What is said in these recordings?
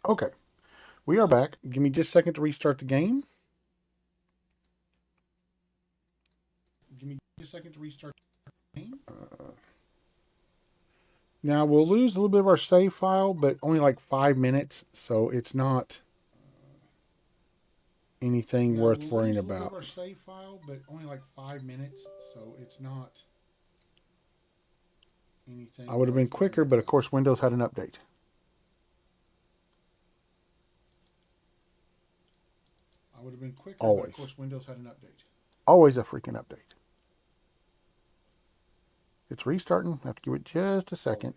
Okay, we are back. Give me just a second to restart the game. Give me just a second to restart the game. Now we'll lose a little bit of our save file, but only like 5 minutes, so it's not anything worth worrying about. We'll lose a little bit of our save file, but only like 5 minutes, so it's not anything. I would have been quicker, but of course Windows had an update. I would have been quicker, always. But of course Windows had an update. Always a freaking update. It's restarting. I have to give it just a second.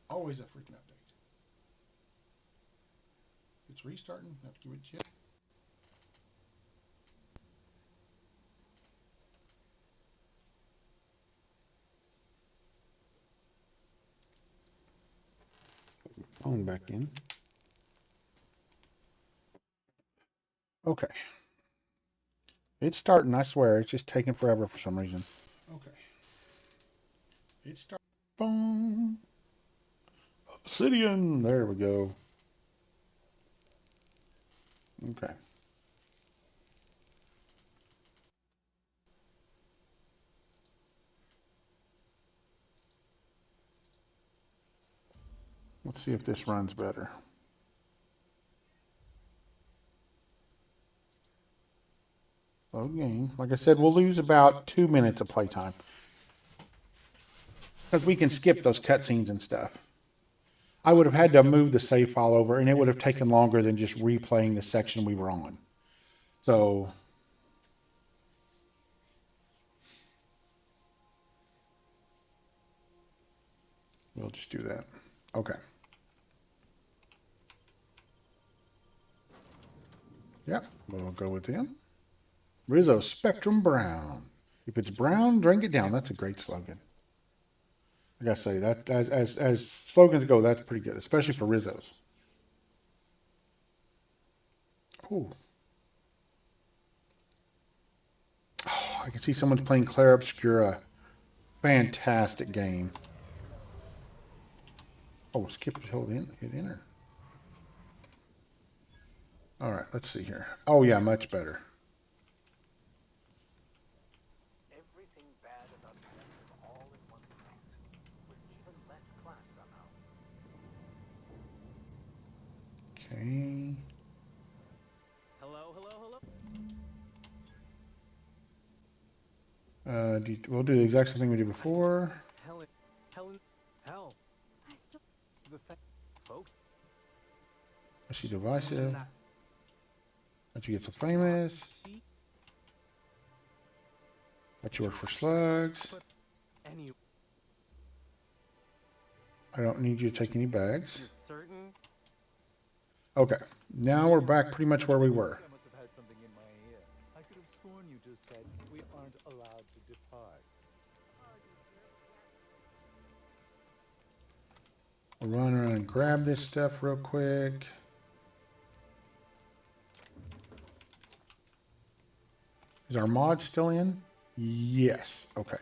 Always a freaking update. It's restarting. I have to give it just. Phone back in. Okay. It's starting, I swear. It's just taking forever for some reason. Okay. It's starting. Boom. Obsidian. There we go. Okay. Let's see if this runs better. Load game. Like I said, we'll lose about 2 minutes of playtime. Because we can skip those cutscenes and stuff. I would have had to move the save file over, and it would have taken longer than just replaying the section we were on. So we'll just do that. Okay. Yep, we'll go with them. Rizzo Spectrum Brown. If it's brown, drink it down. That's a great slogan. I gotta say that as slogans go, that's pretty good, especially for Rizzo's. Ooh. Oh, I can see someone's playing Claire Obscura. Fantastic game. Oh, skip it, hold in, hit enter. All right, let's see here. Oh yeah, much better. Everything bad about them all in one place, with even less class somehow. Okay. Hello, hello, We'll do the exact same thing we did before. hello. Hell. I still. Folks. Is she divisive? Let you get so famous. Let you work for slugs. Any. I don't need you to take any bags. You're certain? Okay, now we're back pretty much where we were. I must have had something in my ear. I could have sworn you just said we aren't allowed to depart. We'll run around and grab this stuff real quick. Is our mod still in? Yes. Okay.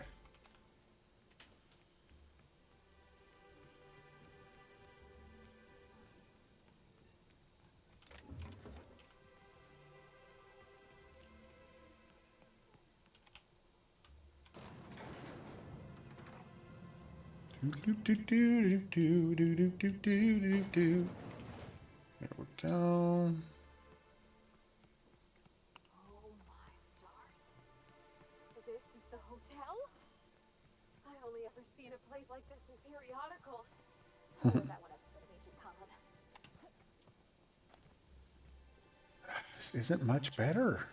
There we go. Oh my stars. This is the hotel? I only ever seen a place like this in periodicals. Or that one episode of Agent Common. This isn't much better.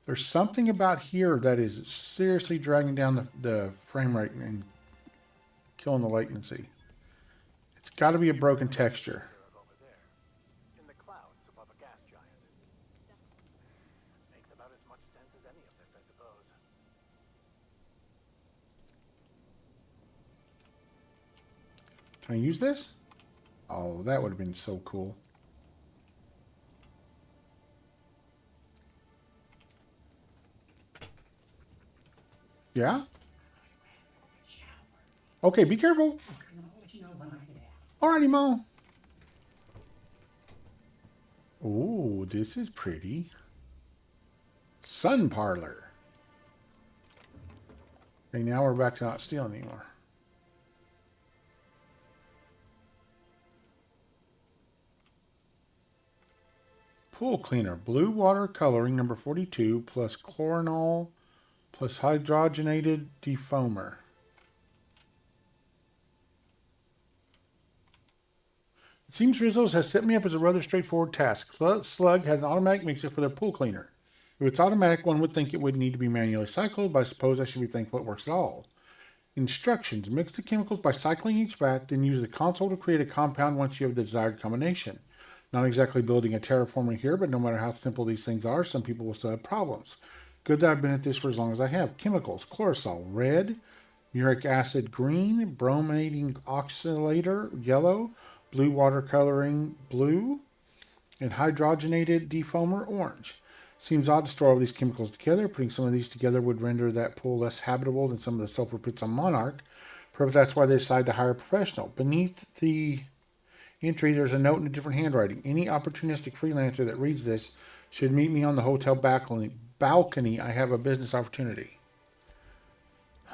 There's something about here that is seriously dragging down the frame rate and killing the latency. It's got to be a broken texture. Over there. In the clouds above a gas giant. Makes about as much sense as any of this, I suppose. Can I use this? Oh, that would have been so cool. Yeah? Okay, be careful. Alrighty, Mo. Ooh, this is pretty. Sun parlor. Okay, now we're back to not stealing anymore. Pool cleaner. Blue water coloring number 42 plus chlorinol plus hydrogenated defoamer. It seems Rizzo's has set me up as a rather straightforward task. Slug has an automatic mixer for their pool cleaner. If it's automatic, one would think it would need to be manually cycled, but I suppose I should be thankful it works at all. Instructions. Mix the chemicals by cycling each batch, then use the console to create a compound once you have the desired combination. Not exactly building a terraformer here, but no matter how simple these things are, some people will still have problems. Good that I've been at this for as long as I have. Chemicals. Chlorosol, red. Uric acid, green. Brominating oxalator, yellow. Blue water coloring, blue. And hydrogenated defoamer, orange. Seems odd to store all these chemicals together. Putting some of these together would render that pool less habitable than some of the sulfur pits on Monarch. Perhaps that's why they decided to hire a professional. Beneath the entry, there's a note in a different handwriting. Any opportunistic freelancer that reads this should meet me on the hotel balcony. I have a business opportunity.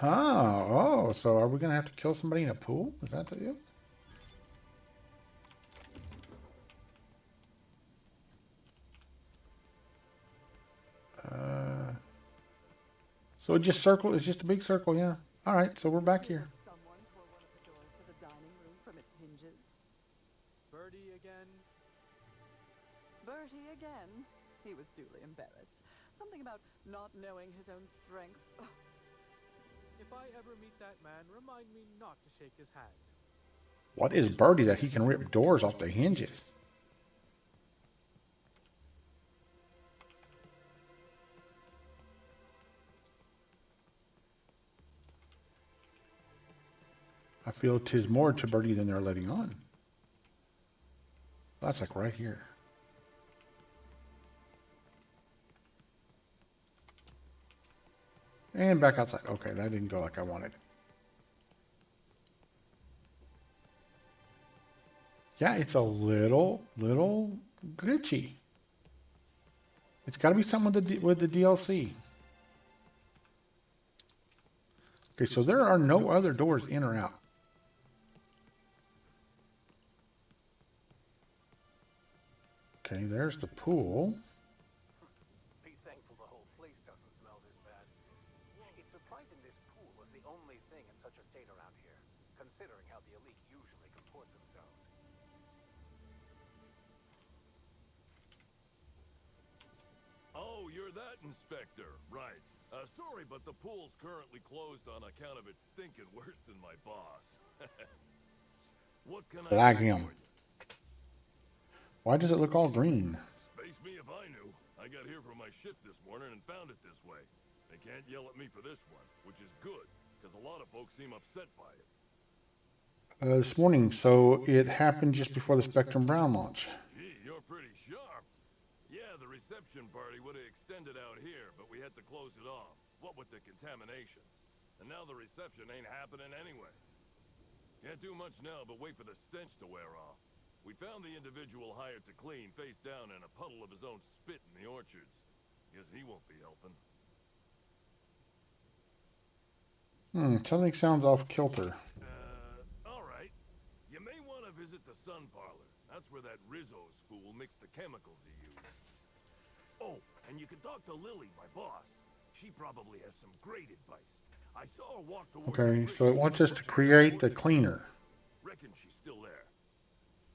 Oh, so are we going to have to kill somebody in a pool? Is that the deal? So it just circle. It's just a big circle, yeah. All right, so we're back here. Someone tore one of the doors to the dining room from its hinges. Birdie again? Bertie again. He was duly embarrassed. Something about not knowing his own strength. Ugh. If I ever meet that man, remind me not to shake his hand. What is Birdie that he can rip doors off the hinges? I feel 'tis more to Birdie than they're letting on. That's like right here. And back outside. Okay, that didn't go like I wanted. Yeah, it's a little glitchy. It's got to be something with the DLC. Okay, so there are no other doors in or out. Okay, there's the pool. Be thankful the whole place doesn't smell this bad. It's surprising this pool was the only thing in such a state around here, considering how the elite usually comport themselves. Oh, you're that inspector. Right. Sorry, but the pool's currently closed on account of it stinking worse than my boss. What can I Flag do him. for you? Why does it look all green? Space me if I knew. I got here for my shift this morning and found it this way. They can't yell at me for this one, which is good, because a lot of folks seem upset by it. This morning, so it happened just before the Spectrum Brown launch. Gee, you're pretty sharp. Yeah, the reception party would have extended out here, but we had to close it off. What with the contamination. And now the reception ain't happening anyway. Can't do much now but wait for the stench to wear off. We found the individual hired to clean face down in a puddle of his own spit in the orchards. Guess he won't be helping. Something sounds off kilter. All right. You may want to visit the sun parlor. That's where that Rizzo's fool mixed the chemicals he used. Oh, and you can talk to Lily, my boss. She probably has some great advice. I saw her walk to work. Okay, so it wants us to create the cleaner. Reckon she's still there.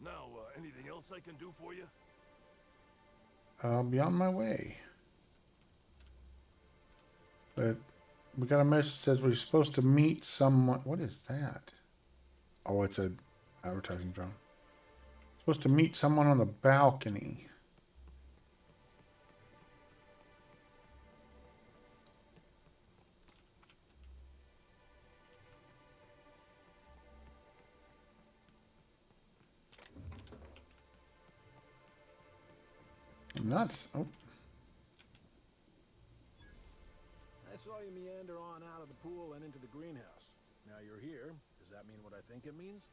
Now, anything else I can do for you? I'll be on my way. But we got a message that says we're supposed to meet someone. What is that? Oh, it's a advertising drone. Supposed to meet someone on the balcony. Nuts. Oh. I saw you meander on out of the pool and into the greenhouse. Now you're here. Does that mean what I think it means?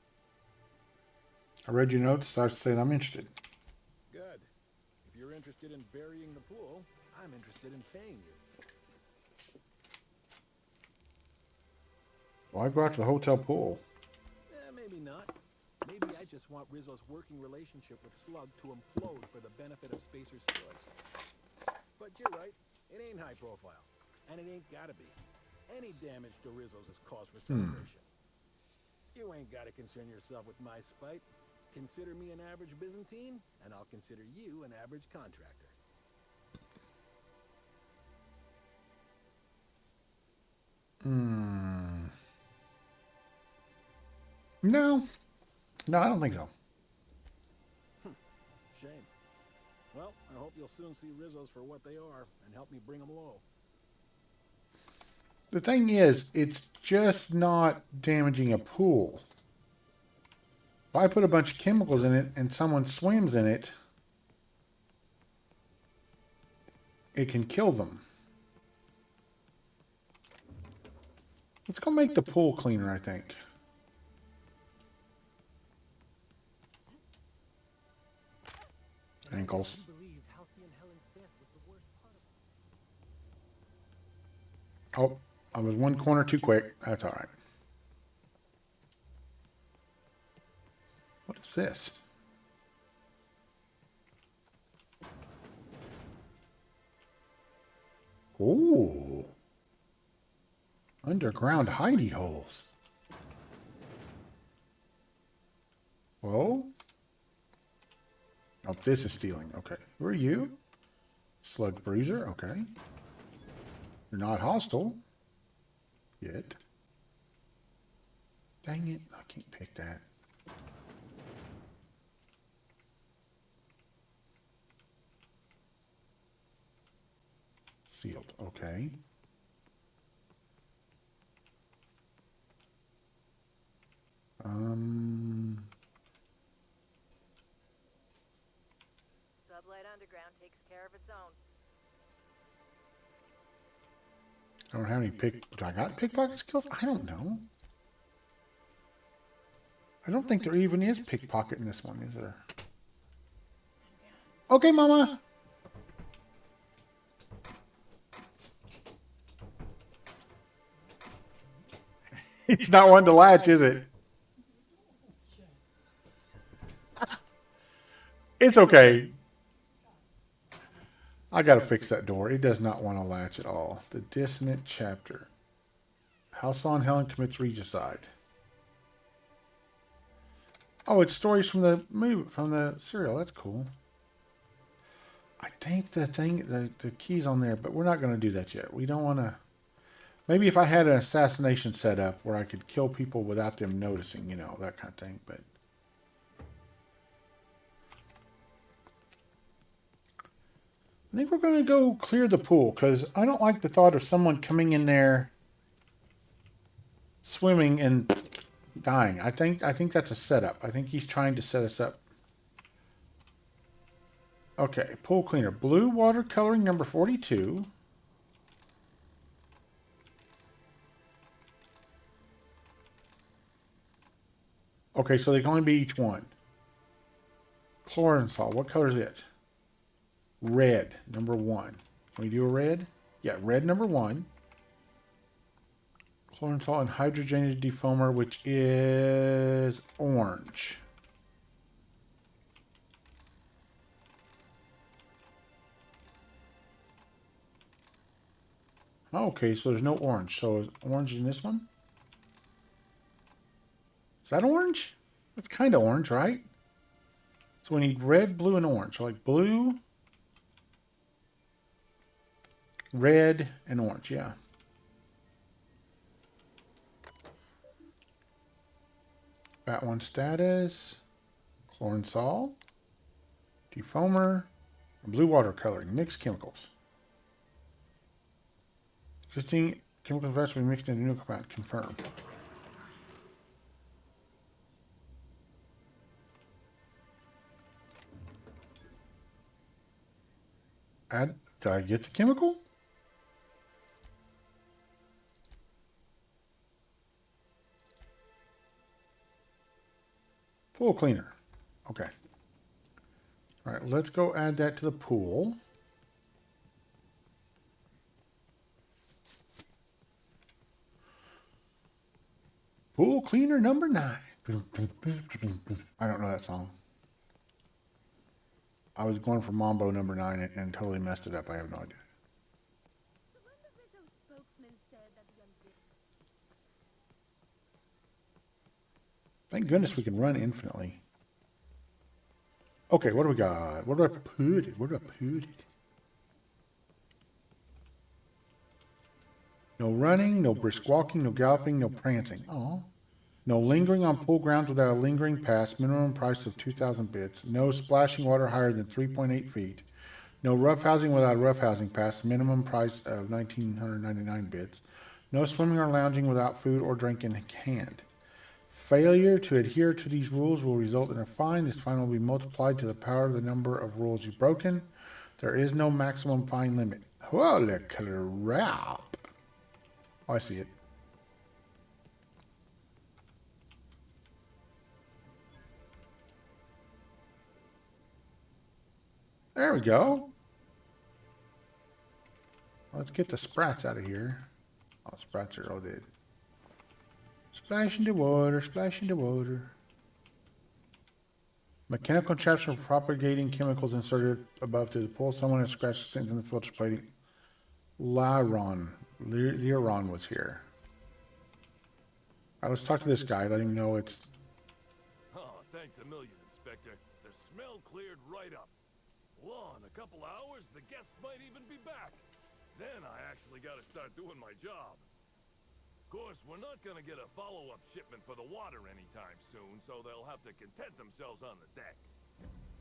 I read your notes. So I said I'm interested. Good. you're interested in burying the pool, I'm interested in paying you. Why go out to the hotel pool? Maybe not. Maybe I just want Rizzo's working relationship with Slug to implode for the benefit of Spacer's choice. But you're right. It ain't high profile. And it ain't gotta be. Any damage to Rizzo's is cause for celebration. You ain't gotta concern yourself with my spite. Consider me an average Byzantine, and I'll consider you an average contractor. No. No, I don't think so. Shame. Well, I hope you'll soon see Rizzo's for what they are, and help me bring them low. The thing is, it's just not damaging a pool. If I put a bunch of chemicals in it and someone swims in it, it can kill them. Let's go make the pool cleaner, I think. Ankles. Oh, I was one corner too quick. That's all right. What is this? Ooh. Underground hidey holes. Whoa. Oh, this is stealing. Okay. Who are you? Slug Bruiser. Okay. You're not hostile. Yet. Dang it. I can't pick that. Sealed. Okay. Sublight Underground takes care of its own. I don't have any do I got pickpocket skills? I don't know. I don't think there even is pickpocket in this one, is there? Okay, Mama. It's not one to latch, is it? It's okay. I gotta fix that door. It does not want to latch at all. The dissonant chapter. House on Helen commits regicide. Oh, it's stories from the movie, from the serial. That's cool. I think the key's on there, but we're not going to do that yet. We don't want to. Maybe if I had an assassination set up where I could kill people without them noticing, you know, that kind of thing. But I think we're going to go clear the pool because I don't like the thought of someone coming in there, swimming and dying. I think that's a setup. I think he's trying to set us up. Okay, pool cleaner. Blue watercoloring number 42. Okay, so they can only be each one. Chlorine salt. What color is it? Red, number 1. Can we do a red? Yeah, red number 1. Chlorine salt and hydrogenated defoamer, which is orange. Okay, so there's no orange. So is orange in this one? Is that orange? That's kind of orange, right? So we need red, blue, and orange. So like blue, red, and orange, yeah. That one status, chlorine salt, defoamer, and blue watercoloring, mixed chemicals. Existing chemical vessels will be mixed into a new compound. Confirm. Add. Did I get the chemical? Pool cleaner. Okay. All right, let's go add that to the pool. Pool cleaner number 9. I don't know that song. I was going for Mambo number 9 and totally messed it up. I have no idea. Thank goodness we can run infinitely. Okay, what do we got? Where do I put it? Where do I put it? No running, no brisk walking, no galloping, no prancing. Oh. No lingering on pool grounds without a lingering pass. Minimum price of 2,000 bits. No splashing water higher than 3.8 feet. No roughhousing without a roughhousing pass. Minimum price of 1,999 bits. No swimming or lounging without food or drink in hand. Failure to adhere to these rules will result in a fine. This fine will be multiplied to the power of the number of rules you've broken. There is no maximum fine limit. Holy crap. Oh, I see it. There we go. Let's get the sprats out of here. Oh, sprats are all dead. Splash into water, splash into water. Mechanical contraption for propagating chemicals inserted above through the pool. Someone has scratched the sentence in the filter plating. Lyron was here. All right, let's talk to this guy. Let him know it's... Oh, thanks a million, Inspector. The smell cleared right up. Well, in a couple hours, the guests might even be back. Then I actually got to start doing my job. Of course, we're not going to get a follow-up shipment for the water anytime soon, so they'll have to content themselves on the deck.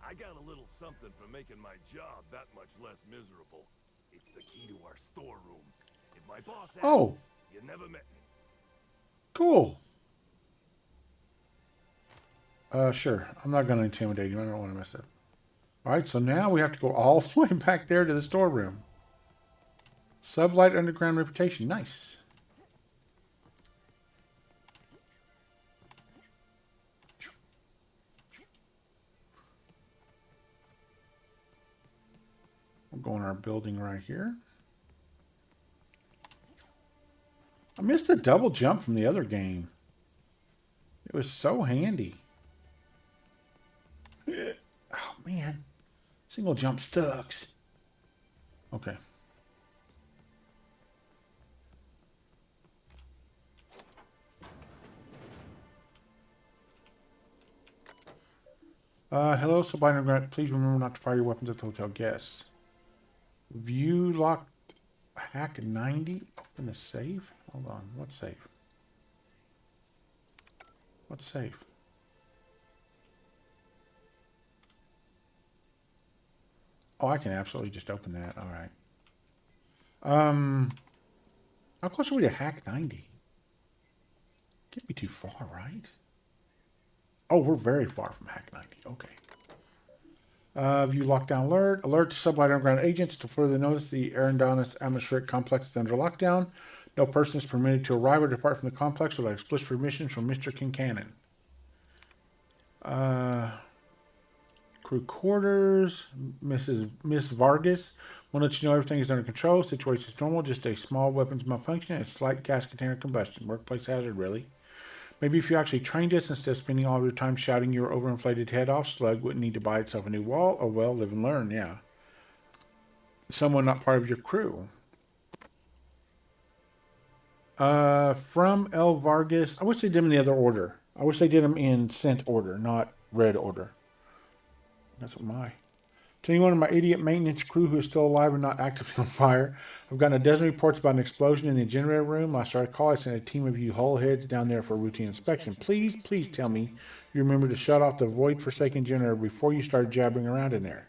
I got a little something for making my job that much less miserable. It's the key to our storeroom. If my boss asks, you never met me. Cool. Sure. I'm not going to intimidate you. I don't want to mess up. All right, so now we have to go all the way back there to the storeroom. Sublight underground reputation. Nice. We'll go in our building right here. I missed the double jump from the other game. It was so handy. Oh, man. Single jump sucks. Okay. Hello, Sublime Underground. Please remember not to fire your weapons at the hotel guests. View locked hack 90. Open the safe. Hold on. What's safe? What's safe? Oh, I can absolutely just open that. All right. How close are we to hack 90? Can't be too far, right? Oh, we're very far from hack 90. Okay. View lockdown alert. Alert to Sublight Underground agents to further notice the Arandonis atmospheric complex is under lockdown. No person is permitted to arrive or depart from the complex without explicit permission from Mr. Kincannon. Crew quarters. Miss Vargas. Want to let you know everything is under control. Situation is normal. Just a small weapons malfunction and slight gas container combustion. Workplace hazard, really. Maybe if you actually trained us instead of spending all of your time shouting your overinflated head off, Slug wouldn't need to buy itself a new wall. Oh, well, live and learn, yeah. Someone not part of your crew. From L. Vargas. I wish they did them in the other order. I wish they did them in scent order, not red order. That's what my... To anyone in my idiot maintenance crew who is still alive and not actively on fire, I've gotten a dozen reports about an explosion in the generator room. Last I recall, I sent a team of you hullheads down there for a routine inspection. Please, please tell me you remember to shut off the void-forsaken generator before you started jabbering around in there.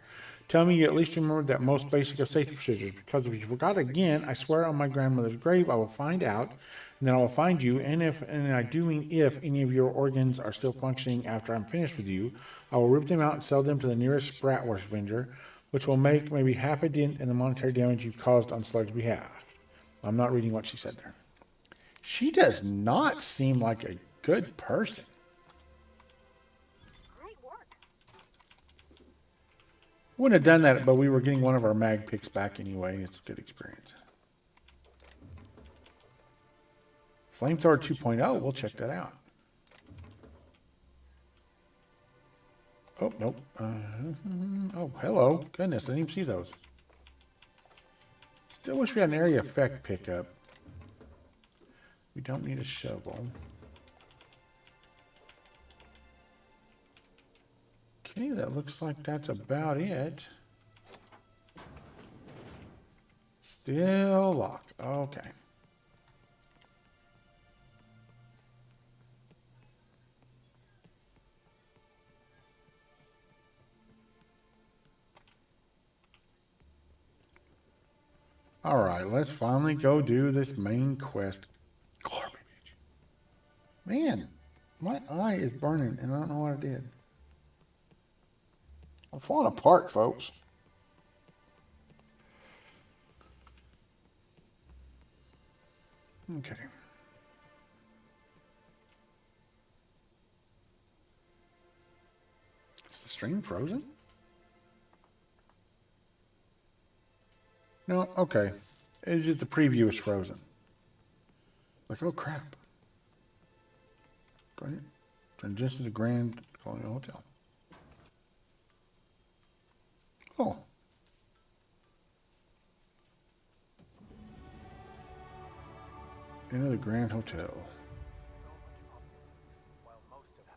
Tell me you at least remembered that most basic of safety procedures, because if you forgot again, I swear on my grandmother's grave I will find out, and then I will find you, and I do mean if any of your organs are still functioning after I'm finished with you, I will rip them out and sell them to the nearest Bratwurst vendor, which will make maybe half a dent in the monetary damage you've caused on Slug's behalf. I'm not reading what she said there. She does not seem like a good person. Great work. Wouldn't have done that, but we were getting one of our mag picks back anyway. It's a good experience. Flamethrower 2.0, we'll check that out. Oh, nope. Oh, hello. Goodness, I didn't even see those. Still wish we had an area effect pickup. We don't need a shovel. Okay, that looks like that's about it. Still locked. Okay. All right, let's finally go do this main quest. Garbage. Man, my eye is burning and I don't know what I did. I'm falling apart, folks. Okay. Is the stream frozen? No, okay. It's just the preview is frozen. Like, oh crap. Go ahead. Transition to Grand Colonial Hotel. Oh. Another Grand Hotel. While most of them.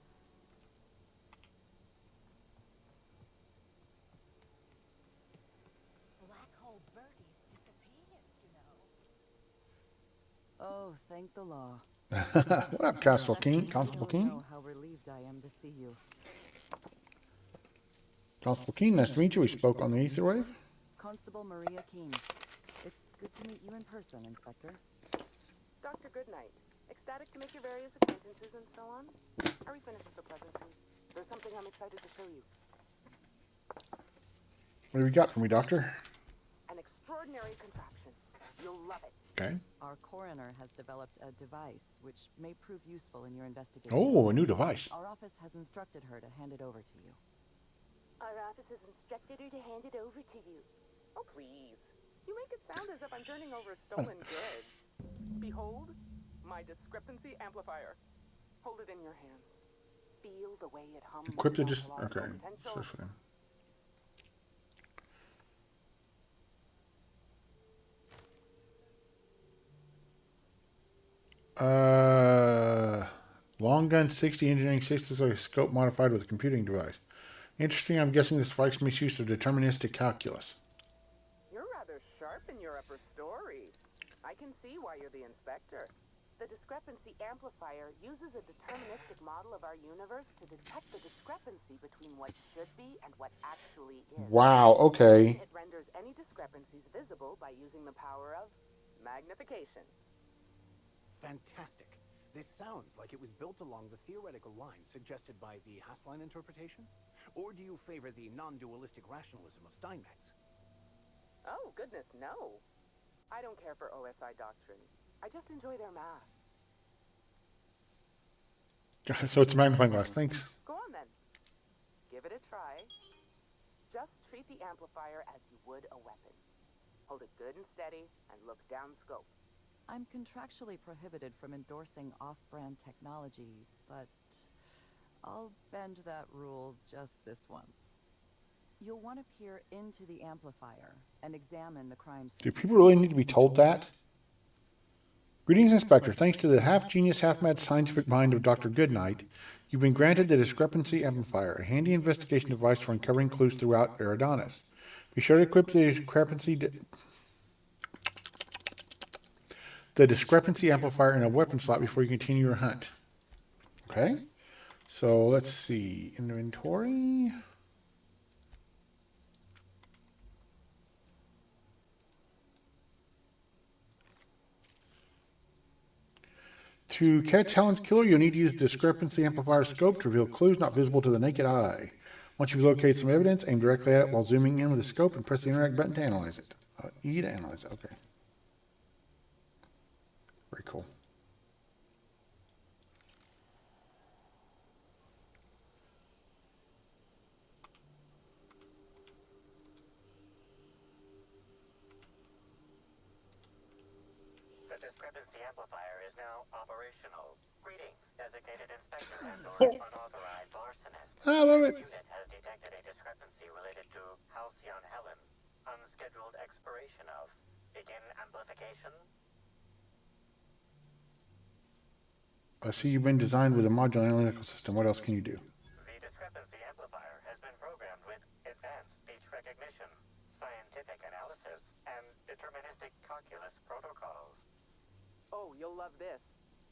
Black hole birdies disappeared, you know. Oh, thank the law. What up, Constable King? Constable You King? don't know how relieved I am to see you. Constable King, nice to meet you. We spoke on the ether wave. Constable Maria Keene. It's good to meet you in person, Inspector. Dr. Goodnight. Ecstatic to make your various acquaintances and so on. Are we finished with the pleasantries? There's something I'm excited to show you. What have you got for me, Doctor? An extraordinary contraption. You'll love it. Okay. Our coroner has developed a device which may prove useful in your investigation. Oh, a new device. Our office has instructed her to hand it over to you. Our office has instructed her to hand it over to you. Oh, please. You make it sound as if I'm turning over stolen goods. Behold, my discrepancy amplifier. Hold it in your hands. Feel the way it hums. Equipped to with just... ontological Okay. potential. So for them. Long gun 60, engineering 60 looks like a scope modified with a computing device. Interesting, I'm guessing this device misuse of deterministic calculus. You're rather sharp in your upper story. I can see why you're the inspector. The discrepancy amplifier uses a deterministic model of our universe to detect the discrepancy between what should be and what actually is. Wow, okay. It renders any discrepancies visible by using the power of magnification. Fantastic. This sounds like it was built along the theoretical lines suggested by the Hassline interpretation? Or do you favor the non-dualistic rationalism of Steinmetz? Oh, goodness, no. I don't care for OSI doctrine. I just enjoy their math. So it's a magnifying glass, thanks. Go on then. Give it a try. Just treat the amplifier as you would a weapon. Hold it good and steady and look down scope. I'm contractually prohibited from endorsing off-brand technology, but I'll bend that rule just this once. You'll want to peer into the amplifier and examine the crime scene. Do people really need to be told that? Greetings, Inspector. Thanks to the half-genius, half-mad scientific mind of Dr. Goodnight, you've been granted the discrepancy amplifier, a handy investigation device for uncovering clues throughout Eridanos. Be sure to equip the discrepancy amplifier in a weapon slot before you continue your hunt. Okay. So let's see. Inventory. To catch Helen's killer, you'll need to use the discrepancy amplifier scope to reveal clues not visible to the naked eye. Once you've located some evidence, aim directly at it while zooming in with the scope and press the interact button to analyze it. E to analyze it. Okay. Very cool. discrepancy amplifier is now operational. Greetings, designated inspector and/or unauthorized larcenist. I love it. Unit has detected a discrepancy related to Halcyon Helen. Unscheduled expiration of. Begin amplification. I see you've been designed with a modular analytical system. What else can you do? The discrepancy amplifier has been programmed with advanced speech recognition, scientific analysis, and deterministic calculus protocols. Oh, you'll love this.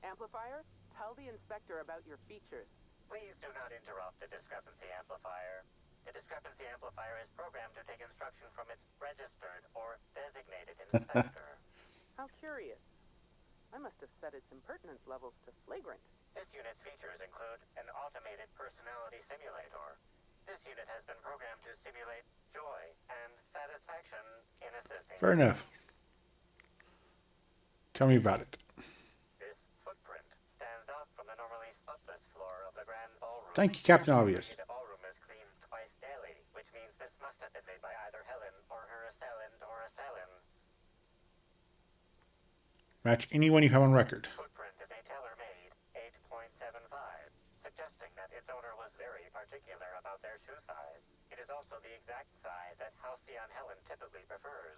Amplifier, tell the inspector about your features. Please do not interrupt the discrepancy amplifier. The discrepancy amplifier is programmed to take instruction from its registered or designated inspector. How curious. I must have set its impertinence levels to flagrant. This unit's features include an automated personality simulator. This unit has been programmed to simulate joy and satisfaction in assisting. Fair enough. Tell me about it. This footprint stands out from the normally spotless floor of the grand ballroom. Thank you, Captain Obvious. The ballroom is cleaned twice daily, which means this must have been made by either Helen or her assailant or assailants. Match anyone you have on record. Footprint is a tailor-made 8.75, suggesting that its owner was very particular about their shoe size. It is also the exact size that Halcyon Helen typically prefers.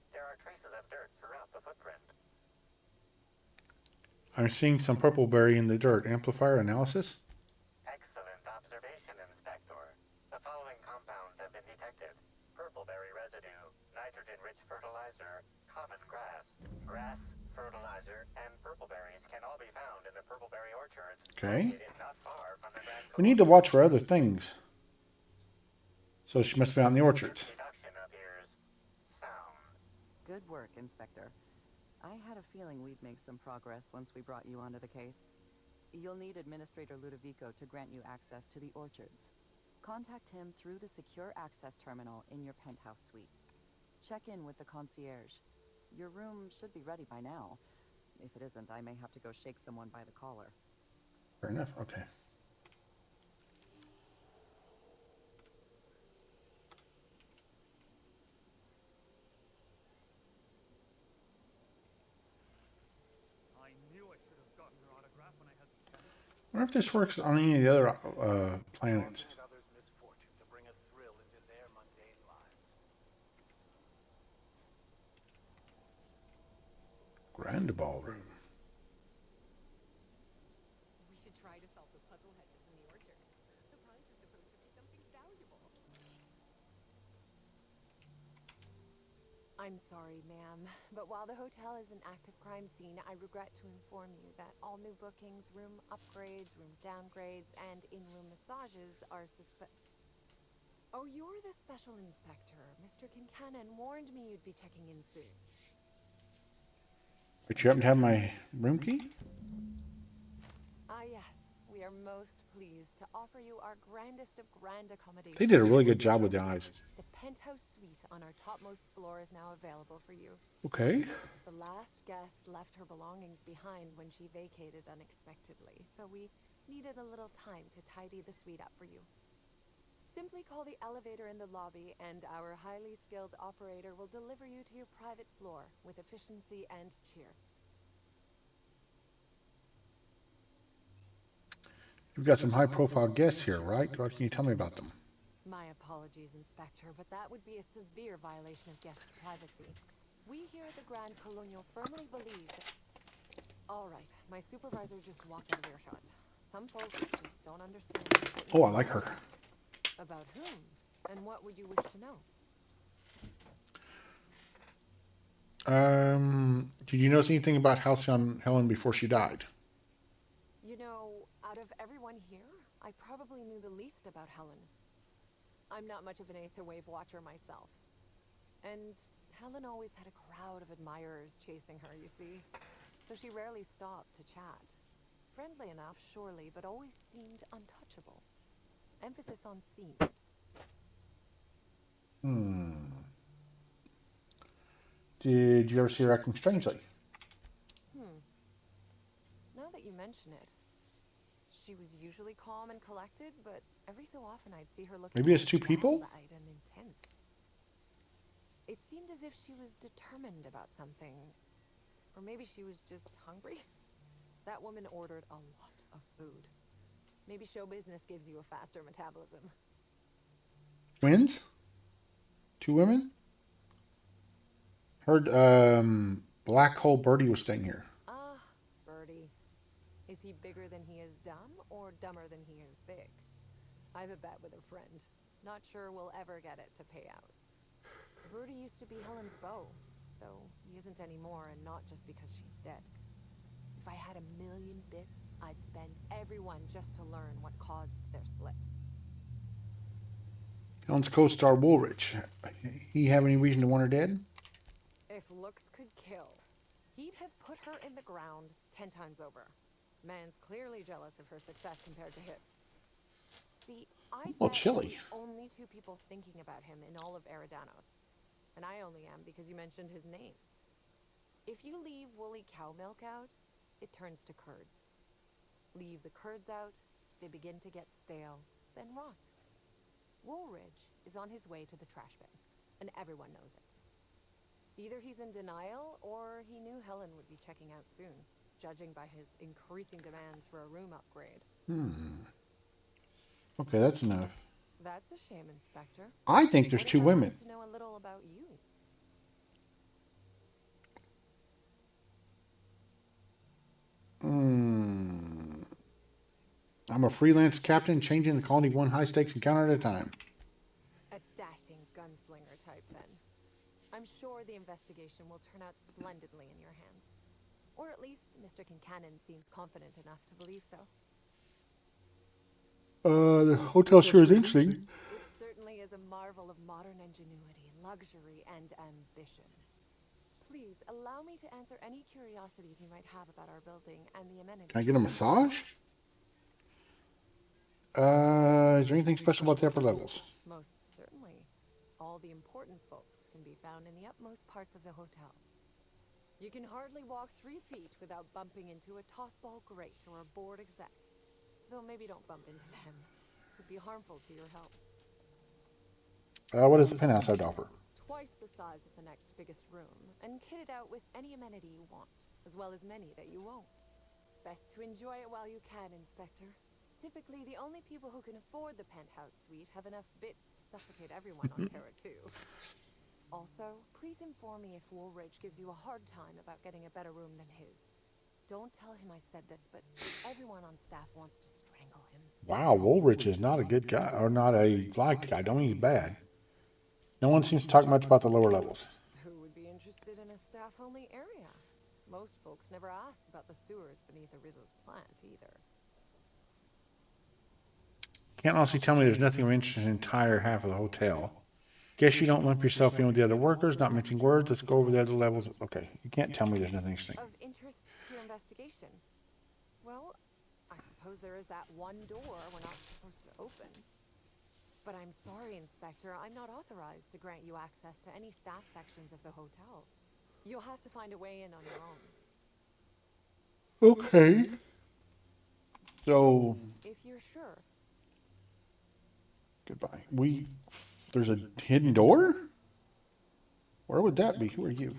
There are traces of dirt throughout the footprint. I'm seeing some purple berry in the dirt. Amplifier analysis? Excellent observation, Inspector. The following compounds have been detected. Purpleberry residue, nitrogen-rich fertilizer, common grass. Grass, fertilizer, and purpleberries can all be found in the purpleberry orchards. Okay. Located not far from the Grand We need to watch for other things. So she must be out in the orchards. Deduction appears sound. Good work, Inspector. I had a feeling we'd make some progress once we brought you onto the case. You'll need Administrator Ludovico to grant you access to the orchards. Contact him through the secure access terminal in your penthouse suite. Check in with the concierge. Your room should be ready by now. If it isn't, I may have to go shake someone by the collar. Fair enough. Okay. I knew I should have gotten her autograph when I had the chance. I wonder if this works on any of the other planets. Permit others' misfortune to bring a thrill into their mundane lives. Grand ballroom. We should try to solve the puzzle hedges in the orchards. The prize is supposed to be something valuable. I'm sorry, ma'am, but while the hotel is an active crime scene, I regret to inform you that all new bookings, room upgrades, room downgrades, and in-room massages are Oh, you're the special inspector. Mr. Kincannon warned me you'd be checking in soon. But you happen to have my room key? Ah, yes. We are most pleased to offer you our grandest of grand accommodations. They did a really good job with the eyes. The penthouse suite on our topmost floor is now available for you. Okay. The last guest left her belongings behind when she vacated unexpectedly, so we needed a little time to tidy the suite up for you. Simply call the elevator in the lobby, and our highly skilled operator will deliver you to your private floor with efficiency and cheer. You've got some high-profile guests here, right? What can you tell me about them? My apologies, Inspector, but that would be a severe violation of guest privacy. We here at the Grand Colonial firmly believe that... All right, my supervisor just walked out of earshot. Some folks just don't understand... Oh, I like her. About whom? And what would you wish to know? Did you notice anything about Halcyon Helen before she died? You know, out of everyone here, I probably knew the least about Helen. I'm not much of an Aetherwave watcher myself. And Helen always had a crowd of admirers chasing her, you see. So she rarely stopped to chat. Friendly enough, surely, but always seemed untouchable. Emphasis on seemed. Did you ever see her acting strangely? Now that you mention it, she was usually calm and collected, but every so often I'd see her looking Maybe it's two people? wide-eyed and intense. It seemed as if she was determined about something. Or maybe she was just hungry. That woman ordered a lot of food. Maybe show business gives you a faster metabolism. Twins? Two women? Heard Black Hole Birdie was staying here. Ah, Birdie. Is he bigger than he is dumb, or dumber than he is big? I have a bet with a friend. Not sure we'll ever get it to pay out. Birdie used to be Helen's beau, though he isn't anymore, and not just because she's dead. If I had 1,000,000 bits, I'd spend every one just to learn what caused their split. Helen's co-star Woolrich. He have any reason to want her dead? If looks could kill, he'd have put her in the ground 10 times over. Man's clearly jealous of her success compared to his. See, I Well, bet chilly. we're the only two people thinking about him in all of Eridanos. And I only am because you mentioned his name. If you leave woolly cow milk out, it turns to curds. Leave the curds out, they begin to get stale, then rot. Woolridge is on his way to the trash bin, and everyone knows it. Either he's in denial, or he knew Helen would be checking out soon, judging by his increasing demands for a room upgrade. Okay, that's enough. That's a shame, Inspector. I think there's What two if I women. wanted to know a little about you? I'm a freelance captain changing the colony one high-stakes encounter at a time. A dashing gunslinger type, then. I'm sure the investigation will turn out splendidly in your hands. Or at least Mr. Kincannon seems confident enough to believe so. The hotel sure is interesting. It certainly is a marvel of modern ingenuity, luxury, and ambition. Please, allow me to answer any curiosities you might have about our building and the amenities. Can I get a massage? Is there anything special about the upper levels? Most certainly. All the important folks can be found in the utmost parts of the hotel. You can hardly walk 3 feet without bumping into a tossball grate or a bored exec. Though maybe don't bump into them. Could be harmful to your health. What does the penthouse have to offer? Twice the size of the next biggest room, and kitted out with any amenity you want, as well as many that you won't. Best to enjoy it while you can, Inspector. Typically, the only people who can afford the penthouse suite have enough bits to suffocate everyone on Terra 2. Also, please inform me if Woolridge gives you a hard time about getting a better room than his. Don't tell him I said this, but everyone on staff wants to strangle him. Wow, Woolrich is not a good guy, or not a liked guy. Don't mean he's bad. No one seems to talk much about the lower levels. Who would be interested in a staff-only area? Most folks never ask about the sewers beneath Rizzo's plant, either. Can't honestly tell me there's nothing of interest in the entire half of the hotel. Guess you don't lump yourself in with the other workers, not mincing words. Let's go over the other levels. Okay, you can't tell me there's nothing interesting. Of interest to your investigation? Well, I suppose there is that one door we're not supposed to open. But I'm sorry, Inspector, I'm not authorized to grant you access to any staff sections of the hotel. You'll have to find a way in on your own. Okay. So, If you're sure. goodbye. There's a hidden door? Where would that be? Who are you?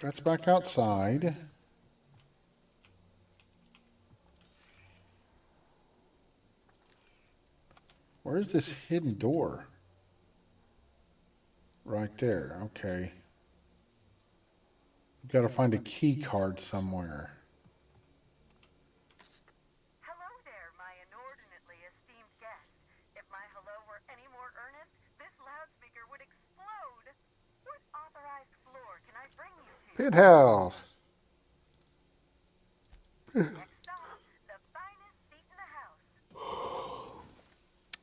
That's back outside. Where is this hidden door? Right there. Okay. We've got to find a key card somewhere. Hello there, my inordinately esteemed guest. If my hello were any more earnest, this loudspeaker would explode. What authorized floor can I bring you to? Penthouse. Next stop, the finest seat in the house.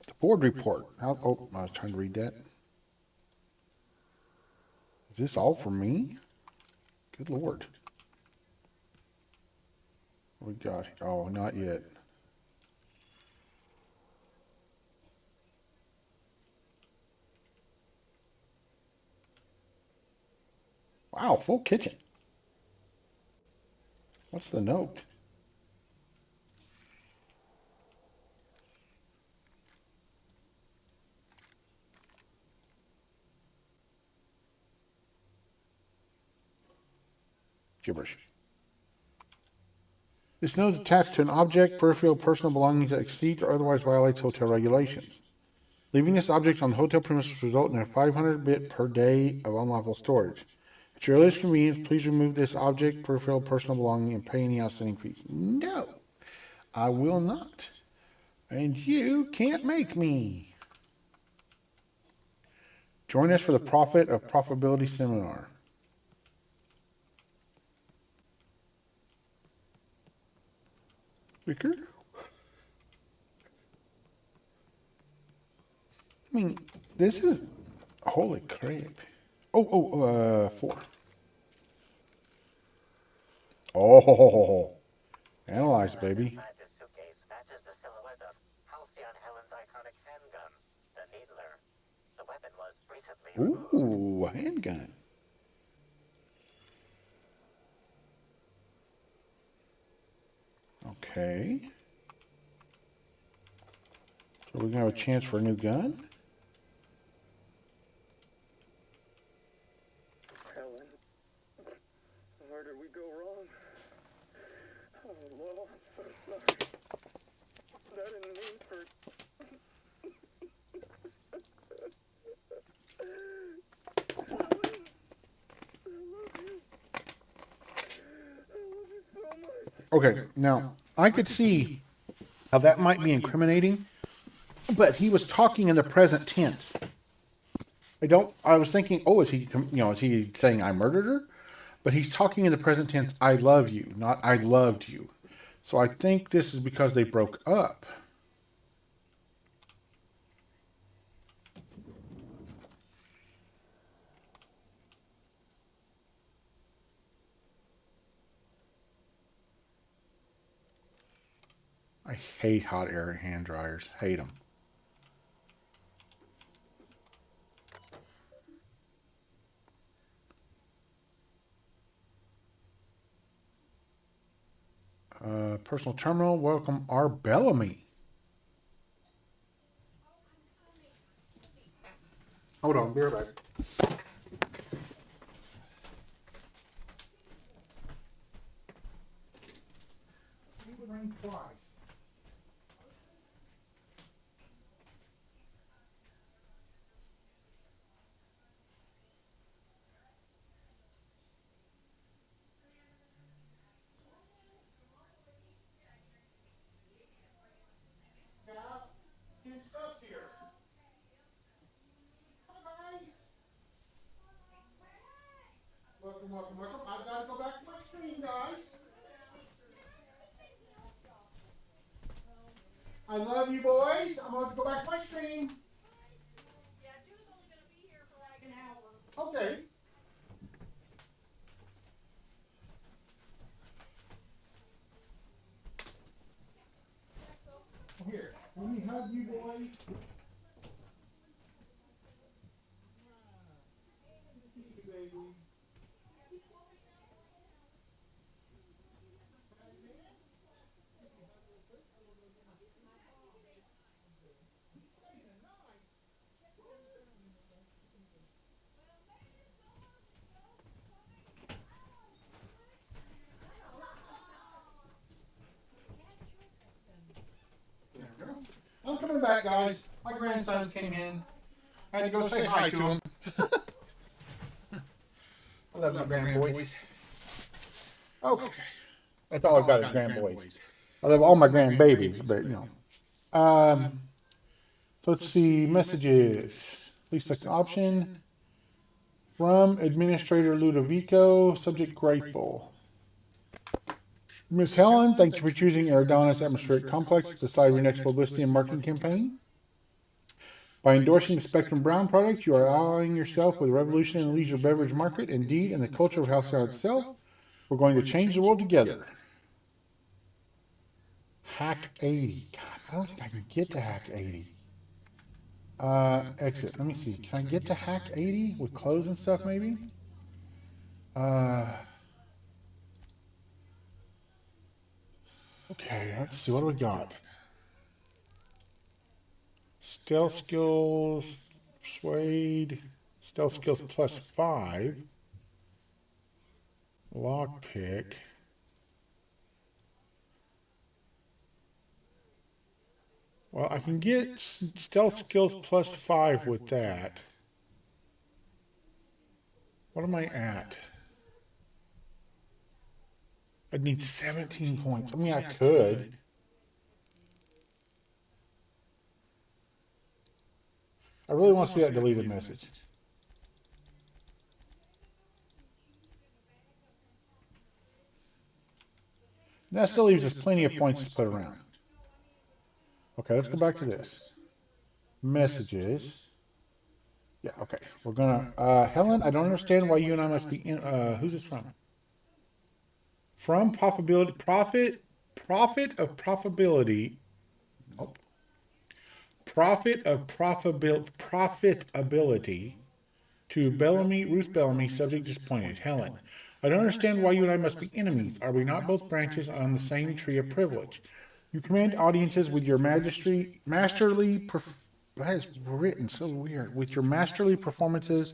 The board report. Oh, I was trying to read that. Is this all for me? Good Lord. What we got? Oh, not yet. Wow, full kitchen. What's the note? Gibberish. This note is attached to an object, peripheral, personal belongings that exceeds or otherwise violates hotel regulations. Leaving this object on the hotel premises will result in a 500 bit per day of unlawful storage. At your earliest convenience, please remove this object, peripheral, personal belonging, and pay any outstanding fees. No, I will not. And you can't make me. Join us for the Profit of Profitability Seminar. Ricker? I mean, this is... Holy crap. 4. Oh, analyze, baby. Inside this suitcase matches the silhouette of Halcyon Helen's iconic handgun, the Needler. The weapon was recently removed. Ooh, a handgun. Okay. So we're going to have a chance for a new gun? Helen, where did we go wrong? Oh, Lord, I'm so sorry. I didn't mean for... Okay, now, I could see how that might be incriminating, but he was talking in the present tense. I was thinking, is he saying I murdered her? But he's talking in the present tense, I love you, not I loved you. So I think this is because they broke up. I hate hot air hand dryers. Hate them. Personal terminal. Welcome R. Bellamy. Hold on, be right back. Stuff's here. Hi, guys. Welcome, welcome, welcome. I've got to go back to my screen, guys. I love you, boys. I'm going to go back to my stream. Yeah, Drew's only going to be here for like an hour. Okay. Here, let me hug you, boys. Baby. I'm coming back, guys. My grandsons came in. I had to go say hi to them. I love my grandboys. Okay. That's all I've got is grandboys. I love all my grandbabies, but, so let's see. Messages. Please select an option. From Administrator Ludovico. Subject grateful. Miss Helen, thank you for choosing Eridanos Atmospheric Complex to decide your next publicity and marketing campaign. By endorsing the Spectrum Brown product, you are allying yourself with a revolution in the leisure beverage market. Indeed, in the culture of Halcyon itself, we're going to change the world together. Hack 80. God, I don't think I can get to Hack 80. Exit. Let me see. Can I get to Hack 80 with clothes and stuff, maybe? Okay, let's see. What do we got? Stealth skills, persuade, stealth skills plus 5. Lockpick. Well, I can get stealth skills +5 with that. What am I at? I'd need 17 points. I mean, I could. I really want to see that deleted message. That still leaves us plenty of points to put around. Okay, let's go back to this. Messages. Yeah, okay. We're gonna Helen, I don't understand why you and I must be in who's this from? From profitability profit of profitability. Nope. Profitability to Bellamy, Ruth Bellamy, subject disappointed. Helen, I don't understand why you and I must be enemies. Are we not both branches on the same tree of privilege? You command audiences with your that is written so weird, with your masterly performances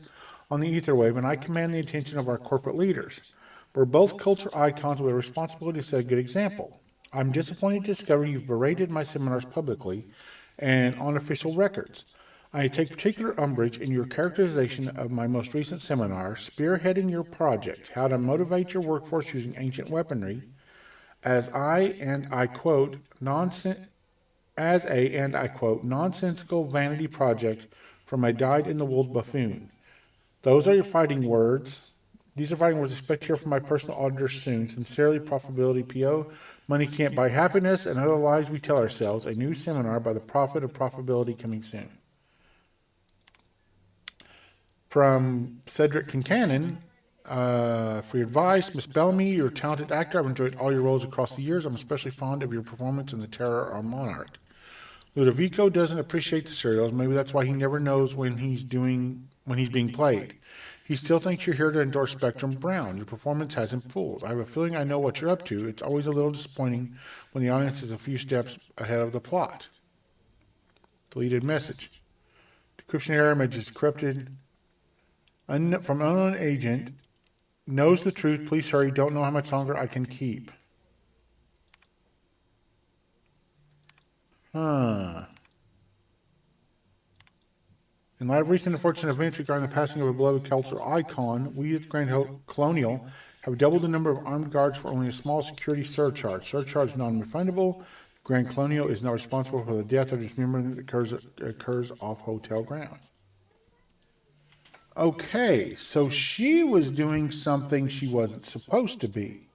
on the ether wave, and I command the attention of our corporate leaders. We're both culture icons with a responsibility to set a good example. I'm disappointed to discover you've berated my seminars publicly and on official records. I take particular umbrage in your characterization of my most recent seminar, spearheading your project, how to motivate your workforce using ancient weaponry, as I quote, nonsensical vanity project from a dyed-in-the-wool buffoon. Those are your fighting words. These are fighting words. Expect to hear from my personal auditor soon. Sincerely, Profitability PO. Money can't buy happiness and other lies we tell ourselves. A new seminar by the Prophet of Profitability coming soon. From Cedric Kincannon, for your advice, Miss Bellamy, you're a talented actor. I've enjoyed all your roles across the years. I'm especially fond of your performance in The Terror of Monarch. Ludovico doesn't appreciate the serials. Maybe that's why he never knows when he's being played. He still thinks you're here to endorse Spectrum Brown. Your performance has him fooled. I have a feeling I know what you're up to. It's always a little disappointing when the audience is a few steps ahead of the plot. Deleted message. Decryption error, image is corrupted. From unknown agent. Knows the truth. Please hurry. Don't know how much longer I can keep. In light of recent unfortunate events regarding the passing of a beloved cultural icon, we at the Grand Colonial have doubled the number of armed guards for only a small security surcharge. Surcharge non-refundable. Grand Colonial is not responsible for the death of dismemberment that occurs off hotel grounds. Okay, so she was doing something she wasn't supposed to be.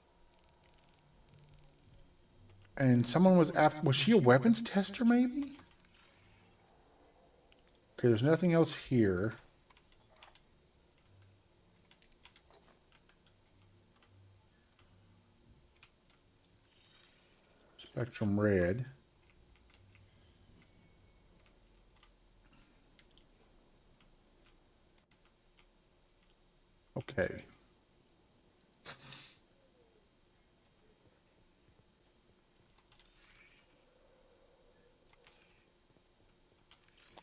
And someone was after... Was she a weapons tester, maybe? Okay, there's nothing else here. Spectrum red. Okay.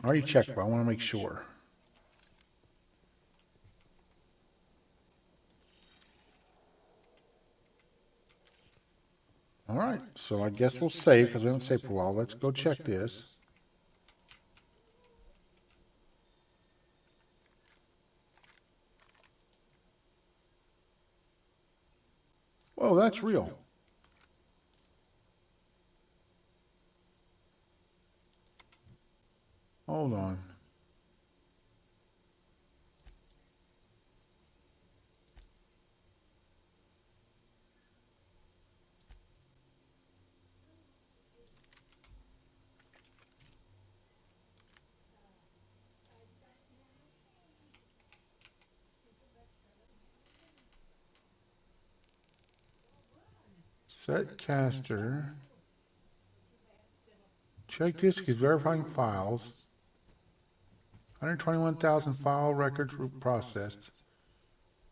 I already checked, but I want to make sure. All right, so I guess we'll save because we haven't saved for a while. Let's go check this. Oh, that's real. Hold on. Set caster. Check disk is verifying files. 121,000 file records were processed.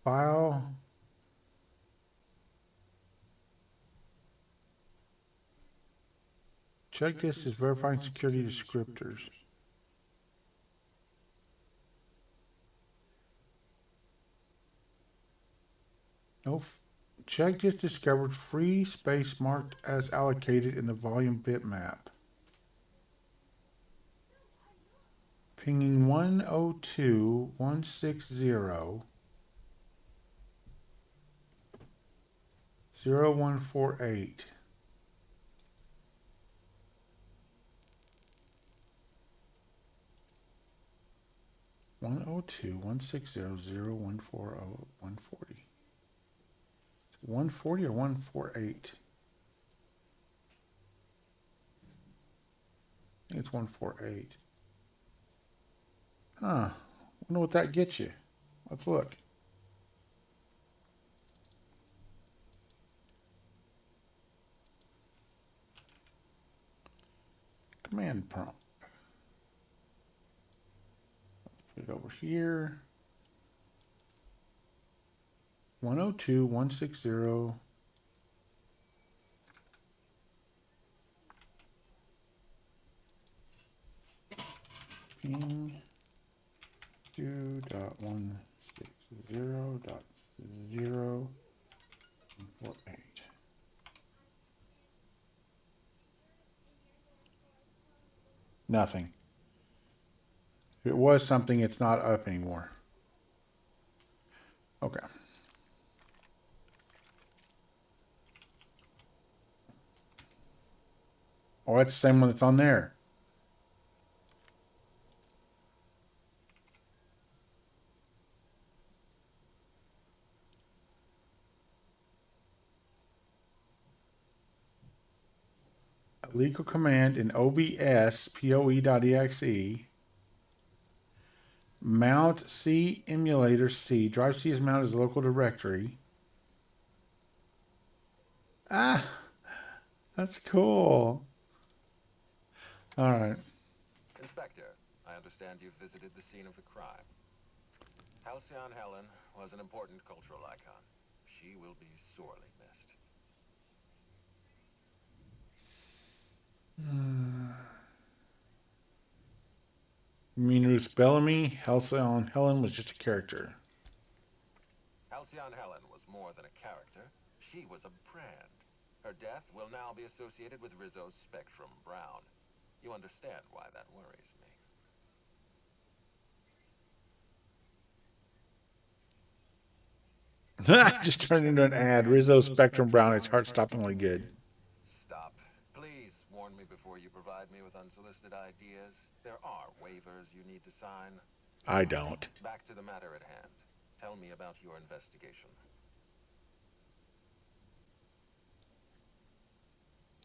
File. Check disk is verifying security descriptors. Check just discovered free space marked as allocated in the volume bitmap. Pinging 102.160.0148. 102.160.0140. 140 or 148? I think it's 148. Huh. Wonder what that gets you. Let's look. Command prompt. Let's put it over here. 102.160. Ping 2.160.0.048. Nothing. If it was something, it's not up anymore. Okay. Oh, that's the same one that's on there. Legal command in OBS POE.exe. Mount C emulator C. Drive C is mounted as a local directory. Ah, that's cool. All right. Inspector, I understand you've visited the scene of the crime. Halcyon Helen was an important cultural icon. She will be sorely missed. Minus Bellamy, Halcyon Helen was just a character. Halcyon Helen was more than a character. She was a brand. Her death will now be associated with Rizzo's Spectrum Brown. You understand why that worries me. Just turned into an ad. Rizzo Spectrum Brown. It's heart-stoppingly good. Stop. Please warn me before you provide me with unsolicited ideas. There are waivers you need to sign. I don't. Back to the matter at hand. Tell me about your investigation.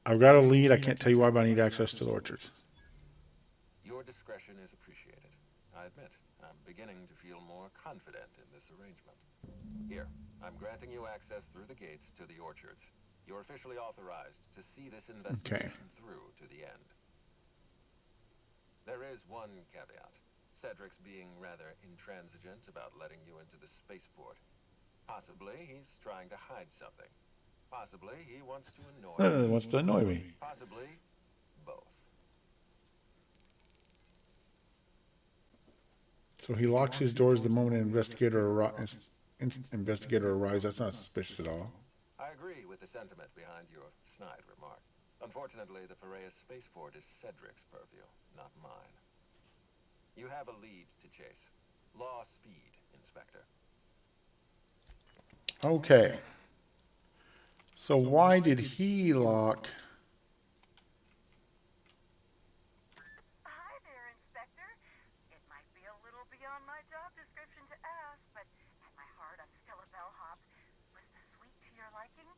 I've got a lead. I can't tell you why, but I need access to the orchards. Your discretion is appreciated. I admit, I'm beginning to feel more confident in this arrangement. Here, I'm granting you access through the gates to the orchards. You're officially authorized to see this investigation through to the end. There is one caveat. Cedric's being rather intransigent about letting you into the spaceport. Possibly he's trying to hide something. Possibly he wants to annoy you. Wants to annoy me. Possibly both. So he locks his doors the moment an investigator arrives. That's not suspicious at all. I agree with the sentiment behind your snide remark. Unfortunately, the Piraeus spaceport is Cedric's purview, not mine. You have a lead to chase. Law speed, Inspector. Okay. So why did he lock... Hi there, Inspector. It might be a little beyond my job description to ask, but at my heart, I'm still a bellhop. Was the suite to your liking?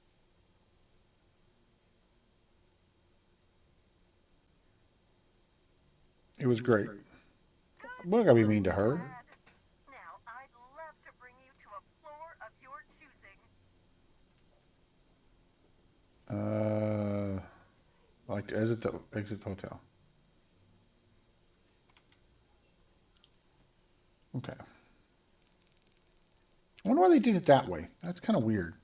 It was great. We're not going to be mean to her. Now, I'd love to bring you to a floor of your choosing. Like to exit the hotel. Okay. I wonder why they did it that way. That's kind of weird.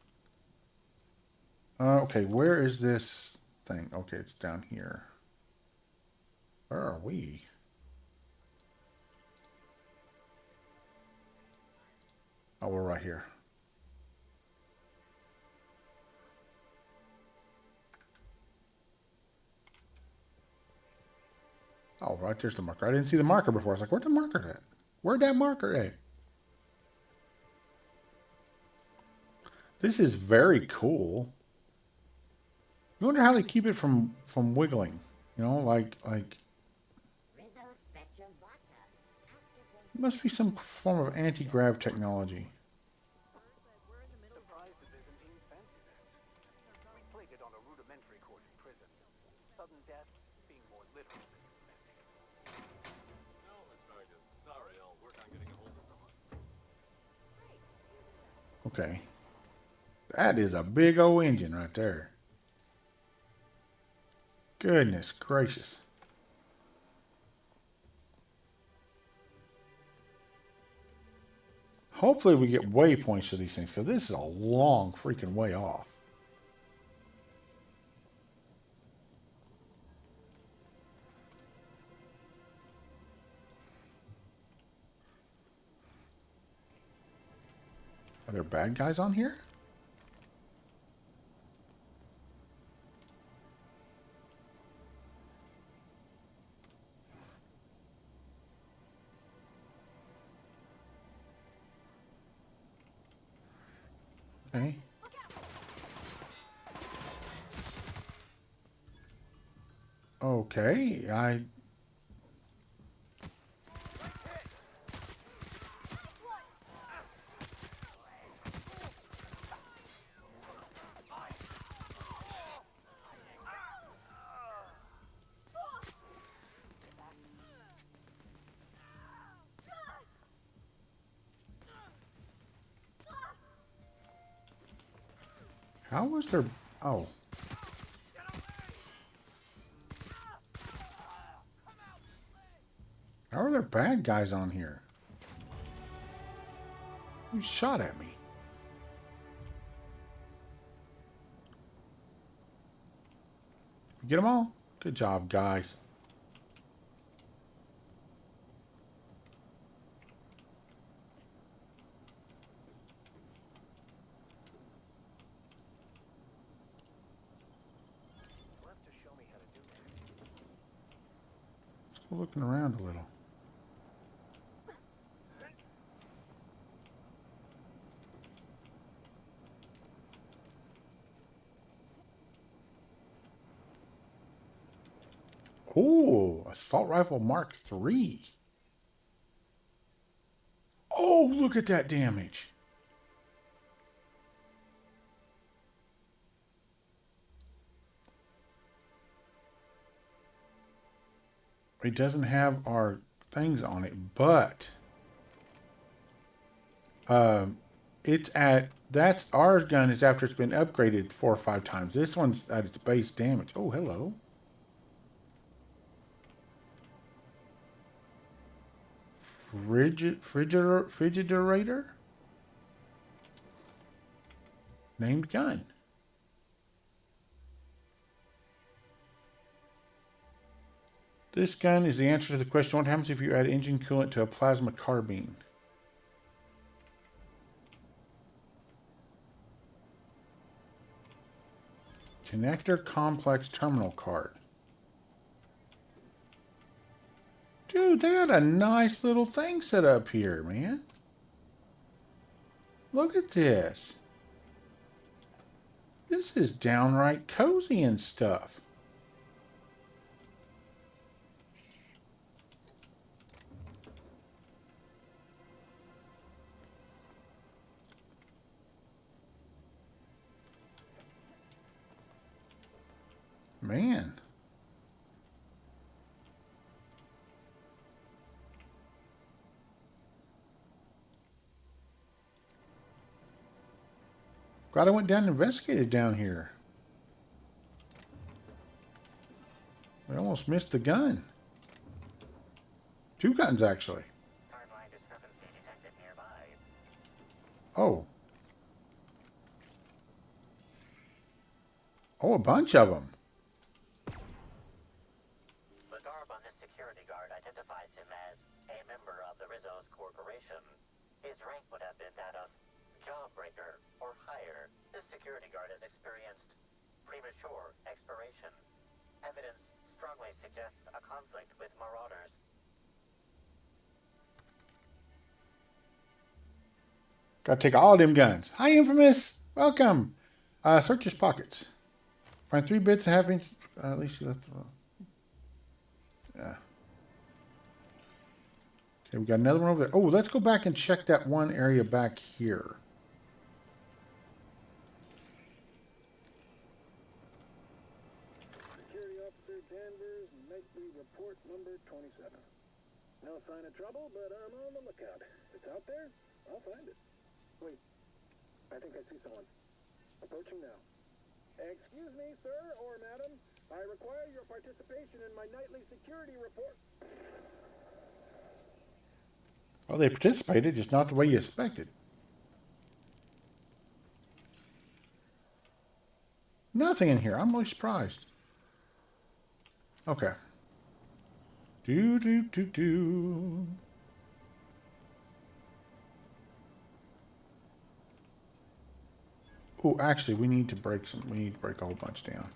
Okay, where is this thing? Okay, it's down here. Where are we? Oh, we're right here. Oh, right there's the marker. I didn't see the marker before. I was like, where'd the marker at? Where'd that marker at? This is very cool. You wonder how they keep it from wiggling. You know, like must be some form of anti-grav technology. Surprised that Byzantines fancy this. We played it on a rudimentary court in prison. Sudden death being more literal than simplistic. No, Miss Vargas. Sorry, I'll work on getting a hold of someone. Okay. That is a big old engine right there. Goodness gracious. Hopefully we get waypoints to these things, because this is a long freaking way off. Are there bad guys on here? Okay. Okay, how was there... Oh. How are there bad guys on here? Who shot at me? You get them all? Good job, guys. Let's go looking around a little. Ooh, assault rifle Mark III. Oh, look at that damage. It doesn't have our things on it, but it's at, that's our gun is after it's been upgraded 4 or 5 times. This one's at its base damage. Oh, hello. Frigiderator? Named gun. This gun is the answer to the question, what happens if you add engine coolant to a plasma carbine? Connector complex terminal card. Dude, they had a nice little thing set up here, man. Look at this. This is downright cozy and stuff. Man. Glad I went down and investigated down here. I almost missed the gun. 2 guns, actually. Hardline discrepancy detected nearby. Oh. Oh, a bunch of them. The garb on this security guard identifies him as a member of the Rizzo's Corporation. His rank would have been that of Jawbreaker or higher. This security guard has experienced premature expiration. Evidence strongly suggests a conflict with marauders. Gotta take all them guns. Hi, Infamous. Welcome. Search his pockets. Find 3 bits and half-inch. At least you left. Yeah. Okay, we got another one over there. Oh, let's go back and check that one area back here. Security Officer Danvers, nightly report number 27. No sign of trouble, but I'm on the lookout. If it's out there, I'll find it. Wait, I think I see someone. Approaching now. Excuse me, sir or madam. I require your participation in my nightly security report. Well, they participated, just not the way you expected. Nothing in here. I'm really surprised. Okay. Do. Oh, actually, we need to break some. We need to break a whole bunch down.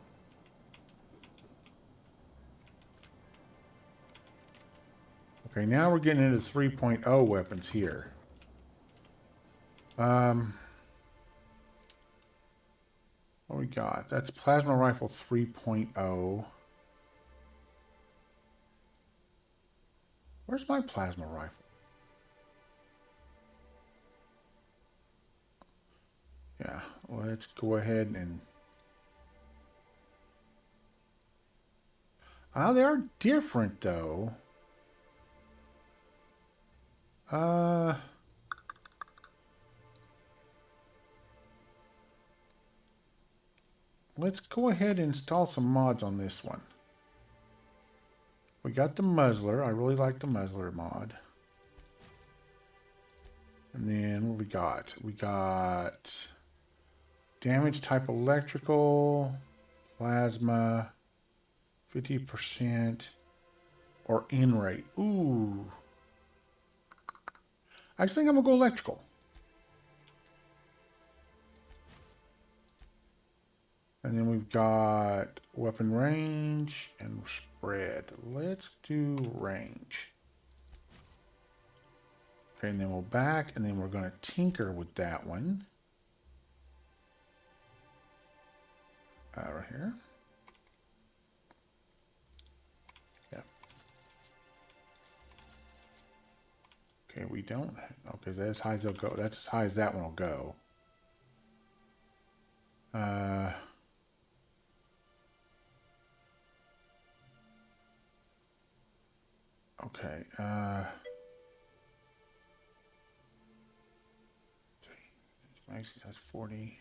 Okay, now we're getting into 3.0 weapons here. What we got? That's plasma rifle 3.0. Where's my plasma rifle? Yeah, let's go ahead and... Oh, they are different, though. Let's go ahead and install some mods on this one. We got the muzzler. I really like the muzzler mod. And then what we got? We got damage type electrical, plasma, 50%, or in rate. Ooh. I think I'm gonna go electrical. And then we've got weapon range and spread. Let's do range. Okay, and then we'll back, and then we're going to tinker with that one. Right here. Yeah. Okay, we don't. Okay, that's as high as they'll go. That's as high as that one will go. Okay. Maxi size 40.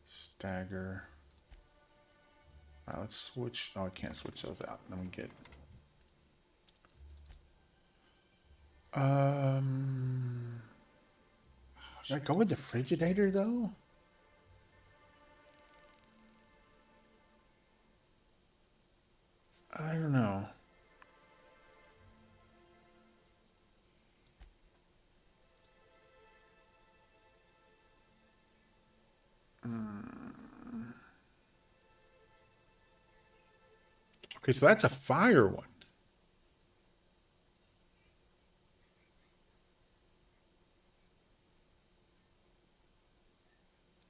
Stagger. All right, let's switch. Oh, I can't switch those out. Let me get. Should I go with the Frigidator though? I don't know. Okay, so that's a fire one.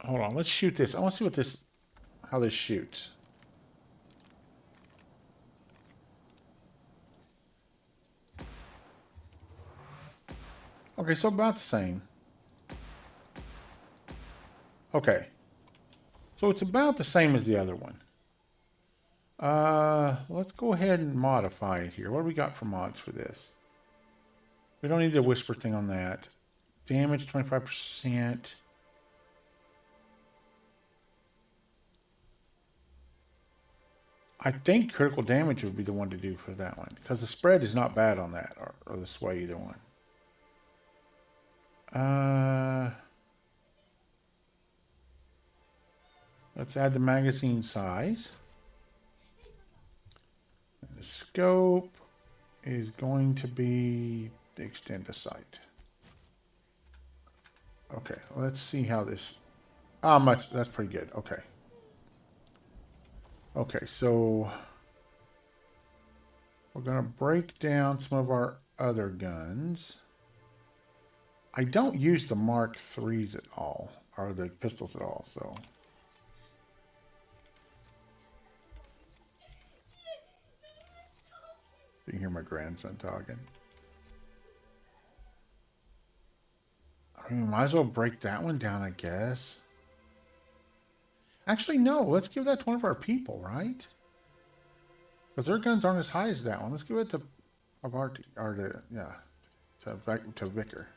Hold on, let's shoot this. I want to see what this, how this shoots. Okay, so about the same. Okay. So it's about the same as the other one. Let's go ahead and modify it here. What do we got for mods for this? We don't need the whisper thing on that. Damage 25%. I think critical damage would be the one to do for that one, because the spread is not bad on that, or the sway, either one. Let's add the magazine size. The scope is going to be the extend the sight. Okay, let's see how this. Much. That's pretty good. Okay. Okay, so we're going to break down some of our other guns. I don't use the Mark IIIs at all, or the pistols at all, so. You can hear my grandson talking. I mean, might as well break that one down, I guess. Actually, no. Let's give that to one of our people, right? Because their guns aren't as high as that one. Let's give it to Avarti, or to Vicar.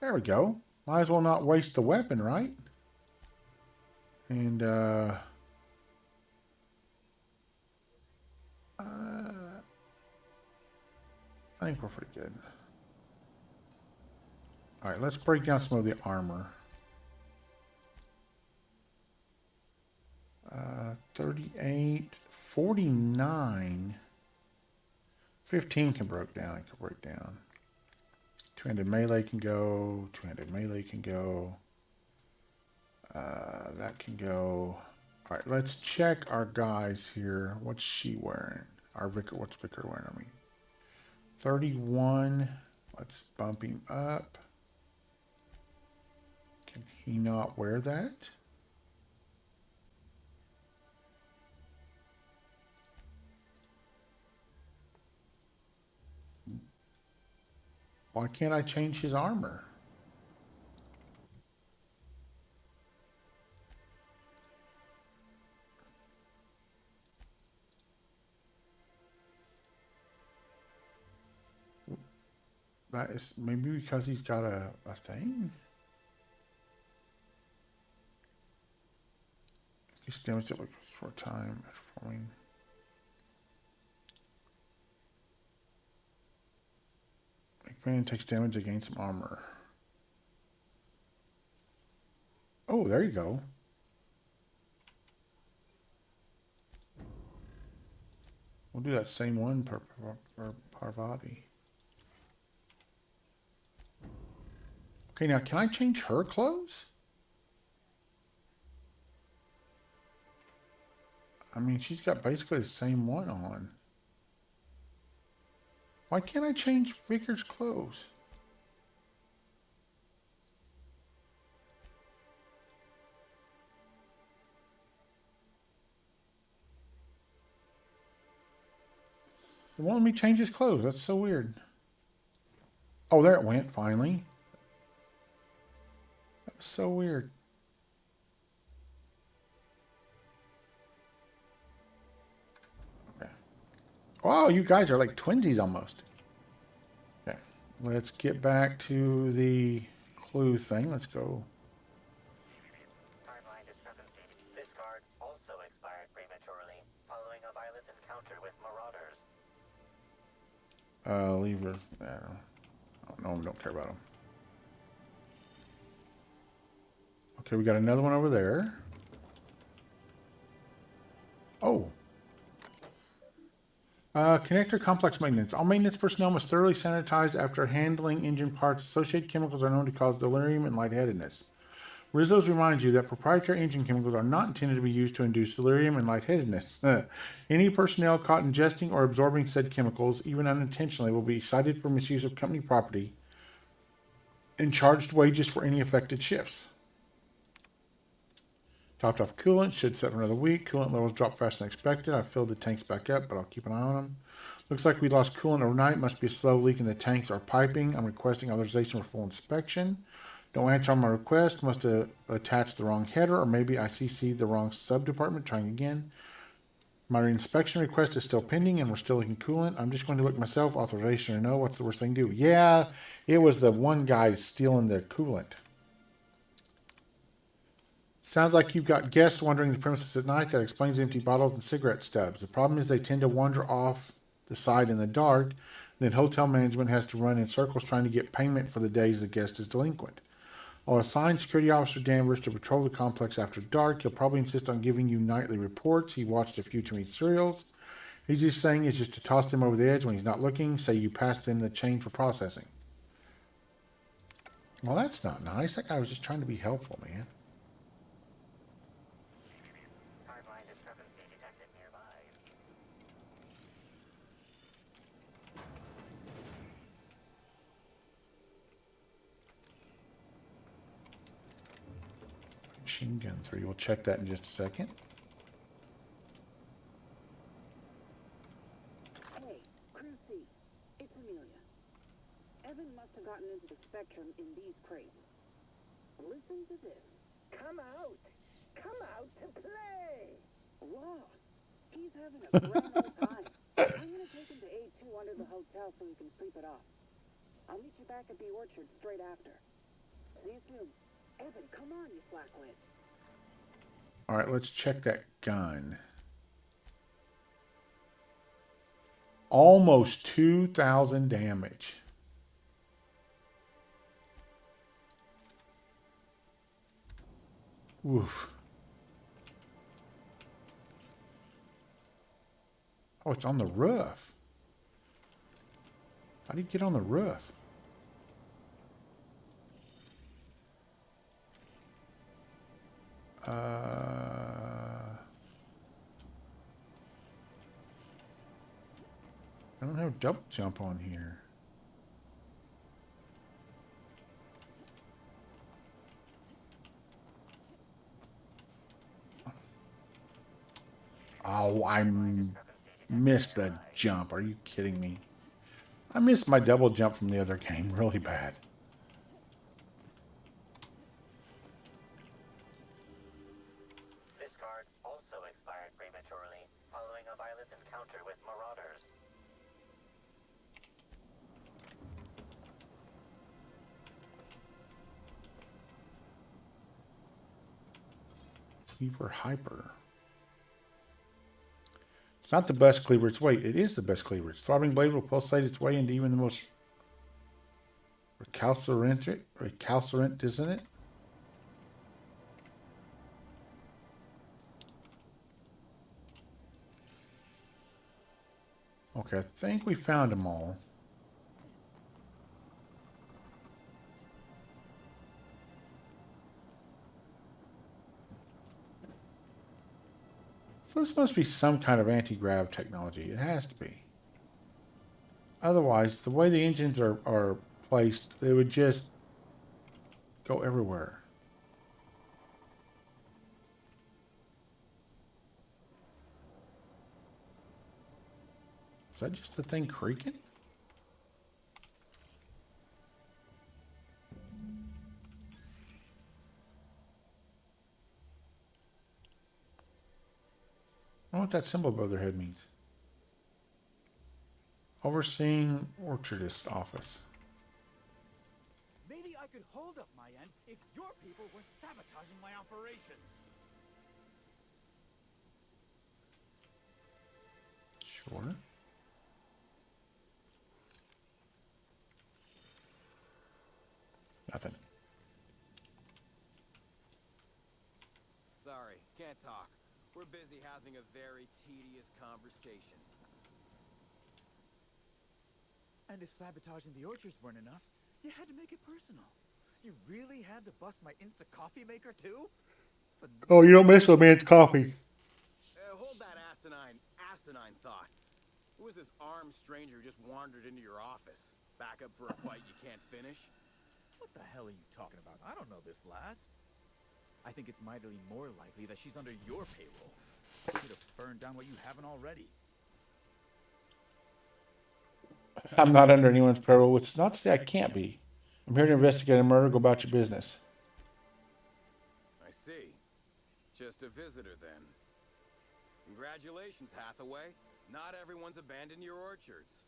There we go. Might as well not waste the weapon, right? And I think we're pretty good. All right, let's break down some of the armor. 38, 49, 15 can break down. It can break down. Two-handed melee can go. Two-handed melee can go. That can go. All right, let's check our guys here. What's she wearing? Our Vicar. What's Vicar wearing? I mean, 31. Let's bump him up. Can he not wear that? Why can't I change his armor? That is maybe because he's got a thing. He's damaged it for time performing. Companion takes damage against some armor. Oh, there you go. We'll do that same one per Parvati. Okay, now can I change her clothes? I mean, she's got basically the same one on. Why can't I change Vicar's clothes? It won't let me change his clothes. That's so weird. Oh, there it went, finally. That was so weird. Okay. Wow, you guys are like twinsies almost. Okay. Let's get back to the clue thing. Let's go. Timeline discrepancy. This card also expired prematurely following a violent encounter with marauders. Leave her. I don't care about them. Okay, we got another one over there. Oh. Connector complex maintenance. All maintenance personnel must thoroughly sanitize after handling engine parts. Associated chemicals are known to cause delirium and lightheadedness. Rizzo's reminds you that proprietary engine chemicals are not intended to be used to induce delirium and lightheadedness. Any personnel caught ingesting or absorbing said chemicals, even unintentionally, will be cited for misuse of company property and charged wages for any affected shifts. Topped off coolant. Should set for another week. Coolant levels drop faster than expected. I filled the tanks back up, but I'll keep an eye on them. Looks like we lost coolant overnight. Must be a slow leak in the tanks or piping. I'm requesting authorization for full inspection. Don't answer on my request. Must have attached the wrong header, or maybe I CC'd the wrong sub-department. Trying again. My inspection request is still pending, and we're still leaking coolant. I'm just going to look myself. Authorization or no. What's the worst thing to do? Yeah, it was the one guy stealing the coolant. Sounds like you've got guests wandering the premises at night. That explains empty bottles and cigarette stubs. The problem is they tend to wander off the side in the dark. Then hotel management has to run in circles trying to get payment for the days the guest is delinquent. I'll assign Security Officer Danvers to patrol the complex after dark. He'll probably insist on giving you nightly reports. He watched a few too many serials. Easiest thing is just to toss them over the edge when he's not looking. Say you passed them the chain for processing. Well, that's not nice. That guy was just trying to be helpful, man. Timeline Machine gun 3. We'll check that in just a second. Hey, Crew C. It's Amelia. Evan must have gotten into the Spectrum in these crates. Listen to this. Come out! Come out to play! Wow. He's having a grand old time. I'm gonna take him to A2 under the hotel so he can sleep it off. I'll meet you back at the orchard straight after. See you soon. Evan, come on, you flackwit. All right, let's check that gun. Almost 2,000 damage. Oof. Oh, it's on the roof. How do you get on the roof? I don't have double jump on here. Oh, I missed the jump. Are you kidding me? I missed my double jump from the other game really bad. This card also expired prematurely following a violent encounter with marauders. Cleaver Hyper. It's not the best cleaver. It's wait. It is the best cleaver. Its throbbing blade will pulsate its way into even the most recalcitrant, isn't it? Okay, I think we found them all. So this must be some kind of anti-grav technology. It has to be. Otherwise, the way the engines are placed, they would just go everywhere. Is that just the thing creaking? I don't know what that symbol above their head means. Overseeing Orchardist office. Maybe I could hold up my end if your people weren't sabotaging my operations. Sure. Nothing. Sorry, can't talk. We're busy having a very tedious conversation. And if sabotaging the orchards weren't enough, you had to make it personal. You really had to bust my instant coffee maker too? Oh, you don't miss a man's coffee. Hold that asinine thought. Who was this armed stranger who just wandered into your office? Back up for a fight you can't finish? What the hell are you talking about? I don't know this lass. I think it's mightily more likely that she's under your payroll. You could have burned down what you haven't already. I'm not under anyone's payroll, which is not to say I can't be. I'm here to investigate a murder. Go about your business. I see. Just a visitor then. Congratulations, Hathaway. Not everyone's abandoned your orchards.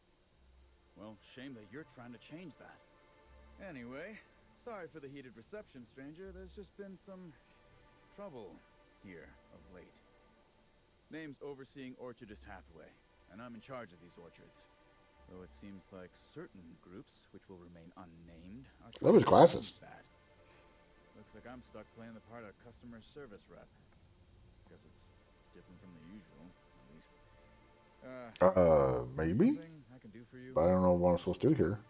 Well, shame that you're trying to change that. Anyway, sorry for the heated reception, stranger. There's just been some trouble here of late. Name's Overseeing Orchardist Hathaway, and I'm in charge of these orchards. Though it seems like certain groups, which will remain unnamed, are Love his glasses. that. Looks like I'm stuck playing the part of customer service rep. Guess it's different from the usual, at least. Maybe? I can do for you? But I don't know what I'm supposed to do here.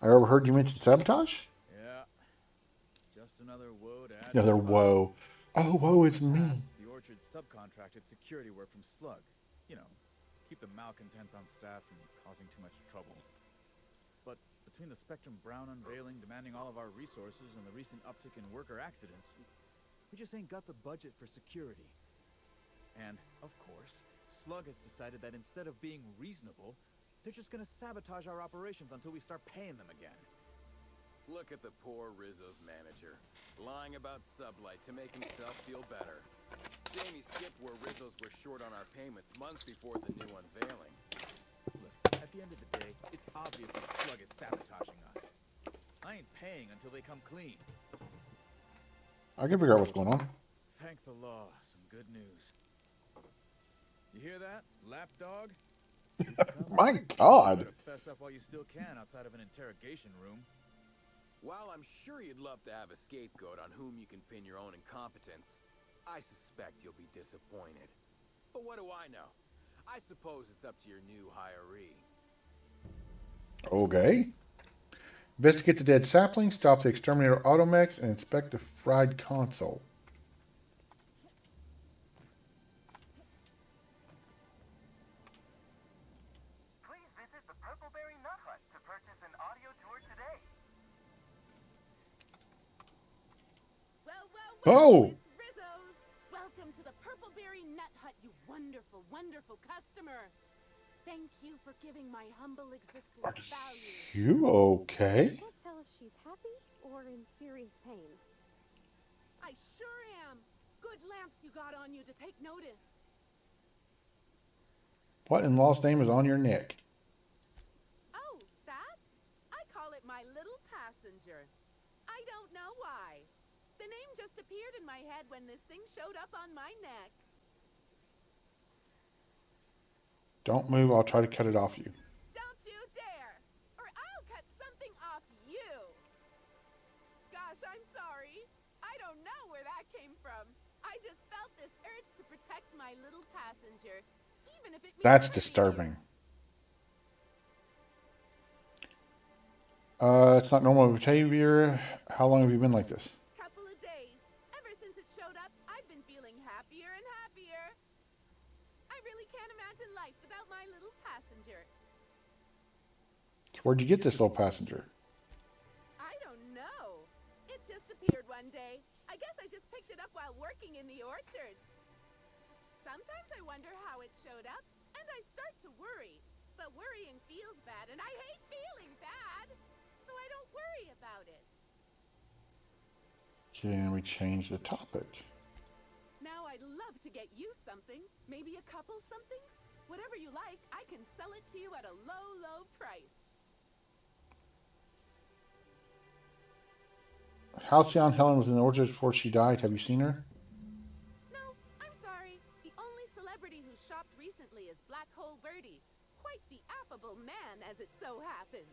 I overheard you mention sabotage? Yeah. Just another woe to add. Another woe. Oh, woe is me. The orchard subcontracted security work from Slug. You know, keep the malcontents on staff from causing too much trouble. But between the Spectrum Brown unveiling demanding all of our resources and the recent uptick in worker accidents, we just ain't got the budget for security. And, of course, Slug has decided that instead of being reasonable, they're just gonna sabotage our operations until we start paying them again. Look at the poor Rizzo's manager, lying about Sublight to make himself feel better. Jamie skipped where Rizzo's were short on our payments months before the new unveiling. Look, at the end of the day, it's obvious that Slug is sabotaging us. I ain't paying until they come clean. I can figure out what's going on. Thank the law. Some good news. You hear that, lapdog? My God. You better fess up while you still can outside of an interrogation room. While I'm sure you'd love to have a scapegoat on whom you can pin your own incompetence, I suspect you'll be disappointed. But what do I know? I suppose it's up to your new hiree. Okay. Investigate the dead sapling, stop the exterminator automechs, and inspect the fried console. Please visit the Purpleberry Nut Hut to purchase an audio tour today. Oh! It's Rizzo's! Welcome to the Purpleberry Nut Hut, you wonderful, wonderful customer. Thank you for giving my humble existence value. You okay? I can't tell if she's happy or in serious pain. I sure am. Good lamps you got on you to take notice. What in law's name is on your neck? Oh, that? I call it my little passenger. I don't know why. The name just appeared in my head when this thing showed up on my neck. Don't move, I'll try to cut it off you. Don't you dare! Or I'll cut something off you! Gosh, I'm sorry. I don't know where that came from. I just felt this urge to protect my little passenger, even if it means That's hurting disturbing. It's not normal behavior. How long have you been like this? Couple of days. Ever since it showed up, I've been feeling happier and happier. I really can't imagine life without my little passenger. Where'd you get this little passenger? I don't know. It just appeared one day. I guess I just picked it up while working in the orchards. Sometimes I wonder how it showed up, and I start to worry. But worrying feels bad, and I hate feeling bad. So I don't worry about it. Can we change the topic? Now I'd love to get you something. Maybe a couple somethings? Whatever you like, I can sell it to you at a low, low price. Halcyon Helen was in the orchard before she died. Have you seen her? No, I'm sorry. The only celebrity who shopped recently is Black Hole Birdie. Quite the affable man, as it so happens.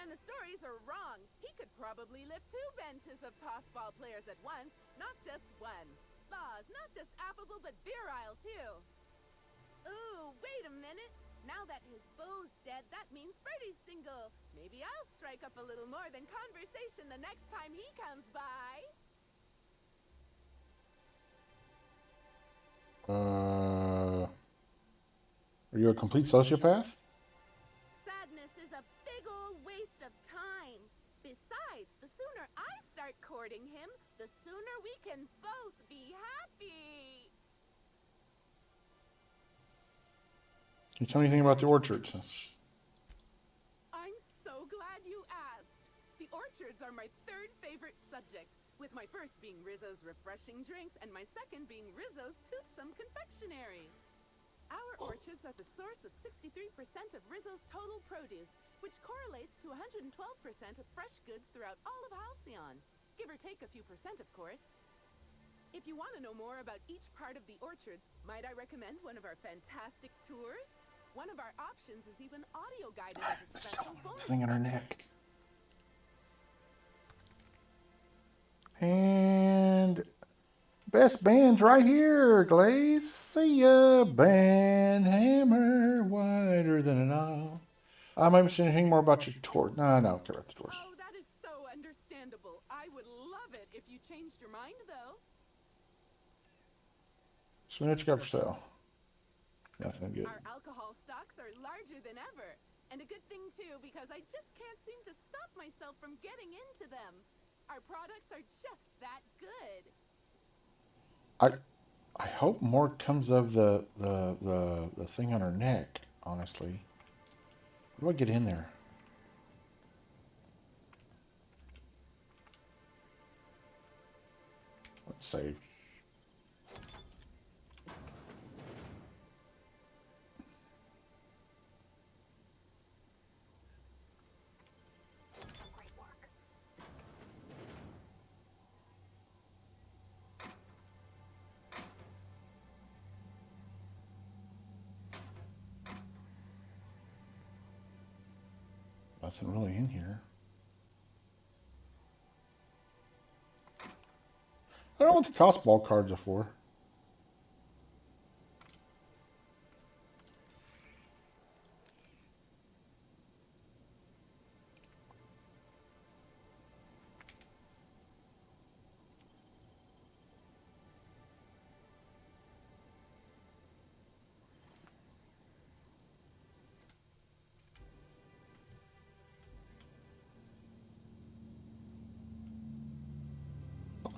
And the stories are wrong. He could probably lift 2 benches of tossball players at once, not just one. Laws, not just affable, but virile, too. Ooh, wait a minute. Now that his beau's dead, that means Birdie's single. Maybe I'll strike up a little more than conversation the next time he comes by. Are you a complete sociopath? Sadness is a big old waste of time. Besides, the sooner I start courting him, the sooner we can both be happy. Can you tell me anything about the orchards? I'm so glad you asked. The orchards are my 3rd favorite subject, with my first being Rizzo's refreshing drinks and my second being Rizzo's toothsome confectionaries. Our orchards are the source of 63% of Rizzo's total produce, which correlates to 112% of fresh goods throughout all of Halcyon. Give or take a few percent, of course. If you want to know more about each part of the orchards, might I recommend one of our fantastic tours? One of our options is even audio guided as a special bonus. Thing in her neck. And best band's right here, Glaze. See ya, band hammer wider than an owl. I might be saying anything more about your tour. No, I don't care about the tours. Oh, that is so understandable. I would love it if you changed your mind, though. So what you got for sale? Nothing good. Our alcohol stocks are larger than ever. And a good thing, too, because I just can't seem to stop myself from getting into them. Our products are just that good. I I hope more comes of the thing on her neck, honestly. How do I get in there? Let's save. Nothing really in here. I don't know what the toss ball cards are for.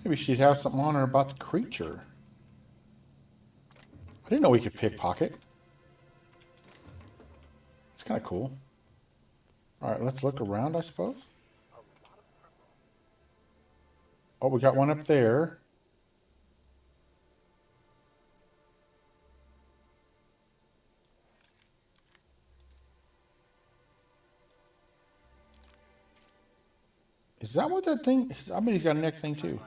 Maybe she'd have something on her about the creature. I didn't know we could pickpocket. It's kind of cool. All right, let's look around, I suppose. Oh, we got one up there. Is that what that thing is? I bet he's got a neck thing too.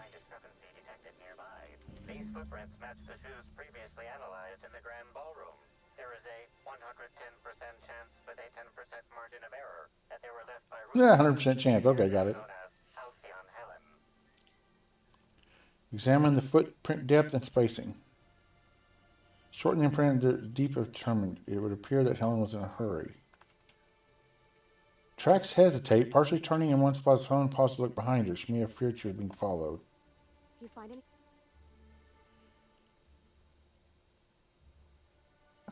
These footprints match the shoes previously analyzed in the grand ballroom. There is a 110% chance with a 10% margin of error that they were left by Yeah, 100% chance. Okay, got it. Examine the footprint depth and spacing. Shorten the imprint deeper determined. It would appear that Helen was in a hurry. Tracks hesitate, partially turning in one spot as Helen paused to look behind her. She may have feared she was being followed. You find any?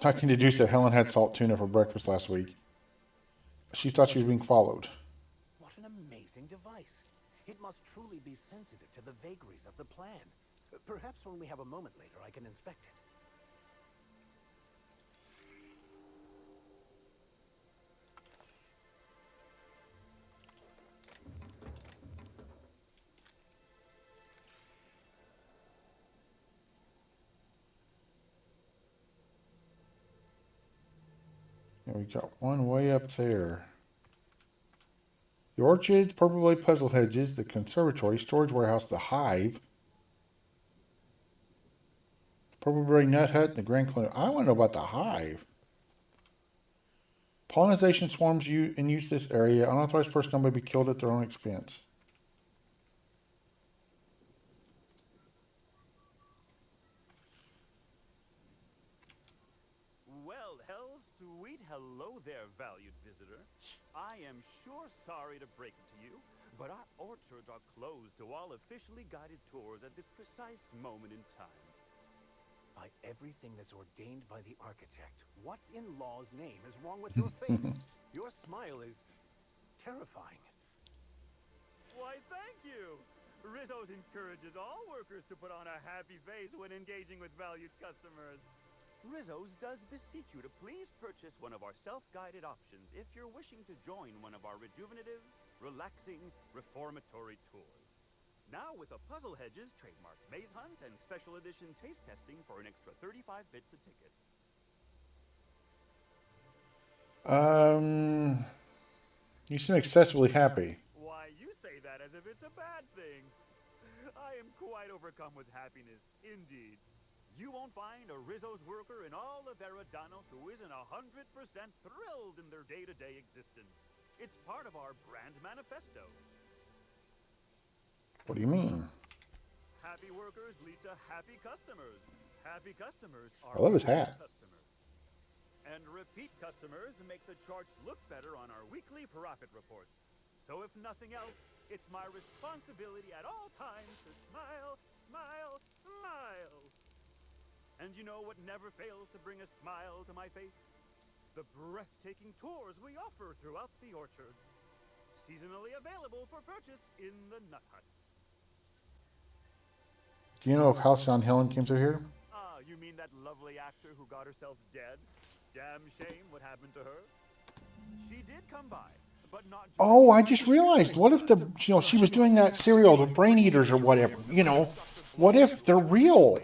I can deduce that Helen had salt tuna for breakfast last week. She thought she was being followed. What an amazing device. It must truly be sensitive to the vagaries of the plan. Perhaps when we have a moment later, I can inspect it. And we got one way up there. The orchards, purple blade puzzle hedges, the conservatory, storage warehouse, the hive, purple berry nut hut, the grand colony. I want to know about the hive. Pollination swarms in use this area. Unauthorized personnel may be killed at their own expense. Well, sweet hello there, valued visitor. I am sure sorry to break it to you, but our orchards are closed to all officially guided tours at this precise moment in time. By everything that's ordained by the architect, what in law's name is wrong with your face? Your smile is terrifying. Why, thank you! Rizzo's encourages all workers to put on a happy face when engaging with valued customers. Rizzo's does beseech you to please purchase one of our self-guided options if you're wishing to join one of our rejuvenative, relaxing, reformatory tours. Now with a Puzzle Hedges trademark maze hunt and special edition taste testing for an extra 35 bits a ticket. You seem excessively happy. Why, you say that as if it's a bad thing. I am quite overcome with happiness, indeed. You won't find a Rizzo's worker in all of Eridanos who isn't 100% thrilled in their day-to-day existence. It's part of our brand manifesto. What do you mean? Happy workers lead to happy customers. Happy customers are I love his hat. customers. And repeat customers make the charts look better on our weekly profit reports. So if nothing else, it's my responsibility at all times to smile, smile, smile. And you know what never fails to bring a smile to my face? The breathtaking tours we offer throughout the orchards. Seasonally available for purchase in the Nut Hut. Do you know if Halcyon Helen came through here? Ah, you mean that lovely actor who got herself dead? Damn shame what happened to her. She did come by, but not during Oh, I just realized. What if she was doing that serial, the Brain Eaters or whatever? What if they're real?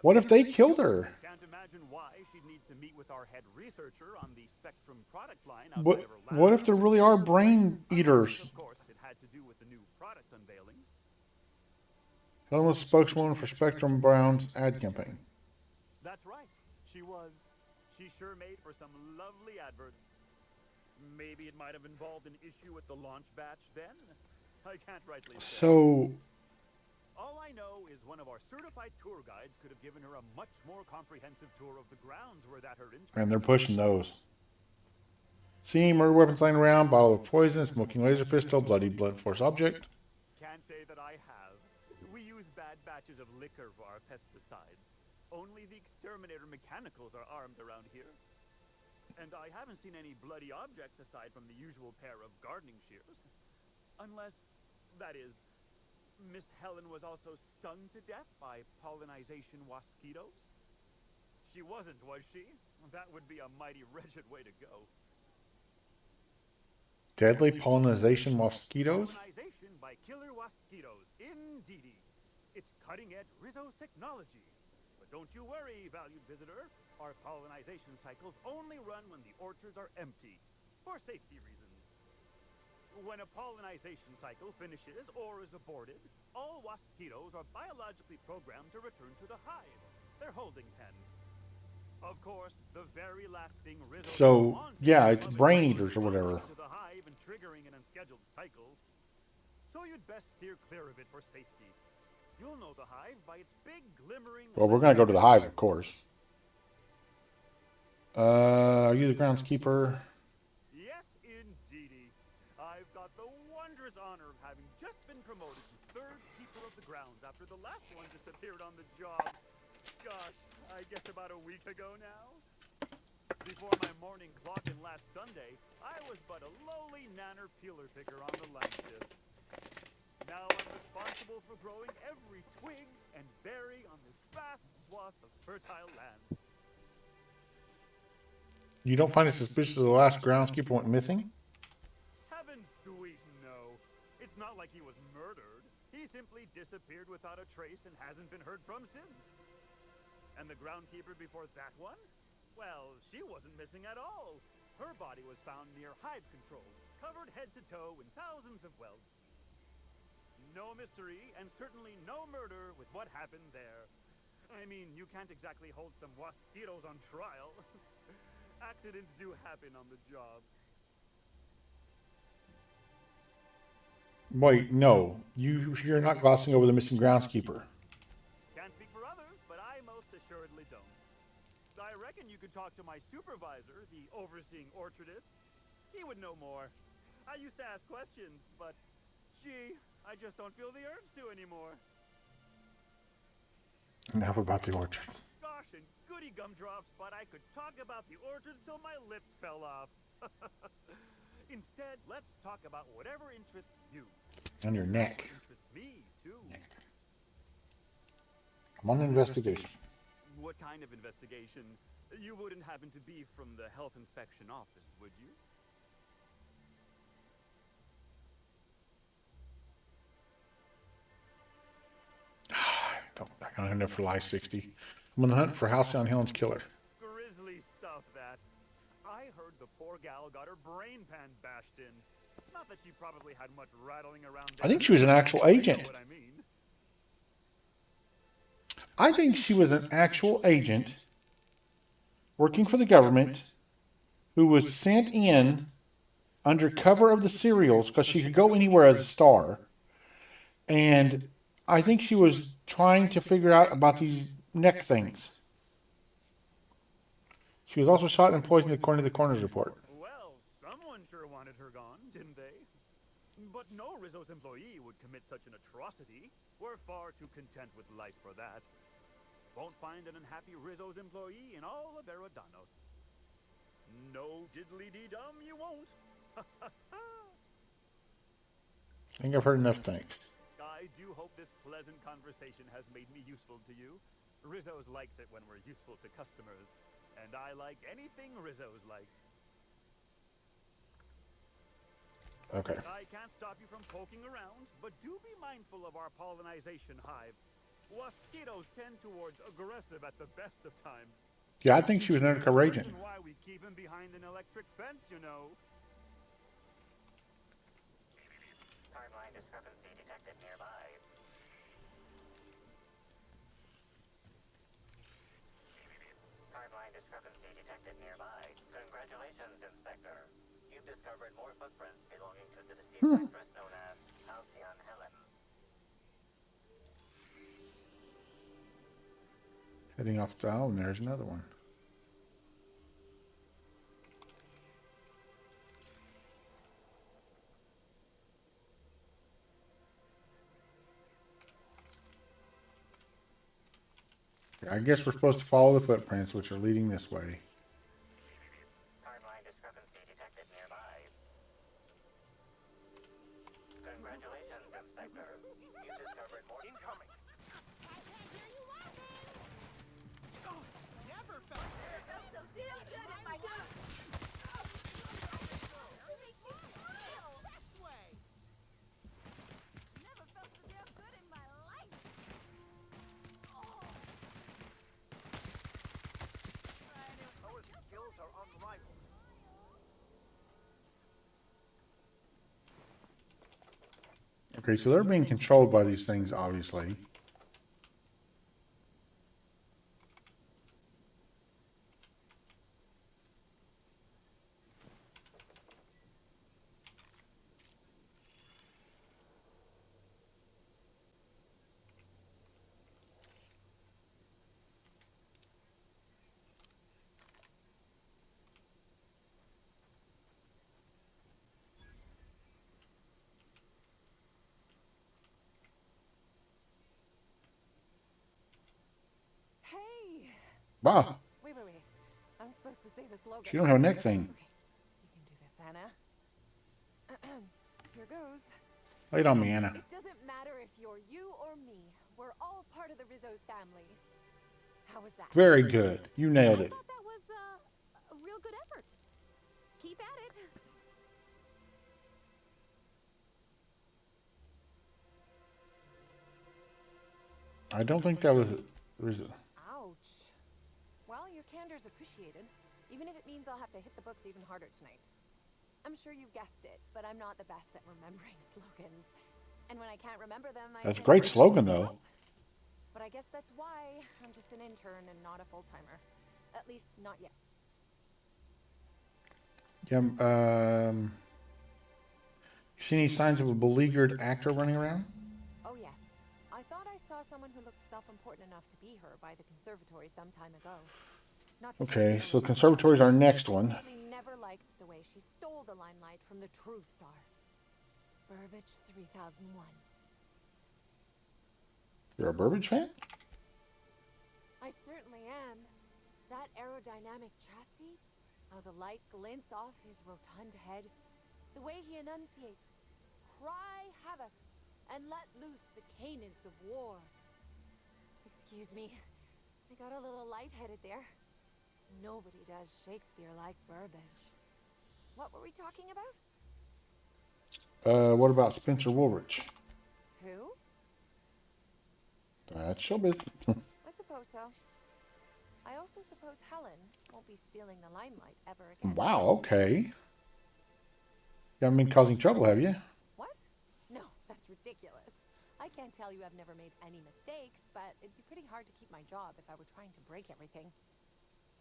What if they killed her? Can't imagine why she'd need to meet with our head researcher on the Spectrum product line outside of her lab. What if there really are Brain Eaters? Of course, it had to do with the new product unveiling. Helen was spokeswoman for Spectrum Brown's ad campaign. That's right. She was. She sure made for some lovely adverts. Maybe it might have involved an issue with the launch batch then? I can't rightly say. So, all I know is one of our certified tour guides could have given her a much more comprehensive tour of the grounds were that her interest. and they're pushing those. Seeing murder weapons laying around, bottle of poison, smoking laser pistol, bloody blunt force object. Can't say that I have. We use bad batches of liquor for our pesticides. Only the exterminator mechanicals are armed around here. And I haven't seen any bloody objects aside from the usual pair of gardening shears. Unless, that is, Miss Helen was also stung to death by pollinization mosquitoes? She wasn't, was she? That would be a mighty wretched way to go. Deadly pollinization mosquitoes? Pollinization by killer mosquitoes, indeedy. It's cutting-edge Rizzo's technology. But don't you worry, valued visitor. Our pollinization cycles only run when the orchards are empty, for safety reasons. When a pollinization cycle finishes or is aborted, all mosquitoes are biologically programmed to return to the hive, their holding pen. Of course, the very last thing Rizzo So, yeah, it's Brain Eaters or whatever. to the hive and triggering an unscheduled cycle. So you'd best steer clear of it for safety. You'll know the hive by its big glimmering. Well, we're going to go to the hive, of course. Are you the groundskeeper? Yes, indeedy. I've got the wondrous honor of having just been promoted to third keeper of the grounds after the last one disappeared on the job. Gosh, I guess about a week ago now. Before my morning clock-in last Sunday, I was but a lowly nanner peeler picker on the line shift. Now I'm responsible for growing every twig and berry on this vast swath of fertile land. You don't find it suspicious that the last groundskeeper went missing? Heaven sweet, no. It's not like he was murdered. He simply disappeared without a trace and hasn't been heard from since. And the groundkeeper before that one? Well, she wasn't missing at all. Her body was found near hive control, covered head to toe in thousands of welts. No mystery, and certainly no murder with what happened there. I mean, you can't exactly hold some mosquitoes on trial. Accidents do happen on the job. Wait, no. You're not glossing over the missing groundskeeper. Can't speak for others, but I most assuredly don't. I reckon you could talk to my supervisor, the overseeing orchardist. He would know more. I used to ask questions, but gee, I just don't feel the urge to anymore. Enough about the orchard. Gosh, and goody gumdrops, but I could talk about the orchards till my lips fell off. Instead, let's talk about whatever interests you. On your neck. Interests me, too. I'm on an investigation. What kind of investigation? You wouldn't happen to be from the health inspection office, would you? I don't have enough for Live 60. I'm on the hunt for Halcyon Helen's killer. Grisly stuff, that. I heard the poor gal got her brain pan bashed in. Not that she probably had much rattling around. I think she was an actual agent. I think she was an actual agent working for the government who was sent in under cover of the serials because she could go anywhere as a star. And I think she was trying to figure out about these neck things. She was also shot and poisoned according to the coroner's report. Well, someone sure wanted her gone, didn't they? But no Rizzo's employee would commit such an atrocity. We're far too content with life for that. Won't find an unhappy Rizzo's employee in all of Eridanos. No diddly-dee-dum, you won't. I think I've heard enough things. I do hope this pleasant conversation has made me useful to you. Rizzo's likes it when we're useful to customers, and I like anything Rizzo's likes. Okay. I can't stop you from poking around, but do be mindful of our pollinization hive. Mosquitoes tend towards aggressive at the best of times. Yeah, I think she was an undercover agent. Reason why we keep him behind an electric fence, you know. Timeline discrepancy detected nearby. Timeline discrepancy detected nearby. Congratulations, Inspector. You've discovered more footprints belonging to the deceased actress known as Halcyon Helen. Heading off down, and there's another one. I guess we're supposed to follow the footprints, which are leading this way. Timeline discrepancy detected nearby. Congratulations, Inspector. You've discovered more incoming. Never felt so damn good in my life. You make me smile. Best way. Never felt so damn good in my life. Our skills are unrivaled. Okay, so they're being controlled by these things, obviously. Hey! Wow. Wait. I'm supposed to say the slogan. She don't have a neck thing. Okay. You can do this, Anna. Here goes. Lay it on me, Anna. It doesn't matter if you're you or me. We're all part of the Rizzo's family. How was that? Very good. You nailed it. I thought that was a real good effort. Keep at it. I don't think that was. Ouch. Well, your candor's appreciated, even if it means I'll have to hit the books even harder tonight. I'm sure you've guessed it, but I'm not the best at remembering slogans. And when I can't remember them, That's a great slogan, though. But I guess that's why I'm just an intern and not a full-timer. At least, not yet. Yeah, you see any signs of a beleaguered actor running around? Oh, yes. I thought I saw someone who looked self-important enough to be her by the conservatory some time ago. Okay, so conservatory is our next one. I never liked the way she stole the limelight from the true star. Burbage 3001. You're a Burbage fan? I certainly am. That aerodynamic chassis, how the light glints off his rotund head, the way he enunciates, cry havoc, and let loose the cadence of war. Excuse me, I got a little lightheaded there. Nobody does Shakespeare like Burbage. What were we talking about? What about Spencer Woolrich? Who? That's showbiz. I suppose so. I also suppose Helen won't be stealing the limelight ever again. Wow, okay. You haven't been causing trouble, have you? What? No, that's ridiculous. I can't tell you I've never made any mistakes, but it'd be pretty hard to keep my job if I were trying to break everything.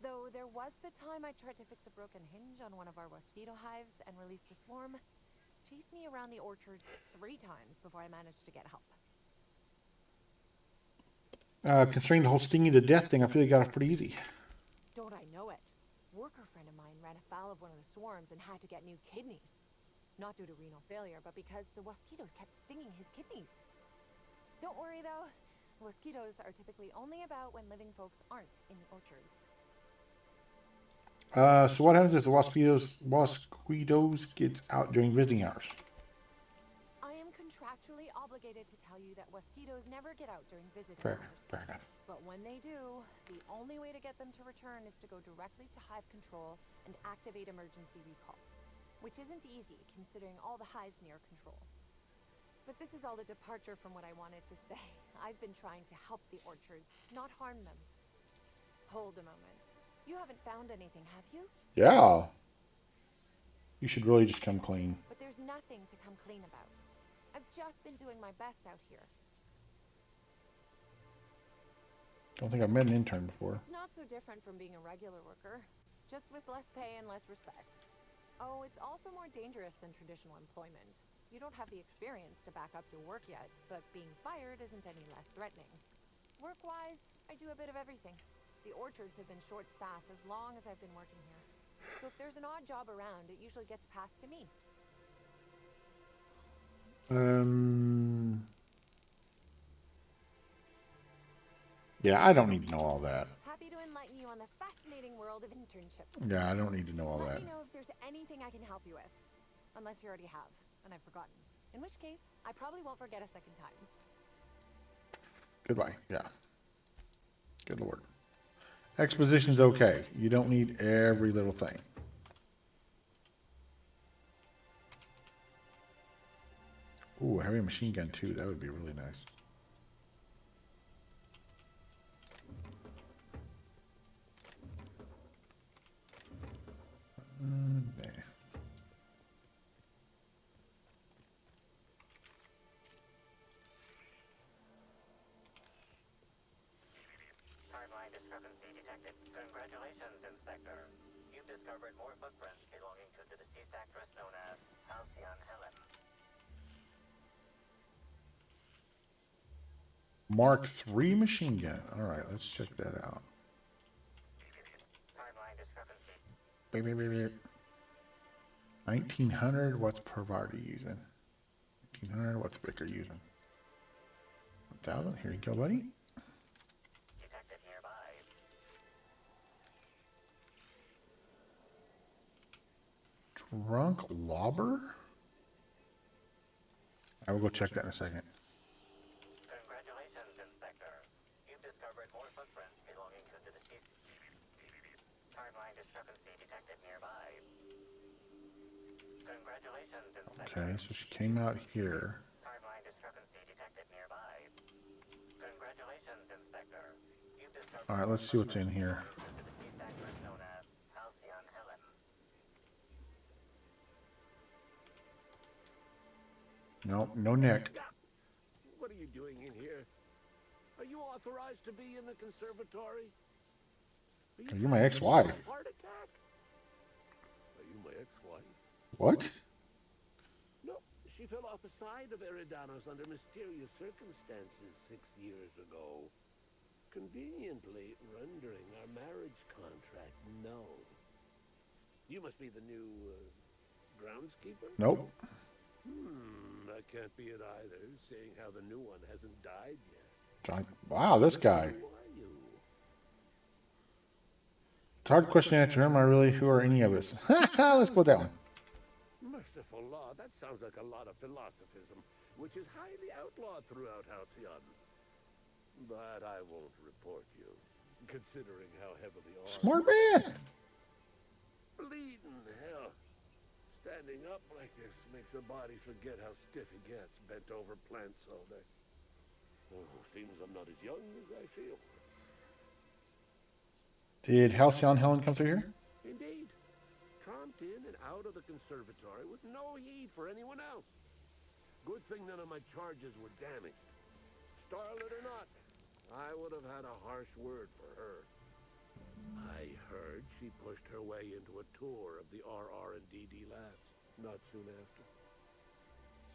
Though there was the time I tried to fix a broken hinge on one of our mosquito hives and released a swarm. Chased me around the orchard 3 times before I managed to get help. Considering the whole stinging to death thing, I feel you got it pretty easy. Don't I know it? Worker friend of mine ran afoul of one of the swarms and had to get new kidneys. Not due to renal failure, but because the mosquitoes kept stinging his kidneys. Don't worry though, mosquitoes are typically only about when living folks aren't in the orchards. So what happens if the mosquitoes gets out during visiting hours? I am contractually obligated obligated to tell you that mosquitoes never get out during visiting Fair hours. enough. But when they do, the only way to get them to return is to go directly to hive control and activate emergency recall. Which isn't easy, considering all the hives near control. But this is all a departure from what I wanted to say. I've been trying to help the orchards, not harm them. Hold a moment. You haven't found anything, have you? Yeah. You should really just come clean. But there's nothing to come clean about. I've just been doing my best out here. Don't think I've met an intern before. It's not so different from being a regular worker, just with less pay and less respect. Oh, it's also more dangerous than traditional employment. You don't have the experience to back up your work yet, but being fired isn't any less threatening. Work-wise, I do a bit of everything. The orchards have been short-staffed as long as I've been working here. So if there's an odd job around, it usually gets passed to me. Yeah, I don't need to know all that. Happy to enlighten you on the fascinating world of internships. Yeah, I don't need to know all Let that. me know if there's anything I can help you with. Unless you already have, and I've forgotten. In which case, I probably won't forget a second time. Goodbye. Yeah. Good Lord. Exposition's okay. You don't need every little thing. Ooh, heavy machine gun too. That would be really nice. Nah. Timeline discrepancy detected. Congratulations, Inspector. You've discovered more footprints belonging to the deceased actress known as Halcyon Helen. Mark III machine gun. All right, let's check that out. Timeline discrepancy. Beep, beep, beep, beep. 1900. What's Parvati using? 1900. What's Vicar using? 1000. Here you go, buddy. Detected nearby. Drunk lobber? I will go check that in a second. Congratulations, Inspector. You've discovered more footprints belonging to the deceased. Timeline discrepancy detected nearby. Congratulations, Inspector. Okay, so she came out here. Timeline discrepancy detected nearby. Congratulations, Inspector. You've discovered All right, let's see what's in here. the deceased actress known as Halcyon Helen. No, no Nick. What are you doing in here? Are you authorized to be in the conservatory? You're my ex-wife. Heart attack? Are you my ex-wife? What? No, she fell off the side of Eridanos under mysterious circumstances 6 years ago, conveniently rendering our marriage contract null. You must be the new groundskeeper? Nope. That can't be it either, seeing how the new one hasn't died yet. Wow, this guy. Who are you? It's a hard question to answer him. Who are any of us? Let's put that one. Merciful law, that sounds like a lot of philosophism, which is highly outlawed throughout Halcyon. But I won't report you, considering how heavily armed. Smart man. Bleeding hell. Standing up like this makes a body forget how stiff he gets, bent over plants all day. Oh, seems I'm not as young as I feel. Did Halcyon Helen come through here? Indeed. Tromped in and out of the conservatory with no heed for anyone else. Good thing none of my charges were damaged. Starlet or not, I would have had a harsh word for her. I heard she pushed her way into a tour of the RR&DD labs not soon after.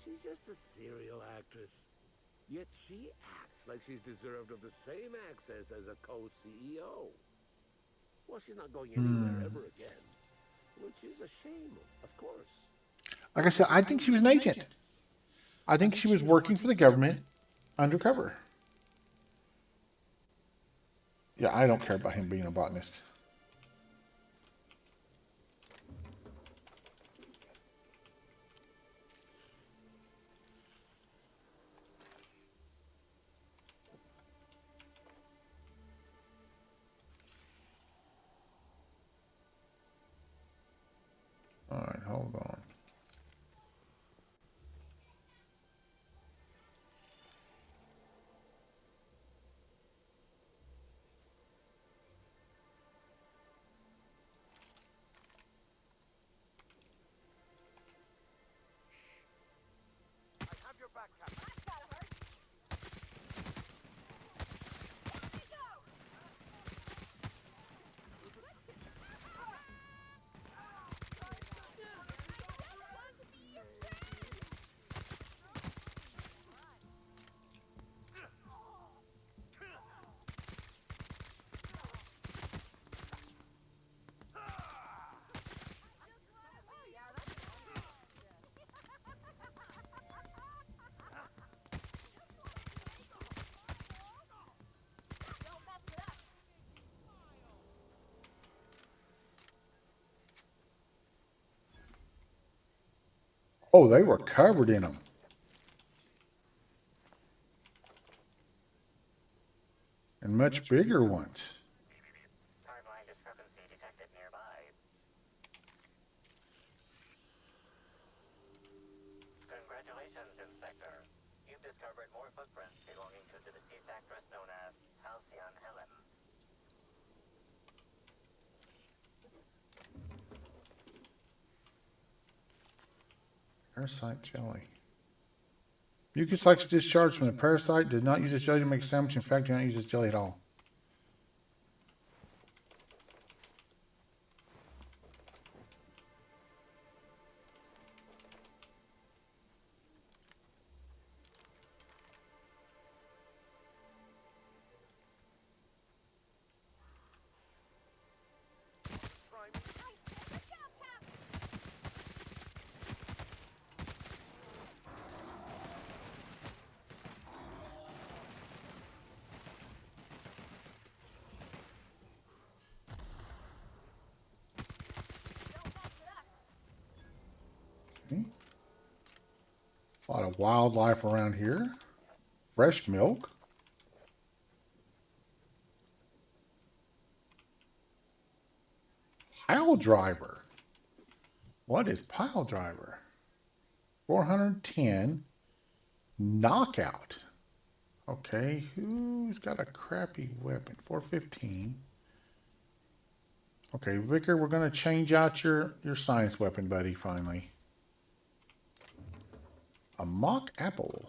She's just a serial actress. Yet she acts like she's deserved of the same access as a co-CEO. Well, she's not going anywhere ever again. Which is a shame, of course. Like I said, I think she was an agent. I think she was working for the government undercover. Yeah, I don't care about him being a botanist. Oh, they were covered in them. And much bigger ones. Timeline discrepancy detected nearby. Congratulations, Inspector. You've discovered more footprints belonging to the deceased actress known as Halcyon Helen. Parasite jelly. Mucus likes discharge from the parasite. Does not use this jelly to make a sandwich. In fact, do not use this jelly at all. Okay. A lot of wildlife around here. Fresh milk. Pile driver. What is pile driver? 410. Knockout. Okay, who's got a crappy weapon? 415. Okay, Vicar, we're going to change out your science weapon, buddy, finally. A mock apple.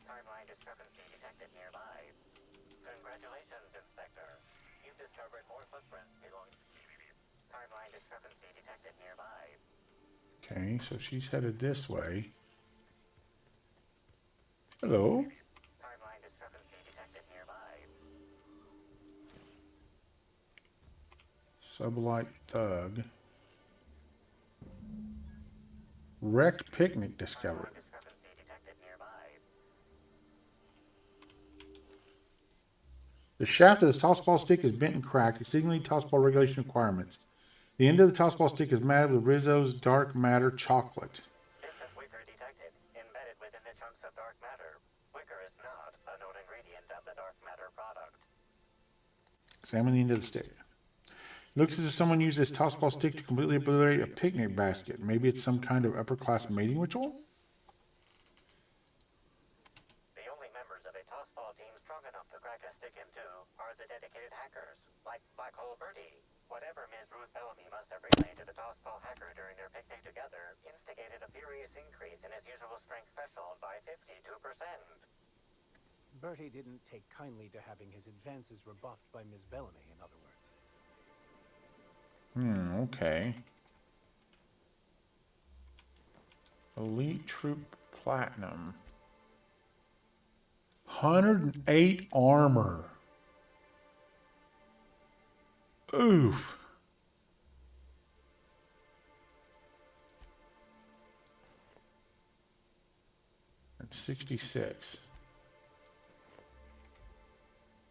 Timeline discrepancy detected nearby. Congratulations, Inspector. You've discovered more footprints belonging. Timeline discrepancy detected nearby. Okay, so she's headed this way. Hello. Timeline discrepancy detected nearby. Sublight thug. Wrecked picnic discovered. Discrepancy detected nearby. The shaft of the tossball stick is bent and cracked, exceedingly tossball regulation requirements. The end of the tossball stick is matted with Rizzo's dark matter chocolate. Bits of wicker detected, embedded within the chunks of dark matter. Wicker is not a known ingredient of the dark matter product. Examine the end of the stick. Looks as if someone used this tossball stick to completely obliterate a picnic basket. Maybe it's some kind of upper-class mating ritual? The only members of a tossball team strong enough to crack a stick in two are the dedicated hackers, like Black Hole Birdie. Whatever Ms. Ruth Bellamy must have relayed to the tossball hacker during their picnic together instigated a furious increase in his usual strength threshold by 52%. Bertie didn't take kindly to having his advances rebuffed by Ms. Bellamy, in other words. Okay. Elite Troop Platinum. 108 armor. Oof. That's 66.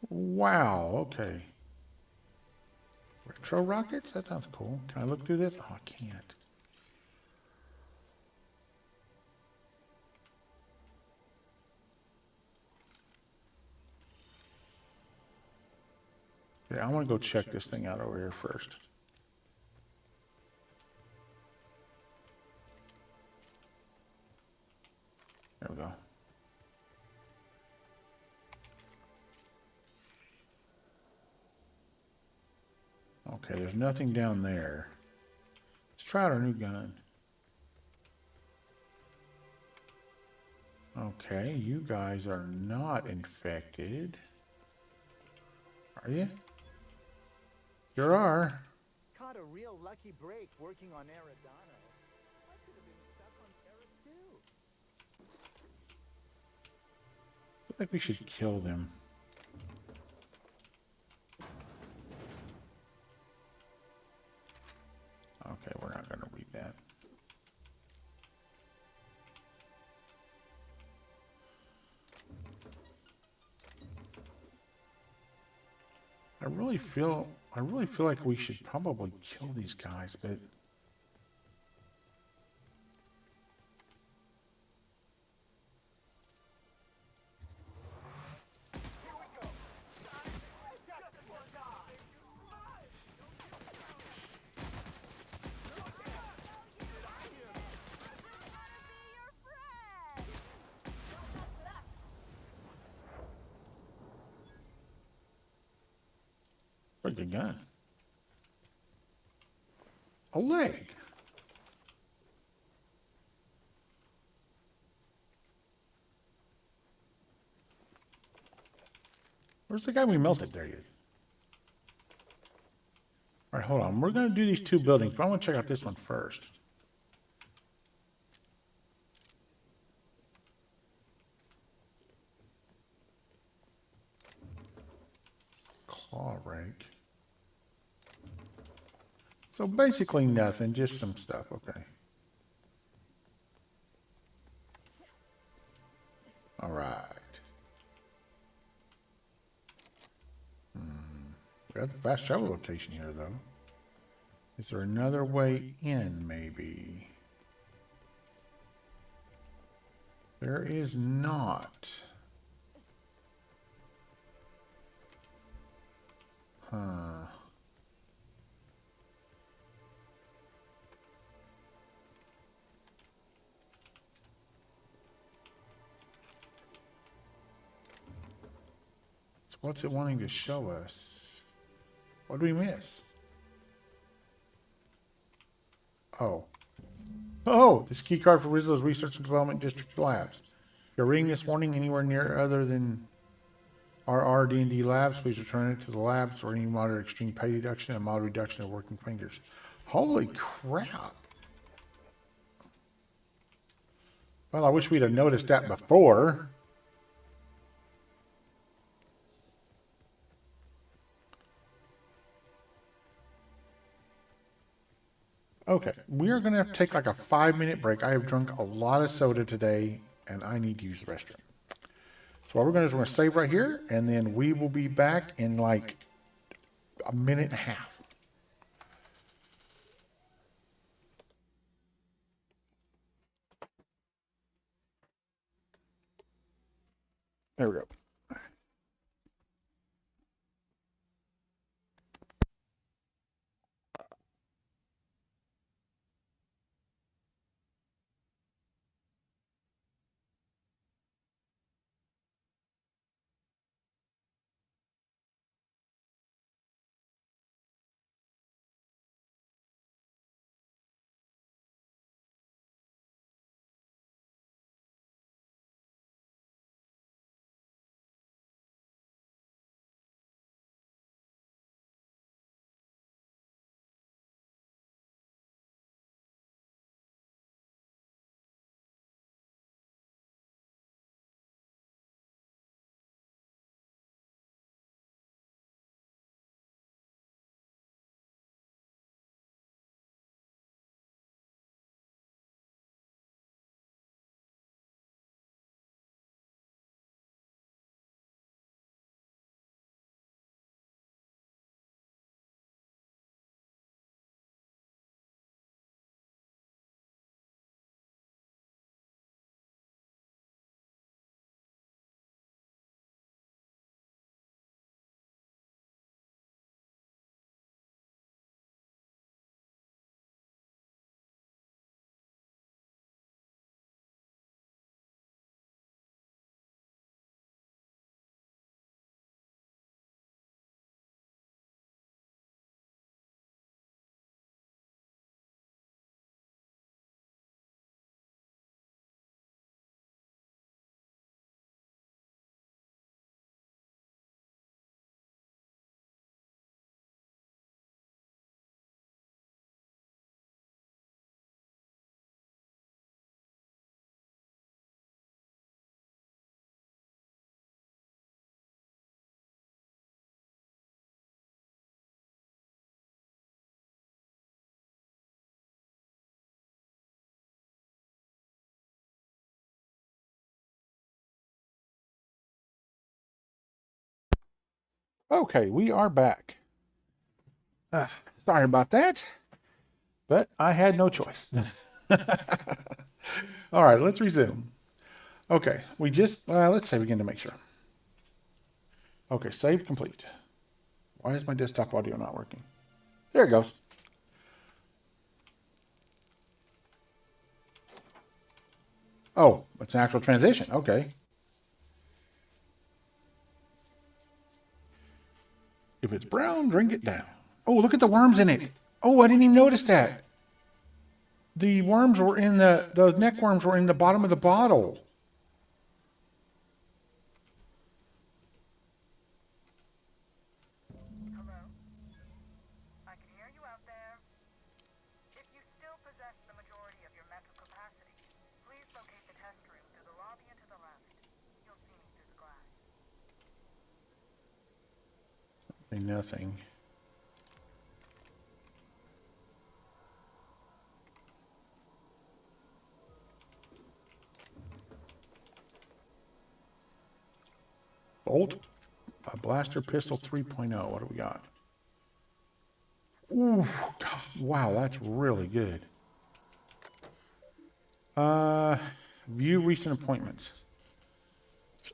Wow, okay. Retro rockets? That sounds cool. Can I look through this? Oh, I can't. Yeah, I want to go check this thing out over here first. There we go. Okay, there's nothing down there. Let's try out our new gun. Okay, you guys are not infected. Are you? Sure are. Caught a real lucky break working on Aerodano. I could have been stuck on Terra too. I feel like we should kill them. Okay, we're not going to read that. I really feel like we should probably kill these guys, but pretty good gun. A leg. Where's the guy we melted? There he is. All right, hold on. We're going to do these two buildings, but I want to check out this one first. Claw rake. So basically nothing, just some stuff. Okay. All right. We got the fast travel location here, though. Is there another way in, maybe? There is not. Huh. So what's it wanting to show us? What do we miss? Oh. Oh, this key card for Rizzo's Research and Development District Labs. If you're reading this warning anywhere near other than our D&D labs, please return it to the labs for any moderate extreme pay deduction and mild reduction of working fingers. Holy crap. Well, I wish we'd have noticed that before. Okay, we are going to have to take like a 5-minute break. I have drunk a lot of soda today, and I need to use the restroom. So what we're going to do is we're going to save right here, and then we will be back in like a minute and a half. There we go. Okay, we are back. Sorry about that, but I had no choice. All right, let's resume. Okay, we just, let's save again to make sure. Okay, save complete. Why is my desktop audio not working? There it goes. Oh, it's an actual transition. Okay. If it's brown, drink it down. Oh, look at the worms in it. Oh, I didn't even notice that. The worms were in those neck worms were in the bottom of the bottle. Hello? I can hear you out there. If you still possess the majority of your mental capacity, please locate the test room through the lobby and to the left. You'll see me through the glass. Nothing. Bolt, a blaster pistol 3.0. What do we got? Ooh, God, wow, that's really good. View recent appointments.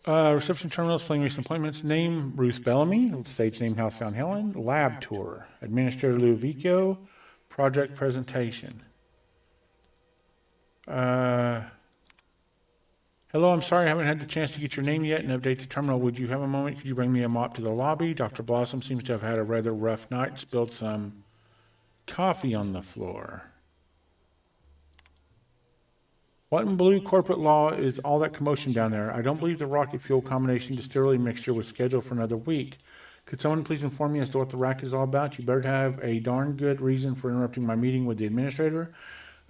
Reception terminals, playing recent appointments. Name, Ruth Bellamy. Stage name, Halcyon Helen. Lab tour. Administrator Ludovico. Project presentation. Hello, I'm sorry I haven't had the chance to get your name yet and update the terminal. Would you have a moment? Could you bring me a mop to the lobby? Dr. Blossom seems to have had a rather rough night and spilled some coffee on the floor. What in blue corporate law is all that commotion down there? I don't believe the rocket fuel combination distillery mixture was scheduled for another week. Could someone please inform me as to what the racket is all about? You better have a darn good reason for interrupting my meeting with the administrator.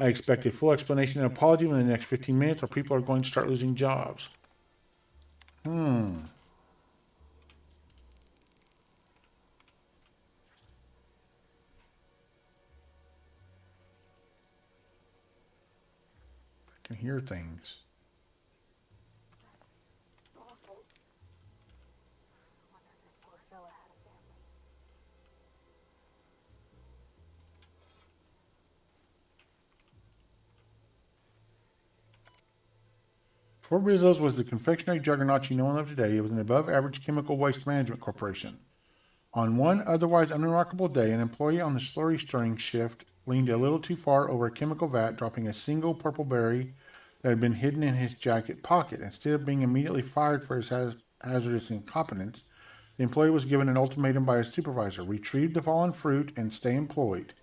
I expect a full explanation and apology within the next 15 minutes or people are going to start losing jobs. I can hear things. Awful. I wonder if this poor fella had a family. Before Rizzo's was the confectionery juggernaut you know and love today, it was an above-average chemical waste management corporation. On one otherwise unremarkable day, an employee on the slurry stirring shift leaned a little too far over a chemical vat, dropping a single purple berry that had been hidden in his jacket pocket. Instead of being immediately fired for his hazardous incompetence, the employee was given an ultimatum by his supervisor: retrieve the fallen fruit and stay employed.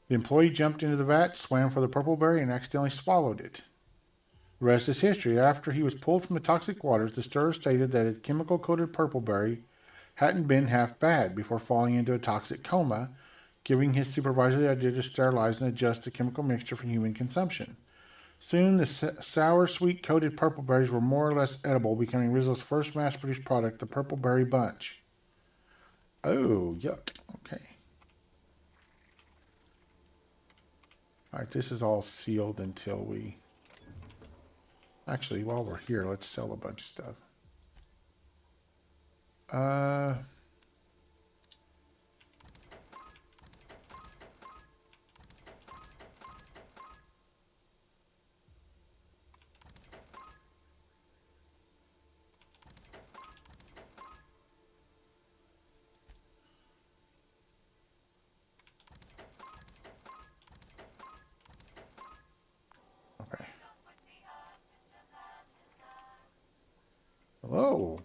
The employee jumped into the vat, swam for the purple berry, and accidentally swallowed it. The rest is history. After he was pulled from the toxic waters, the stirrer stated that a chemical-coated purple berry hadn't been half bad before falling into a toxic coma, giving his supervisor the idea to sterilize and adjust the chemical mixture for human consumption. Soon, the sour, sweet-coated purple berries were more or less edible, becoming Rizzo's first mass-produced product, the Purple Berry Bunch. Oh, yuck. Okay. All right, this is all sealed until we... Actually, while we're here, let's sell a bunch of stuff. Okay. Hello.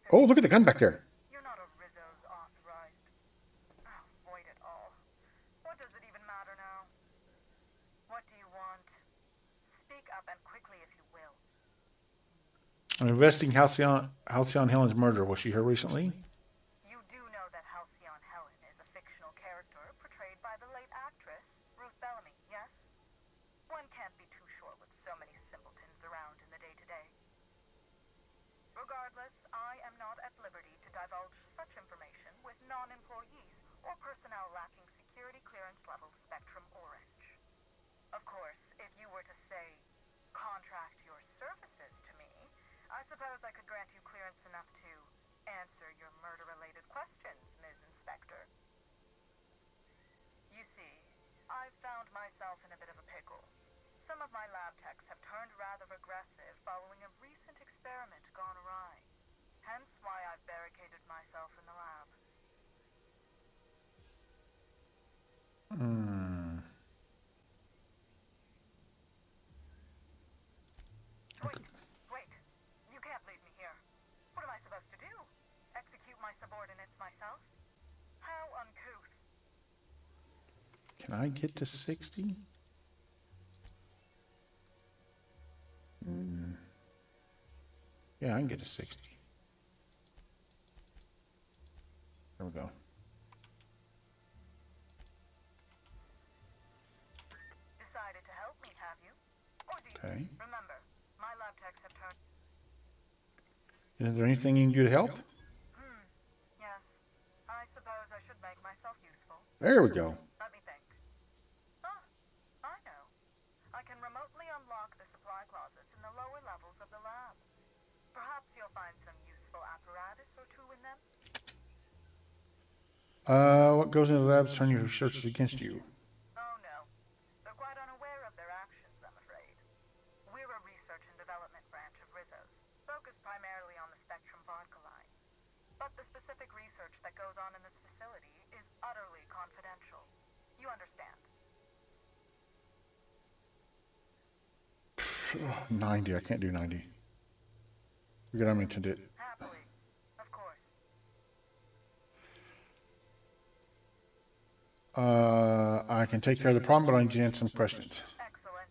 Oh, look at the gun back there. You're not a Rizzo's authorized. Oh, void it all. What does it even matter now? What do you want? Speak up and quickly if you will. I'm investigating Halcyon Helen's murder. Was she here recently? You do know that Halcyon Helen is a fictional character portrayed by the late actress Ruth Bellamy, yes? One can't be too sure with so many simpletons around in the day-to-day. Regardless, I am not at liberty to divulge such information with non-employees or personnel lacking security clearance level Spectrum Orange. Of course, if you were to say, contract your services to me, I suppose I could grant you clearance enough to answer your murder-related questions, Ms. Inspector. You see, I've found myself in a bit of a pickle. Some of my lab techs have turned rather aggressive following a recent experiment gone awry. Hence why I've barricaded myself in the lab. Wait. You can't leave me here. What am I supposed to do? Execute my subordinates myself? How uncouth. Can I get to 60? Yeah, I can get to 60. There we go. Decided to help me, have you? Or do you? Okay. Remember, my lab techs have turned... Is there anything you can do to help? Yes. I suppose I should make myself useful. There we go. Let me think. Ah, I know. I can remotely unlock the supply closets in the lower levels of the lab. Perhaps you'll find some useful apparatus or two in them? What goes into the labs turn your researchers against you? Oh no. They're quite unaware of their actions, I'm afraid. We're a research and development branch of Rizzo's, focused primarily on the Spectrum vodka line. But the specific research that goes on in this facility is utterly confidential. You understand? 90. I can't do 90. Forget I mentioned it. Happily. Of course. I can take care of the problem, but I need to answer some questions. Excellent.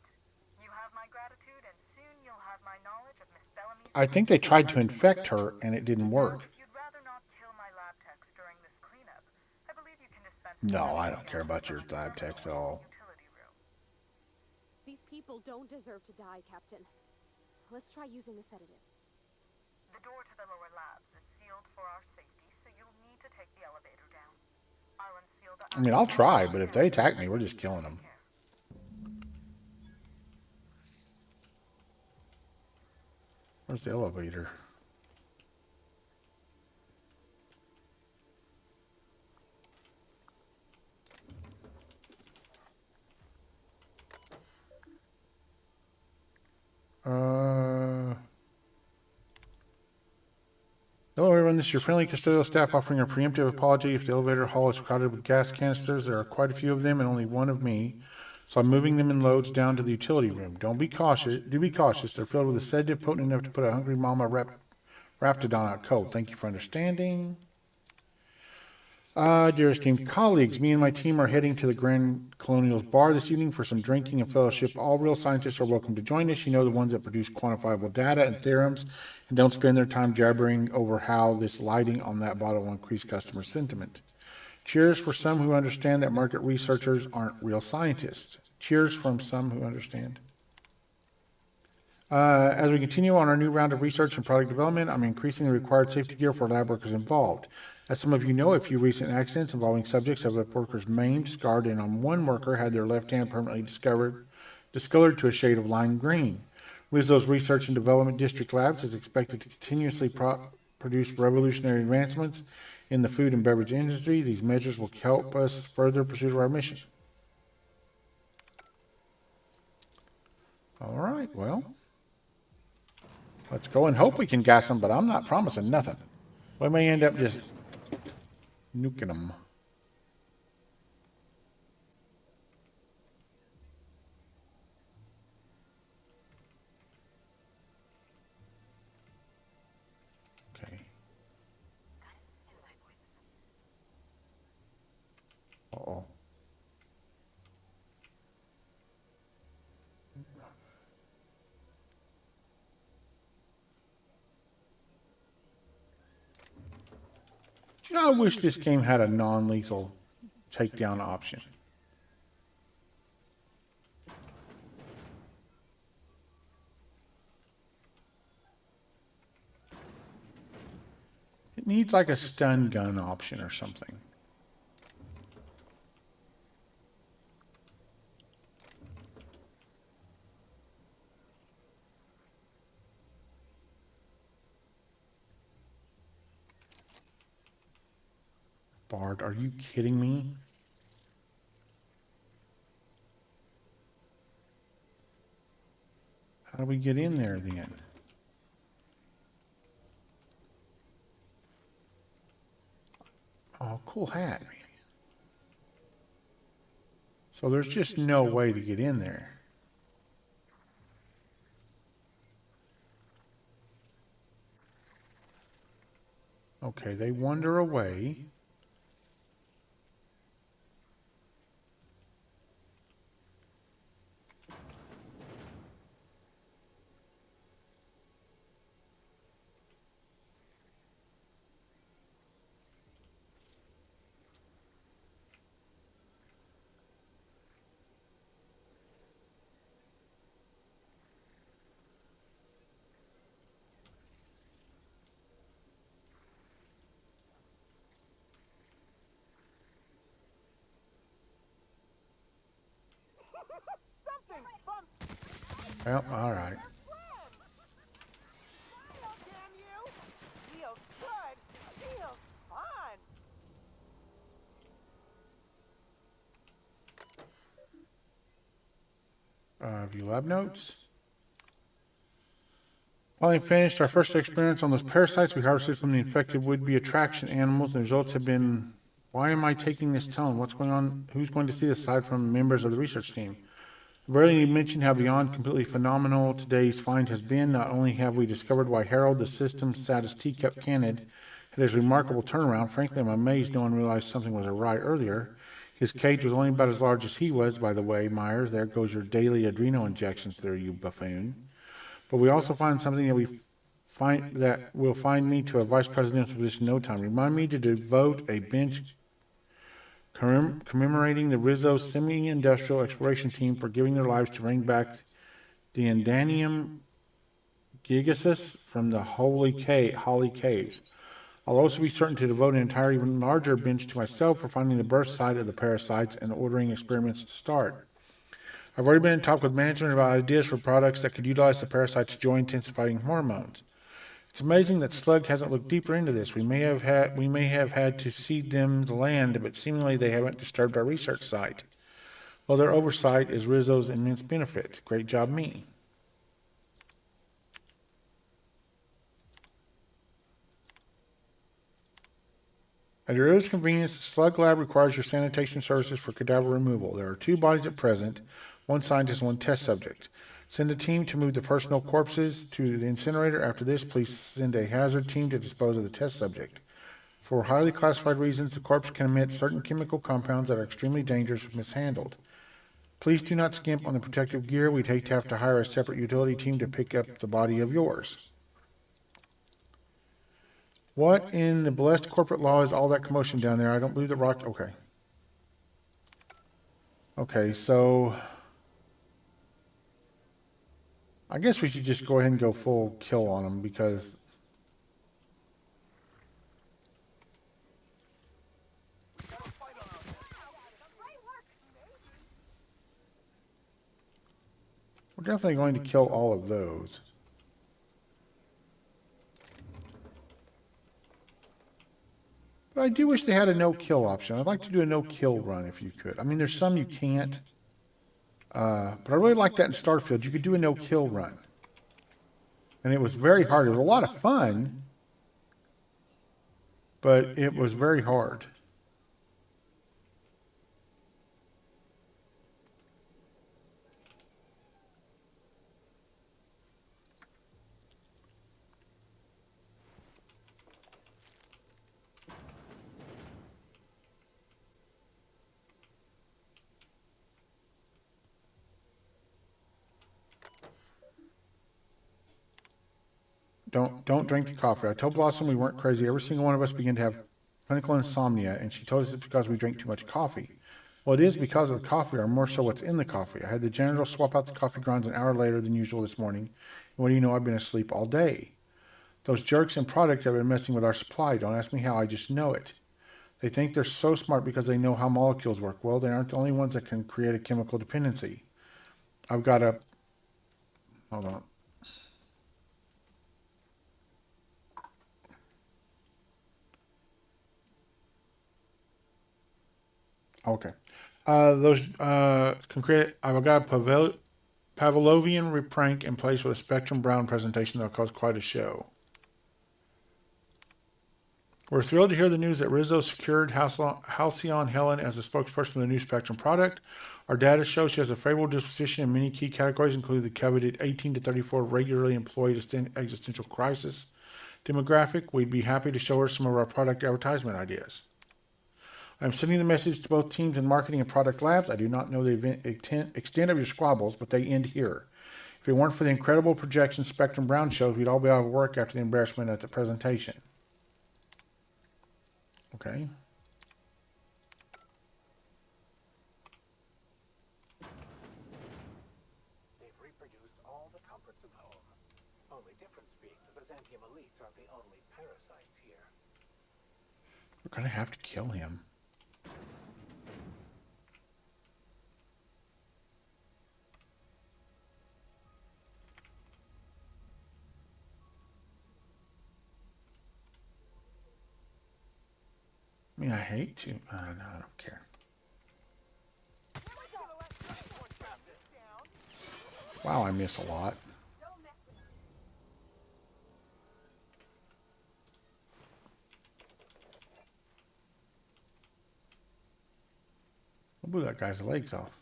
You have my gratitude, and soon you'll have my knowledge of Miss Bellamy's... I think they tried to infect her, and it didn't work. If you'd rather not kill my lab techs during this cleanup, I believe you can dispense... No, I don't care about your lab techs at all. These people don't deserve to die, Captain. Let's try using the sedative. The door to the lower labs is sealed for our safety, so you'll need to take the elevator down. I'll unseal the... I mean, I'll try, but if they attack me, we're just killing them. Where's the elevator? Hello everyone, this is your friendly custodial staff offering a preemptive apology if the elevator hall is crowded with gas canisters. There are quite a few of them and only one of me, so I'm moving them in loads down to the utility room. Do be cautious. They're filled with a sedative potent enough to put a hungry mama raptidon out cold. Thank you for understanding. Dear esteemed colleagues, me and my team are heading to the Grand Colonial's bar this evening for some drinking and fellowship. All real scientists are welcome to join us. You know, the ones that produce quantifiable data and theorems and don't spend their time jabbering over how this lighting on that bottle will increase customer sentiment. Cheers for some who understand that market researchers aren't real scientists. Cheers from some who understand. As we continue on our new round of research and product development, I'm increasing the required safety gear for lab workers involved. As some of you know, a few recent accidents involving subjects have left workers maimed, scarred, and on one worker had their left hand permanently discolored to a shade of lime green. Rizzo's Research and Development District Labs is expected to continuously produce revolutionary advancements in the food and beverage industry. These measures will help us further pursue our mission. All right, well, let's go and hope we can gas them, but I'm not promising nothing. We may end up just nuking them. Okay. Uh-oh. You know, I wish this game had a non-lethal takedown option. It needs like a stun gun option or something. barred. Are you kidding me? How do we get in there then? Oh, cool hat, man. So there's just no way to get in there. Okay, they wander away. Something fun. Well, all right. Damn you! Feels good. Feels fun. View lab notes. Finally finished our first experiments on those parasites we harvested from the infected would-be attraction animals. The results have been, why am I taking this tone? What's going on? Who's going to see this aside from members of the research team? I rarely need to mention how beyond completely phenomenal today's find has been. Not only have we discovered why Harold, the system's saddest teacup canid, had his remarkable turnaround. Frankly, I'm amazed no one realized something was awry earlier. His cage was only about as large as he was, by the way, Myers. There goes your daily adrenal injections there, you buffoon. But we also find something that will find me to a vice presidential position in no time. Remind me to devote a bench commemorating the Rizzo semi-industrial exploration team for giving their lives to bring back the Indanium gigasus from the Holly Caves. I'll also be certain to devote an entire, even larger bench to myself for finding the birth site of the parasites and ordering experiments to start. I've already been in talk with management about ideas for products that could utilize the parasite's joy-intensifying hormones. It's amazing that Slug hasn't looked deeper into this. We may have had to cede them the land, but seemingly they haven't disturbed our research site. Well, their oversight is Rizzo's immense benefit. Great job, me. At your earliest convenience, the Slug Lab requires your sanitation services for cadaver removal. There are 2 bodies at present, 1 scientist and 1 test subject. Send a team to move the personal corpses to the incinerator. After this, please send a hazard team to dispose of the test subject. For highly classified reasons, the corpse can emit certain chemical compounds that are extremely dangerous if mishandled. Please do not skimp on the protective gear. We'd hate to have to hire a separate utility team to pick up the body of yours. What in the blessed corporate law is all that commotion down there? I don't believe that rock... Okay. Okay, so... I guess we should just go ahead and go full kill on them because... We're definitely going to kill all of those. But I do wish they had a no-kill option. I'd like to do a no-kill run if you could. I mean, there's some you can't. But I really like that in Starfield. You could do a no-kill run. And it was very hard. It was a lot of fun. But it was very hard. Don't drink the coffee. I told Blossom we weren't crazy. Every single one of us began to have clinical insomnia, and she told us it's because we drank too much coffee. Well, it is because of the coffee, or more so what's in the coffee. I had the janitor swap out the coffee grounds an hour later than usual this morning. And what do you know? I've been asleep all day. Those jerks in product have been messing with our supply. Don't ask me how, I just know it. They think they're so smart because they know how molecules work. Well, they aren't the only ones that can create a chemical dependency. I've got a... Hold on. Okay. I've got a Pavlovian prank in place with a Spectrum Brown presentation that'll cause quite a show. We're thrilled to hear the news that Rizzo secured Halcyon Helen as a spokesperson for the new Spectrum product. Our data shows she has a favorable disposition in many key categories, including the coveted 18 to 34 regularly employed existential crisis demographic. We'd be happy to show her some of our product advertisement ideas. I'm sending the message to both teams in marketing and product labs. I do not know the extent of your squabbles, but they end here. If it weren't for the incredible projections Spectrum Brown shows, we'd all be out of work after the embarrassment at the presentation. Okay. They've reproduced all the comforts of home. Only difference being the Byzantium elites aren't the only parasites here. We're going to have to kill him. I mean, I hate to. No, I don't care. Wow, I miss a lot. I blew that guy's legs off.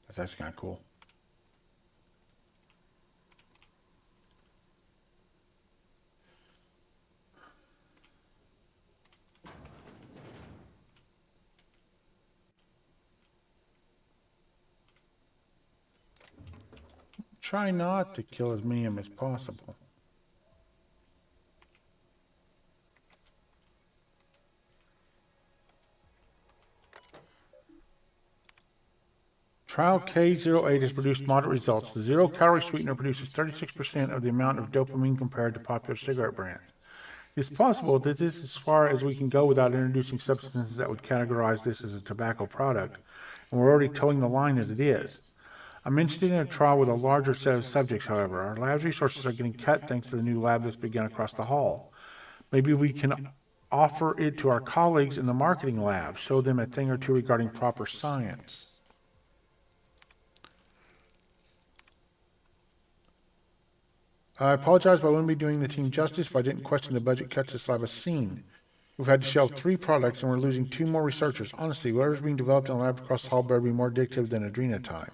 That's actually kind of cool. Try not to kill as many of them as possible. Trial K08 has produced moderate results. The zero-calorie sweetener produces 36% of the amount of dopamine compared to popular cigarette brands. It's possible that this is as far as we can go without introducing substances that would categorize this as a tobacco product, and we're already towing the line as it is. I'm interested in a trial with a larger set of subjects, however. Our lab's resources are getting cut thanks to the new lab that's begun across the hall. Maybe we can offer it to our colleagues in the marketing lab, show them a thing or two regarding proper science. I apologize, but I wouldn't be doing the team justice if I didn't question the budget cuts this lab has seen. We've had to shelve 3 products and we're losing 2 more researchers. Honestly, whatever's being developed in the lab across the hall better be more addictive than Adrena time.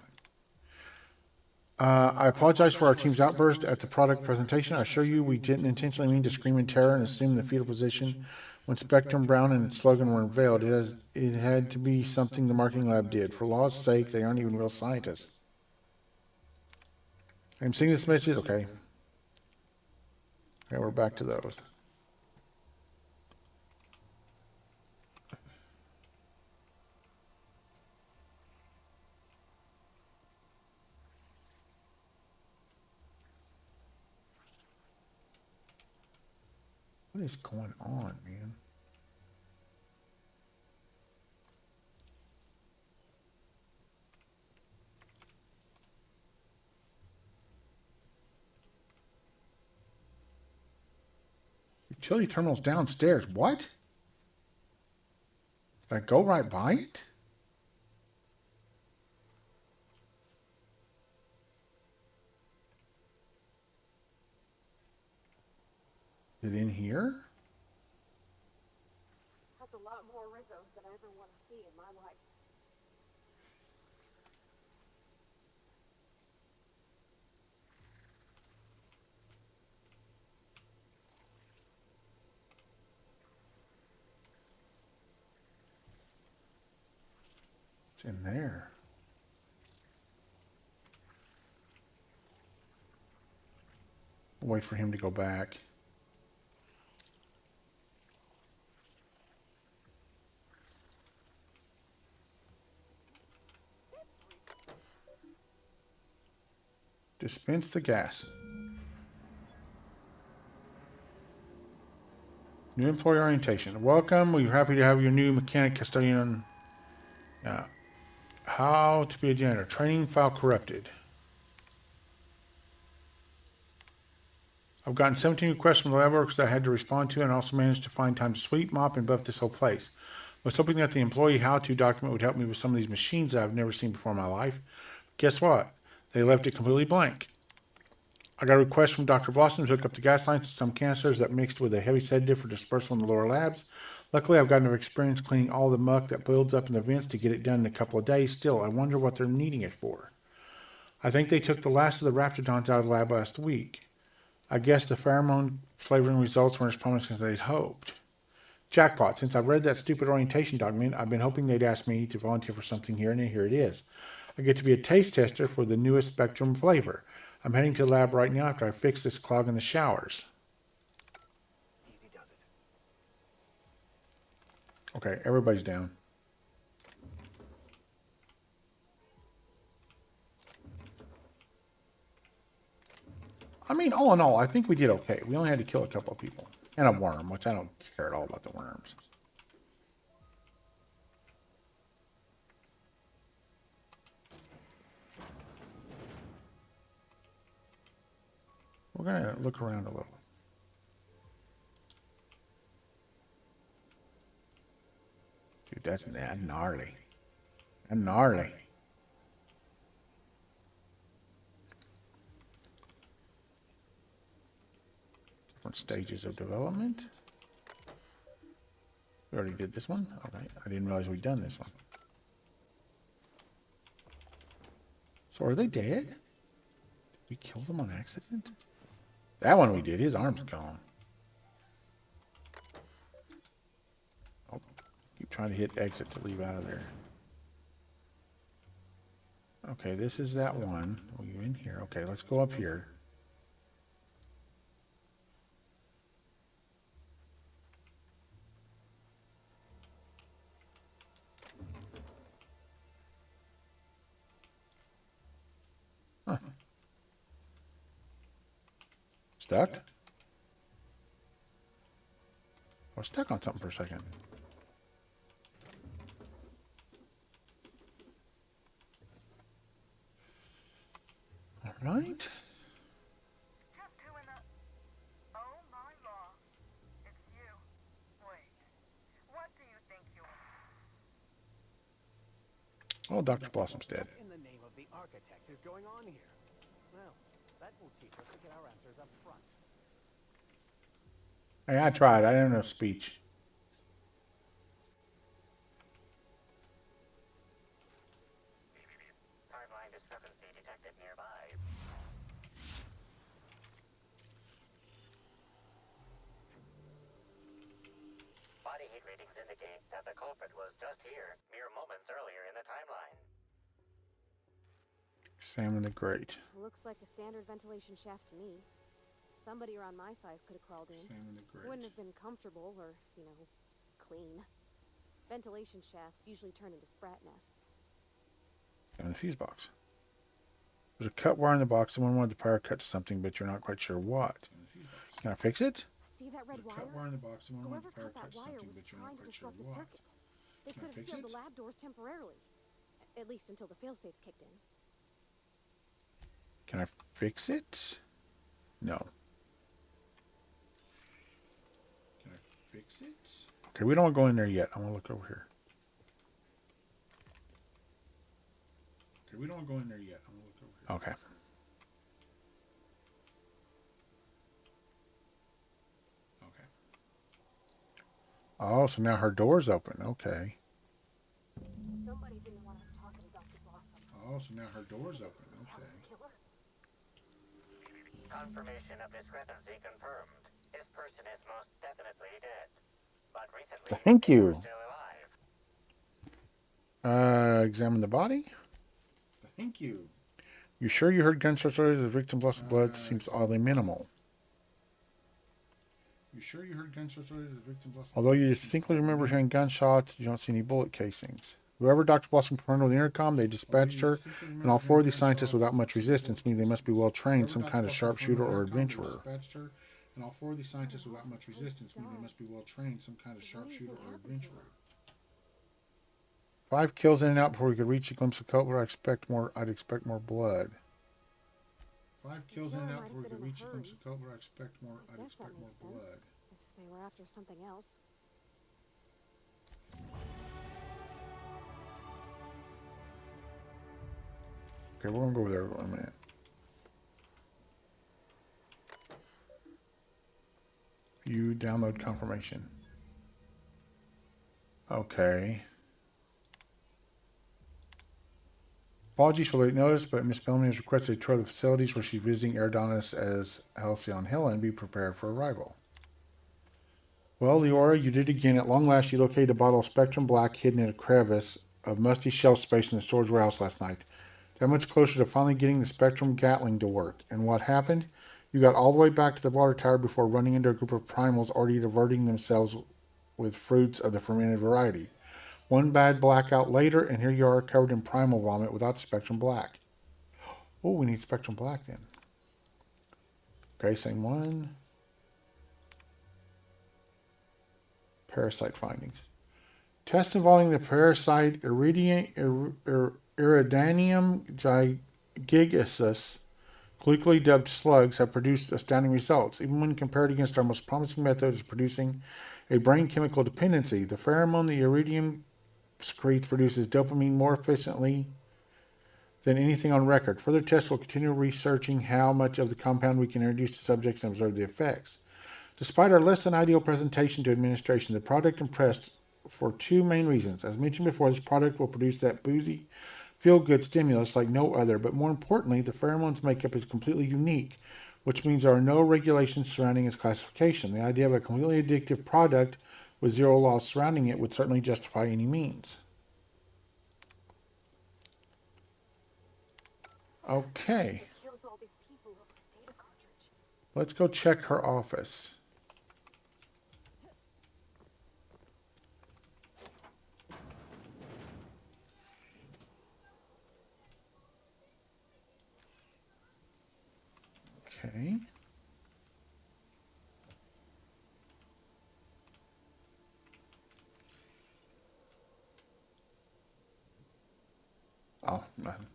I apologize for our team's outburst at the product presentation. I assure you we didn't intentionally mean to scream in terror and assume the fetal position when Spectrum Brown and its slogan were unveiled. It had to be something the marketing lab did. For law's sake, they aren't even real scientists. I'm seeing this message. Okay. Okay, we're back to those. What is going on, man? Utility terminal's downstairs. What? Did I go right by it? Is it in here? That's a lot more Rizzos than I ever want to see in my life. It's in there. I'll wait for him to go back. Dispense the gas. New employee orientation. Welcome. We're happy to have your new mechanic custodian. How to be a janitor. Training file corrupted. I've gotten 17 requests from the lab workers I had to respond to, and also managed to find time to sweep, mop, and buff this whole place. I was hoping that the employee how-to document would help me with some of these machines that I've never seen before in my life. Guess what? They left it completely blank. I got a request from Dr. Blossom to hook up the gas lines to some canisters that mixed with a heavy sedative for dispersal in the lower labs. Luckily, I've got enough experience cleaning all the muck that builds up in the vents to get it done in a couple of days. Still, I wonder what they're needing it for. I think they took the last of the raptidons out of the lab last week. I guess the pheromone flavoring results weren't as promising as they'd hoped. Jackpot, since I've read that stupid orientation document, I've been hoping they'd ask me to volunteer for something here, and here it is. I get to be a taste tester for the newest Spectrum flavor. I'm heading to the lab right now after I fix this clog in the showers. Okay, everybody's down. I mean, all in all, I think we did okay. We only had to kill a couple of people. And a worm, which I don't care at all about the worms. We're going to look around a little. Dude, that's gnarly. That's gnarly. Different stages of development. We already did this one. Okay, I didn't realize we'd done this one. So are they dead? Did we kill them on accident? That one we did. His arm's gone. Oh, keep trying to hit exit to leave out of there. Okay, this is that one. We're in here. Okay, let's go up here. Huh. Stuck? I was stuck on something for a second. All right. Oh my law. It's you. Wait. What do you think you are? Oh, Dr. Blossom's dead. What in the name of the architect is going on here? Well, that will teach us to get our answers up front. Hey, I tried. I didn't have speech. Timeline discrepancy detected nearby. Body heat readings indicate that the culprit was just here, mere moments earlier in the timeline. Examine the grate. Looks like a standard ventilation shaft to me. Somebody around my size could have crawled in. Examine the grate. Wouldn't have been comfortable or, clean. Ventilation shafts usually turn into sprat nests. And the fuse box. There's a cut wire in the box. Someone wanted the power cut to something, but you're not quite sure what. Can I fix it? See that red wire? Cut wire in the box. Someone wanted Whoever the power cut that cut to wire something, was but you're trying not to quite sure disrupt the what. circuit. They Can I could have fix sealed it? the lab doors temporarily. At least until the failsafes kicked in. Can I fix it? No. Can I fix it? Okay, we don't want to go in there yet. I want to look over here. Okay, we don't want to go in there yet. I want to look over here. Okay. Okay. Oh, so now her door's open. Okay. Somebody didn't want us talking to Dr. Blossom. Oh, so now her door's open. Okay. Confirmation of discrepancy confirmed. This person is most definitely dead. But recently, Thank they were you. still alive. Examine the body. Thank you. You sure you heard gunshot noise as the victim lost blood? Seems oddly minimal. You sure you heard gunshot noise as the victim lost? Although you distinctly remember hearing gunshots, you don't see any bullet casings. Whoever Dr. Blossom confirmed on the intercom, they dispatched her, and all four of these scientists without much resistance, meaning they must be well trained, some kind of sharpshooter or adventurer. And all four of these scientists without much resistance, meaning they must be well trained, some kind of sharpshooter or adventurer. 5 kills in and out before we could reach a glimpse of coat where I'd expect more blood. 5 The kills in killer and out might before have we been could in a reach the hurry. bunks of Cobra. I'd expect more I guess that makes sense. blood. If they were after something else. Okay, we're gonna go over there in a minute. View download confirmation. Okay. Apologies for late notice, but Miss Bellamy has requested a tour of the facilities where she's visiting Eridanis as Halcyon Hill and be prepared for arrival. Well, Leora, you did it again. At long last, you located a bottle of Spectrum Black hidden in a crevice of musty shelf space in the storage warehouse last night. That much closer to finally getting the Spectrum Gatling to work. And what happened? You got all the way back to the water tower before running into a group of primals already diverting themselves with fruits of the fermented variety. One bad blackout later, and here you are covered in primal vomit without Spectrum Black. Oh, we need Spectrum Black then. Okay, same one. Parasite findings. Tests involving the parasite Iridanium gigasus, colloquially dubbed slugs, have produced astounding results. Even when compared against our most promising methods of producing a brain chemical dependency, the pheromone the iridium secretes produces dopamine more efficiently than anything on record. Further tests will continue researching how much of the compound we can introduce to subjects and observe the effects. Despite our less than ideal presentation to administration, the product impressed for two main reasons. As mentioned before, this product will produce that boozy, feel-good stimulus like no other, but more importantly, the pheromone's makeup is completely unique, which means there are no regulations surrounding its classification. The idea of a completely addictive product with zero laws surrounding it would certainly justify any means. Okay. Let's go check her office. Okay. Oh, nothing.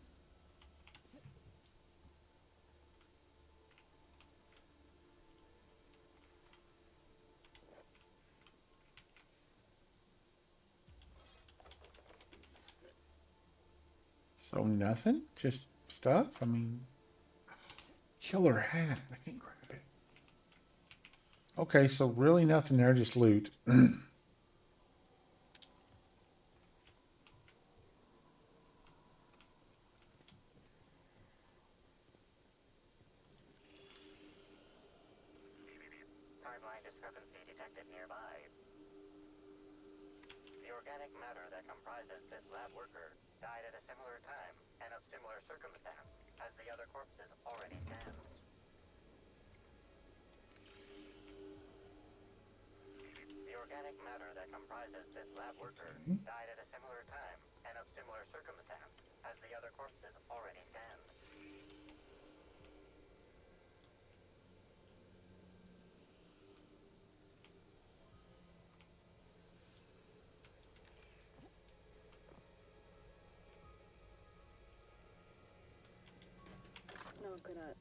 So nothing? Just stuff? I mean, killer hat. I can't grab it. Okay, so really nothing there, just loot. Timeline discrepancy detected nearby. The organic matter that comprises this lab worker died at a similar time and of similar circumstance as the other corpses already stand. The organic matter that comprises this lab worker died at a similar time and of similar circumstance as the other corpses already stand. Not gonna...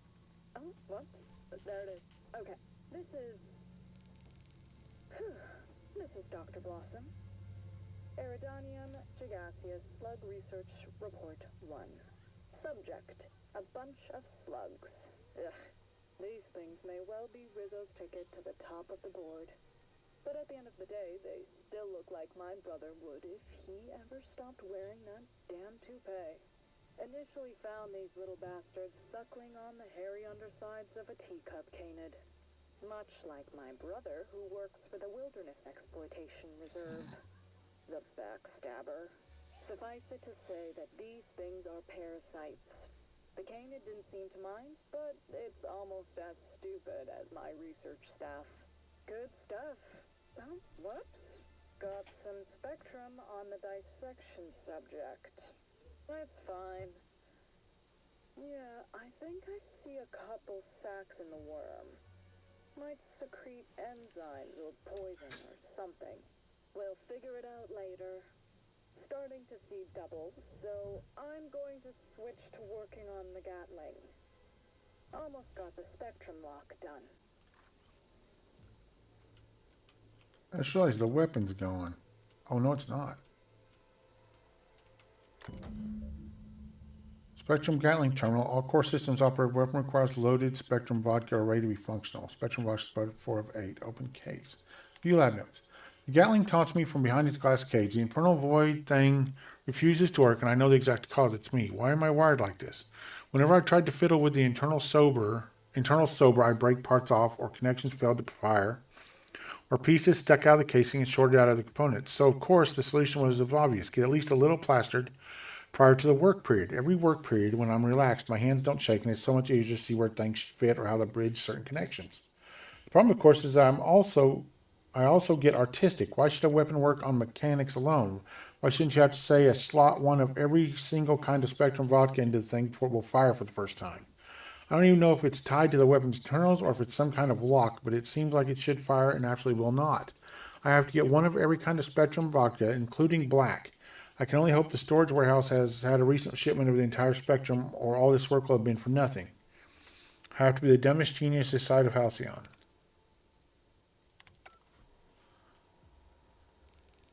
Oh, whoops. There it is. Okay. This is... This is Dr. Blossom. Eridanium gigaseous Slug Research Report 1. Subject: a bunch of slugs. Ugh. These things may well be Rizzo's ticket to the top of the board. But at the end of the day, they still look like my brother would if he ever stopped wearing that damn toupee. Initially found these little bastards suckling on the hairy undersides of a teacup canid. Much like my brother, who works for the Wilderness Exploitation Reserve. The backstabber. Suffice it to say that these things are parasites. The canid didn't seem to mind, but it's almost as stupid as my research staff. Good stuff. Oh, whoops. Got some spectrum on the dissection subject. It's fine. Yeah, I think I see a couple sacs in the worm. Might secrete enzymes or poison or something. We'll figure it out later. Starting to see double, so I'm going to switch to working on the Gatling. Almost got the spectrum lock done. I just realized the weapon's gone. Oh, no, it's not. Spectrum Gatling Terminal. All core systems operate. Weapon requires loaded Spectrum vodka array to be functional. Spectrum vodka spotted 4 of 8. Open case. View lab notes. The Gatling taunts me from behind its glass cage. The infernal void thing refuses to work, and I know the exact cause. It's me. Why am I wired like this? Whenever I tried to fiddle with the internal sober, I break parts off, or connections failed to fire, or pieces stuck out of the casing and shorted out of the components. So, of course, the solution was obvious. Get at least a little plastered prior to the work period. Every work period, when I'm relaxed, my hands don't shake, and it's so much easier to see where things fit or how to bridge certain connections. The problem, of course, is that I also get artistic. Why should a weapon work on mechanics alone? Why shouldn't you have to say a slot one of every single kind of Spectrum vodka into the thing before it will fire for the first time? I don't even know if it's tied to the weapon's internals or if it's some kind of lock, but it seems like it should fire and absolutely will not. I have to get one of every kind of Spectrum vodka, including black. I can only hope the storage warehouse has had a recent shipment of the entire Spectrum, or all this work will have been for nothing. I have to be the dumbest genius this side of Halcyon.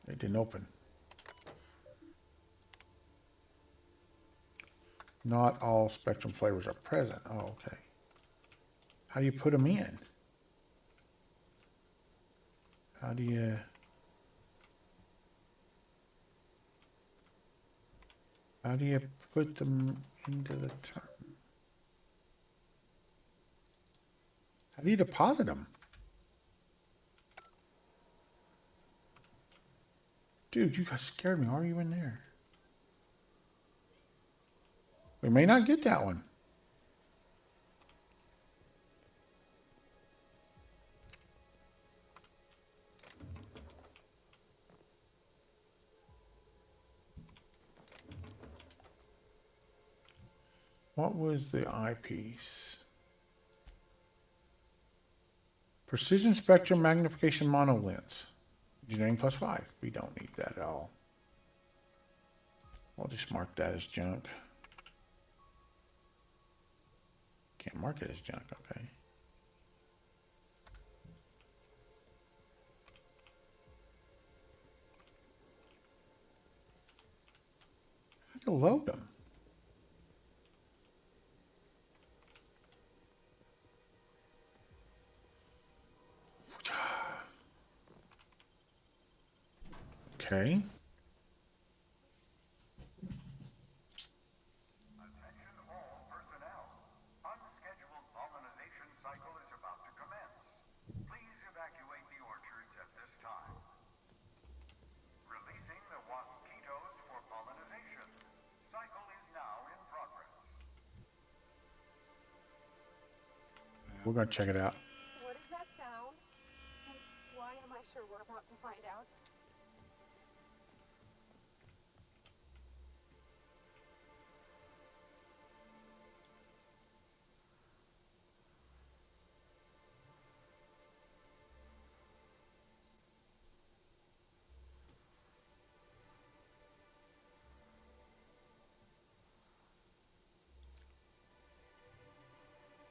It didn't open. Not all Spectrum flavors are present. Oh, okay. How do you put them in? How do you... How do you put them into the term? How do you deposit them? Dude, you guys scared me. Why are you in there? We may not get that one. What was the eyepiece? Precision Spectrum Magnification Mono Lens. Engineering +5. We don't need that at all. I'll just mark that as junk. Can't mark it as junk, okay. How do you load them? Okay. Attention all personnel. Unscheduled pollination cycle is about to commence. Please evacuate the orchards at this time. Releasing the mosquitoes for pollination. Cycle is now in progress. We're going to check it out. What is that sound? And why am I sure we're about to find out?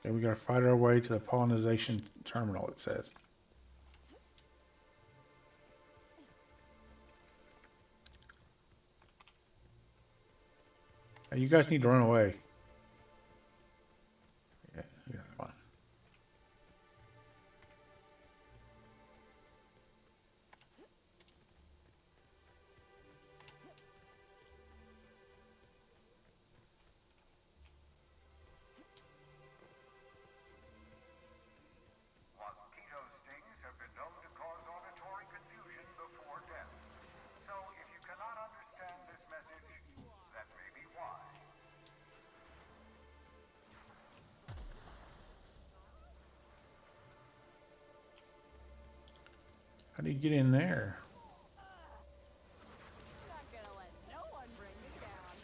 Okay, we got to fight our way to the pollination terminal, it says. Hey, you guys need to run away. Yeah, fine. Mosquito stings have been known to cause auditory confusion before death. So if you cannot understand this message, that may be why. How do you get in there? Not gonna let no one bring me down.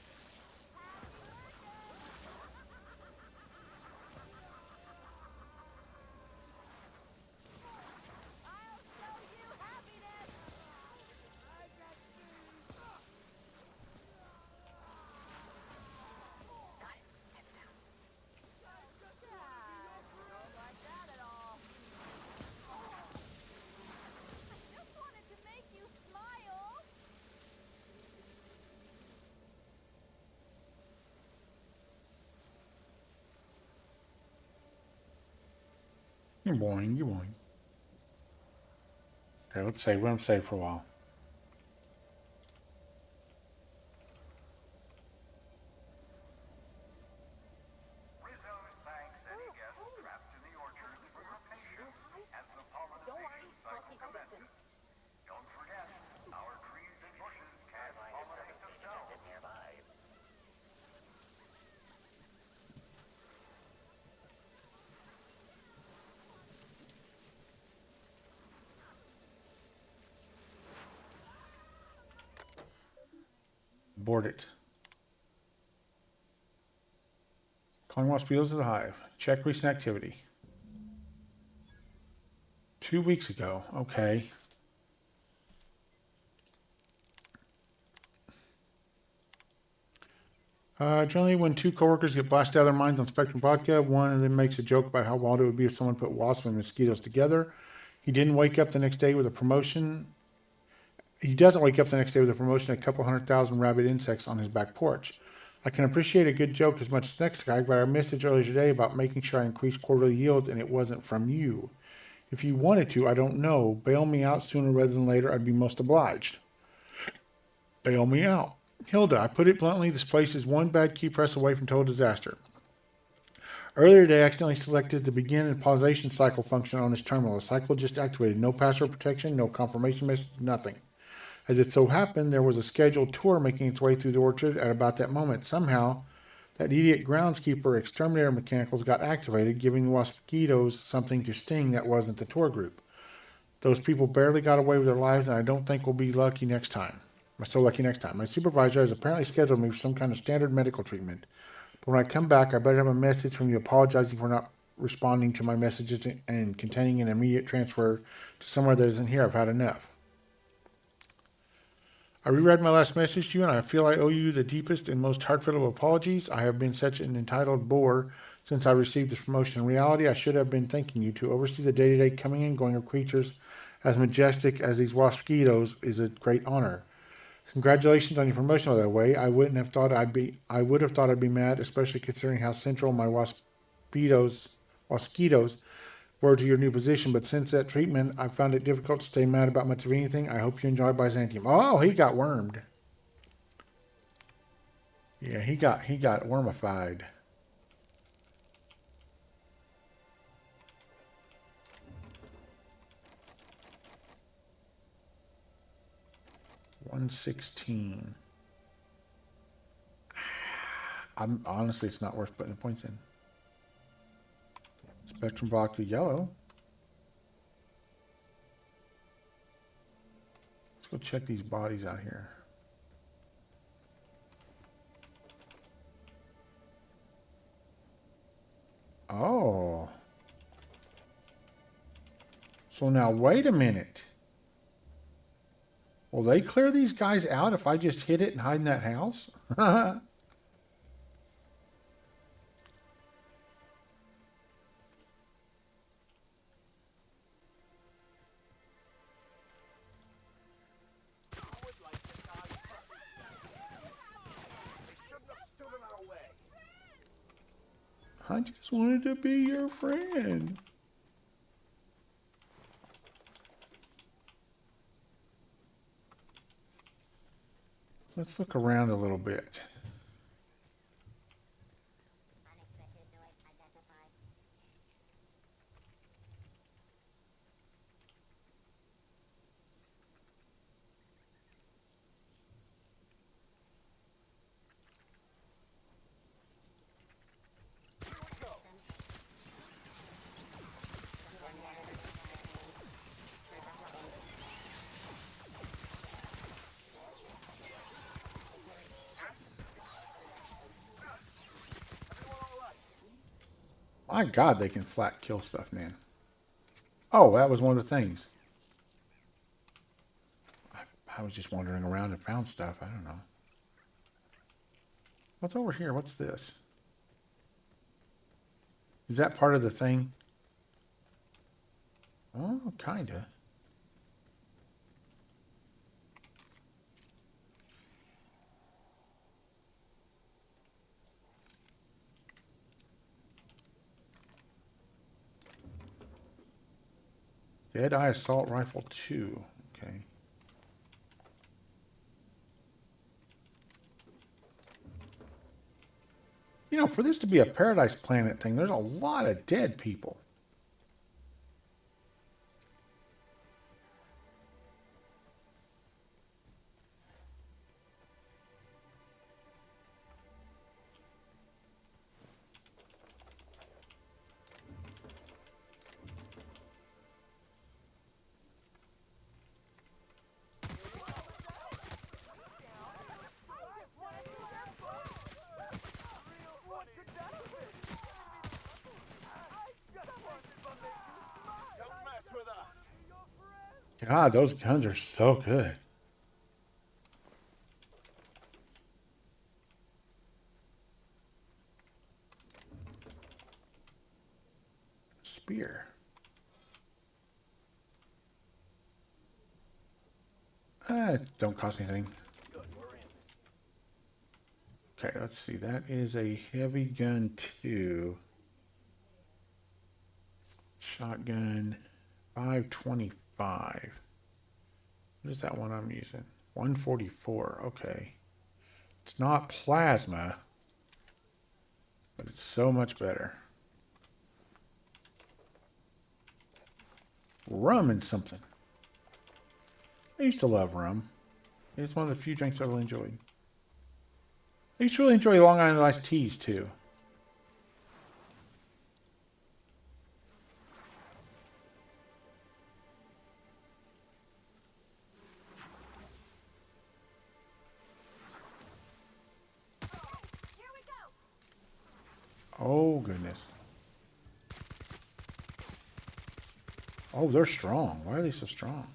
I'll show you happiness. You're boring. You're boring. Okay, let's save. We're gonna save for a while. Rizzo thanks any guest trapped in the orchards for your patience as the pollination cycle commences. Don't forget, our trees and bushes can pollinate themselves. Board it. Calling Lost Fields of the Hive. Check recent activity. 2 weeks ago. Okay. Generally, when two coworkers get blasted out of their minds on Spectrum Vodka, one of them makes a joke about how wild it would be if someone put wasps and mosquitoes together. He didn't wake up the next day with a promotion. He doesn't wake up the next day with a promotion of a couple 100,000 rabid insects on his back porch. I can appreciate a good joke as much as the next guy, but I messaged earlier today about making sure I increased quarterly yields, and it wasn't from you. If you wanted to, I don't know. Bail me out sooner rather than later. I'd be most obliged. Bail me out. Hilda, I put it bluntly, this place is one bad key press away from total disaster. Earlier today, I accidentally selected the begin and pausation cycle function on this terminal. The cycle just activated. No password protection, no confirmation message, nothing. As it so happened, there was a scheduled tour making its way through the orchard at about that moment. Somehow, that idiot groundskeeper exterminator mechanicals got activated, giving the mosquitoes something to sting that wasn't the tour group. Those people barely got away with their lives, and I don't think we'll be lucky next time. We're so lucky next time. My supervisor has apparently scheduled me for some kind of standard medical treatment. But when I come back, I better have a message from you apologizing for not responding to my messages and containing an immediate transfer to somewhere that isn't here. I've had enough. I reread my last message to you, and I feel I owe you the deepest and most heartfelt of apologies. I have been such an entitled bore since I received this promotion. In reality, I should have been thanking you. To oversee the day-to-day coming and going of creatures as majestic as these mosquitoes is a great honor. Congratulations on your promotion, by the way. I would have thought I'd be mad, especially considering how central my mosquitoes were to your new position. But since that treatment, I found it difficult to stay mad about much of anything. I hope you enjoy Byzantium. Oh, he got wormed. Yeah, he got wormified. $116. I'm honestly, it's not worth putting the points in. Spectrum vodka yellow. Let's go check these bodies out here. Oh. So now wait a minute. Will they clear these guys out if I just hit it and hide in that house? I just wanted to be your friend. Let's look around a little bit. My God, they can flat kill stuff, man. Oh, that was one of the things. I was just wandering around and found stuff. I don't know. What's over here? What's this? Is that part of the thing? Oh, kinda. Dead Eye Assault Rifle 2. Okay. You know, for this to be a Paradise Planet thing, there's a lot of dead people. God, those guns are so good. Spear. Don't cost anything. Okay, let's see. That is a heavy gun 2. Shotgun 525. What is that one I'm using? 144. Okay. It's not plasma, but it's so much better. Rum and something. I used to love rum. It's one of the few drinks I really enjoyed. I used to really enjoy Long Island iced teas too. Oh, goodness. Oh, they're strong. Why are they so strong?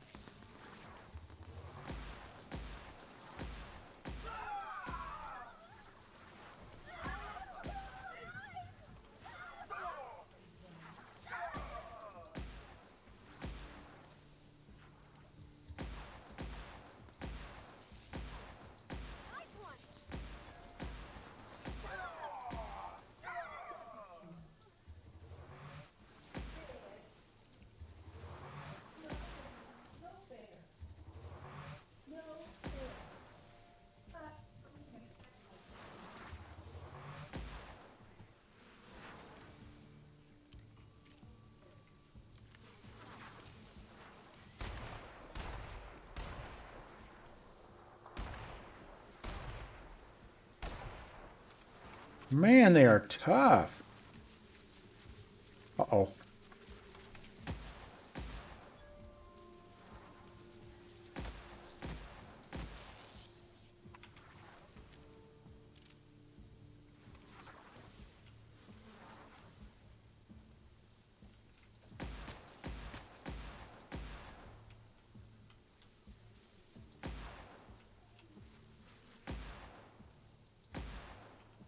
Man, they are tough. Uh-oh.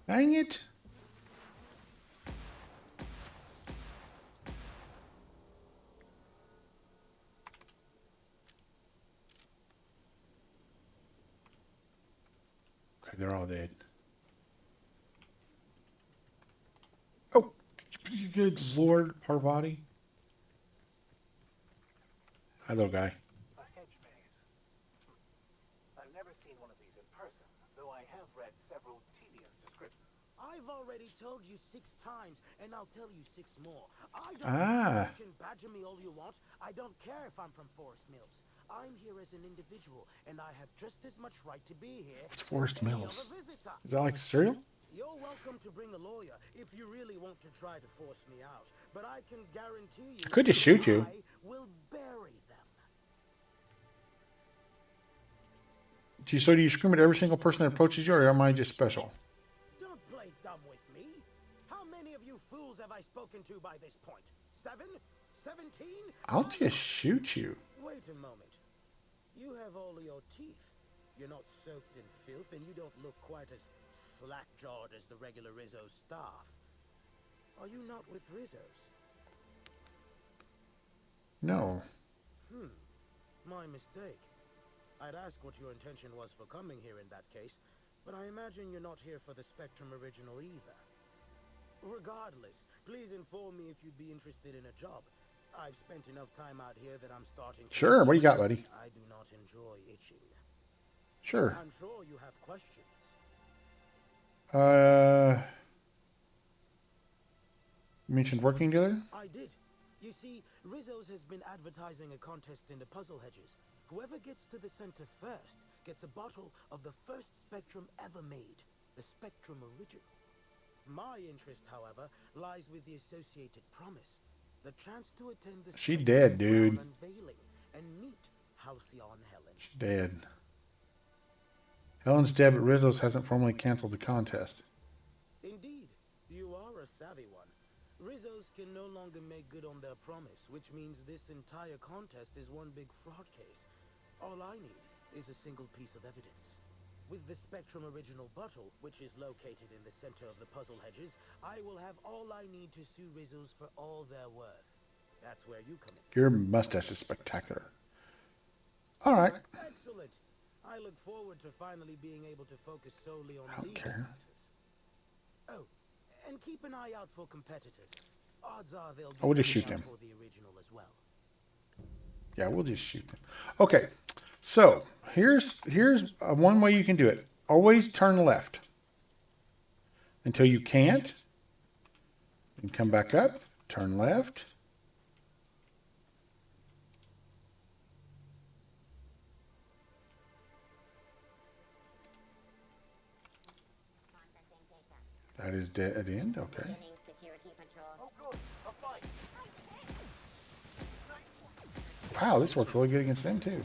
Dang it. Okay, they're all dead. Oh, good Lord, Parvati. Hi, little guy. A hedge maze. I've never seen one of these in person, though I have read several tedious descriptions. I've already told you 6 times, and I'll tell you 6 more. I don't Ah. You can badger me all you want. I don't care if I'm from Forest Mills. I'm here as an individual, and I have just as much right to be here. It's Forest as any Mills. other visitor. Is that like cereal? You're welcome to bring a lawyer if you really want to try to force me out, but I can guarantee you I could just shoot you. I will bury them. So do you scream at every single person that approaches you, or am I just special? Don't play dumb with me. How many of you fools have I spoken to by this point? 7? 17? I'll just shoot you. Wait a moment. You have all your teeth. You're not soaked in filth, and you don't look quite as slack-jawed as the regular Rizzo's staff. Are you not with Rizzo's? No. My mistake. I'd ask what your intention was for coming here in that case, but I imagine you're not here for the Spectrum original either. Regardless, please inform me if you'd be interested in a job. I've spent enough time out here that I'm starting to... Sure, what do you got, buddy? I do not enjoy itching. Sure. I'm sure you have questions. You mentioned working together? I did. You see, Rizzo's has been advertising a contest in the puzzle hedges. Whoever gets to the center first gets a bottle of the first Spectrum ever made, the Spectrum Original. My interest, however, lies with the associated promise, the chance to attend the She Spectrum dead, dude. Crown unveiling and meet Halcyon Helen. She's dead. Helen's dead, but Rizzo's hasn't formally canceled the contest. Indeed, you are a savvy one. Rizzo's can no longer make good on their promise, which means this entire contest is one big fraud case. All I need is a single piece of evidence. With the Spectrum Original bottle, which is located in the center of the puzzle hedges, I will have all I need to sue Rizzo's for all their worth. That's where you come in. Your mustache is spectacular. All right. Excellent. I look forward to finally being able to focus solely on legal care. matters. Oh, and keep an eye out for competitors. Odds are they'll be We'll just looking shoot out them. for the original as well. Yeah, we'll just shoot them. Okay, so here's one way you can do it. Always turn left until you can't. And come back up. Turn left. That is dead end. Okay. Wow, this works really good against them too.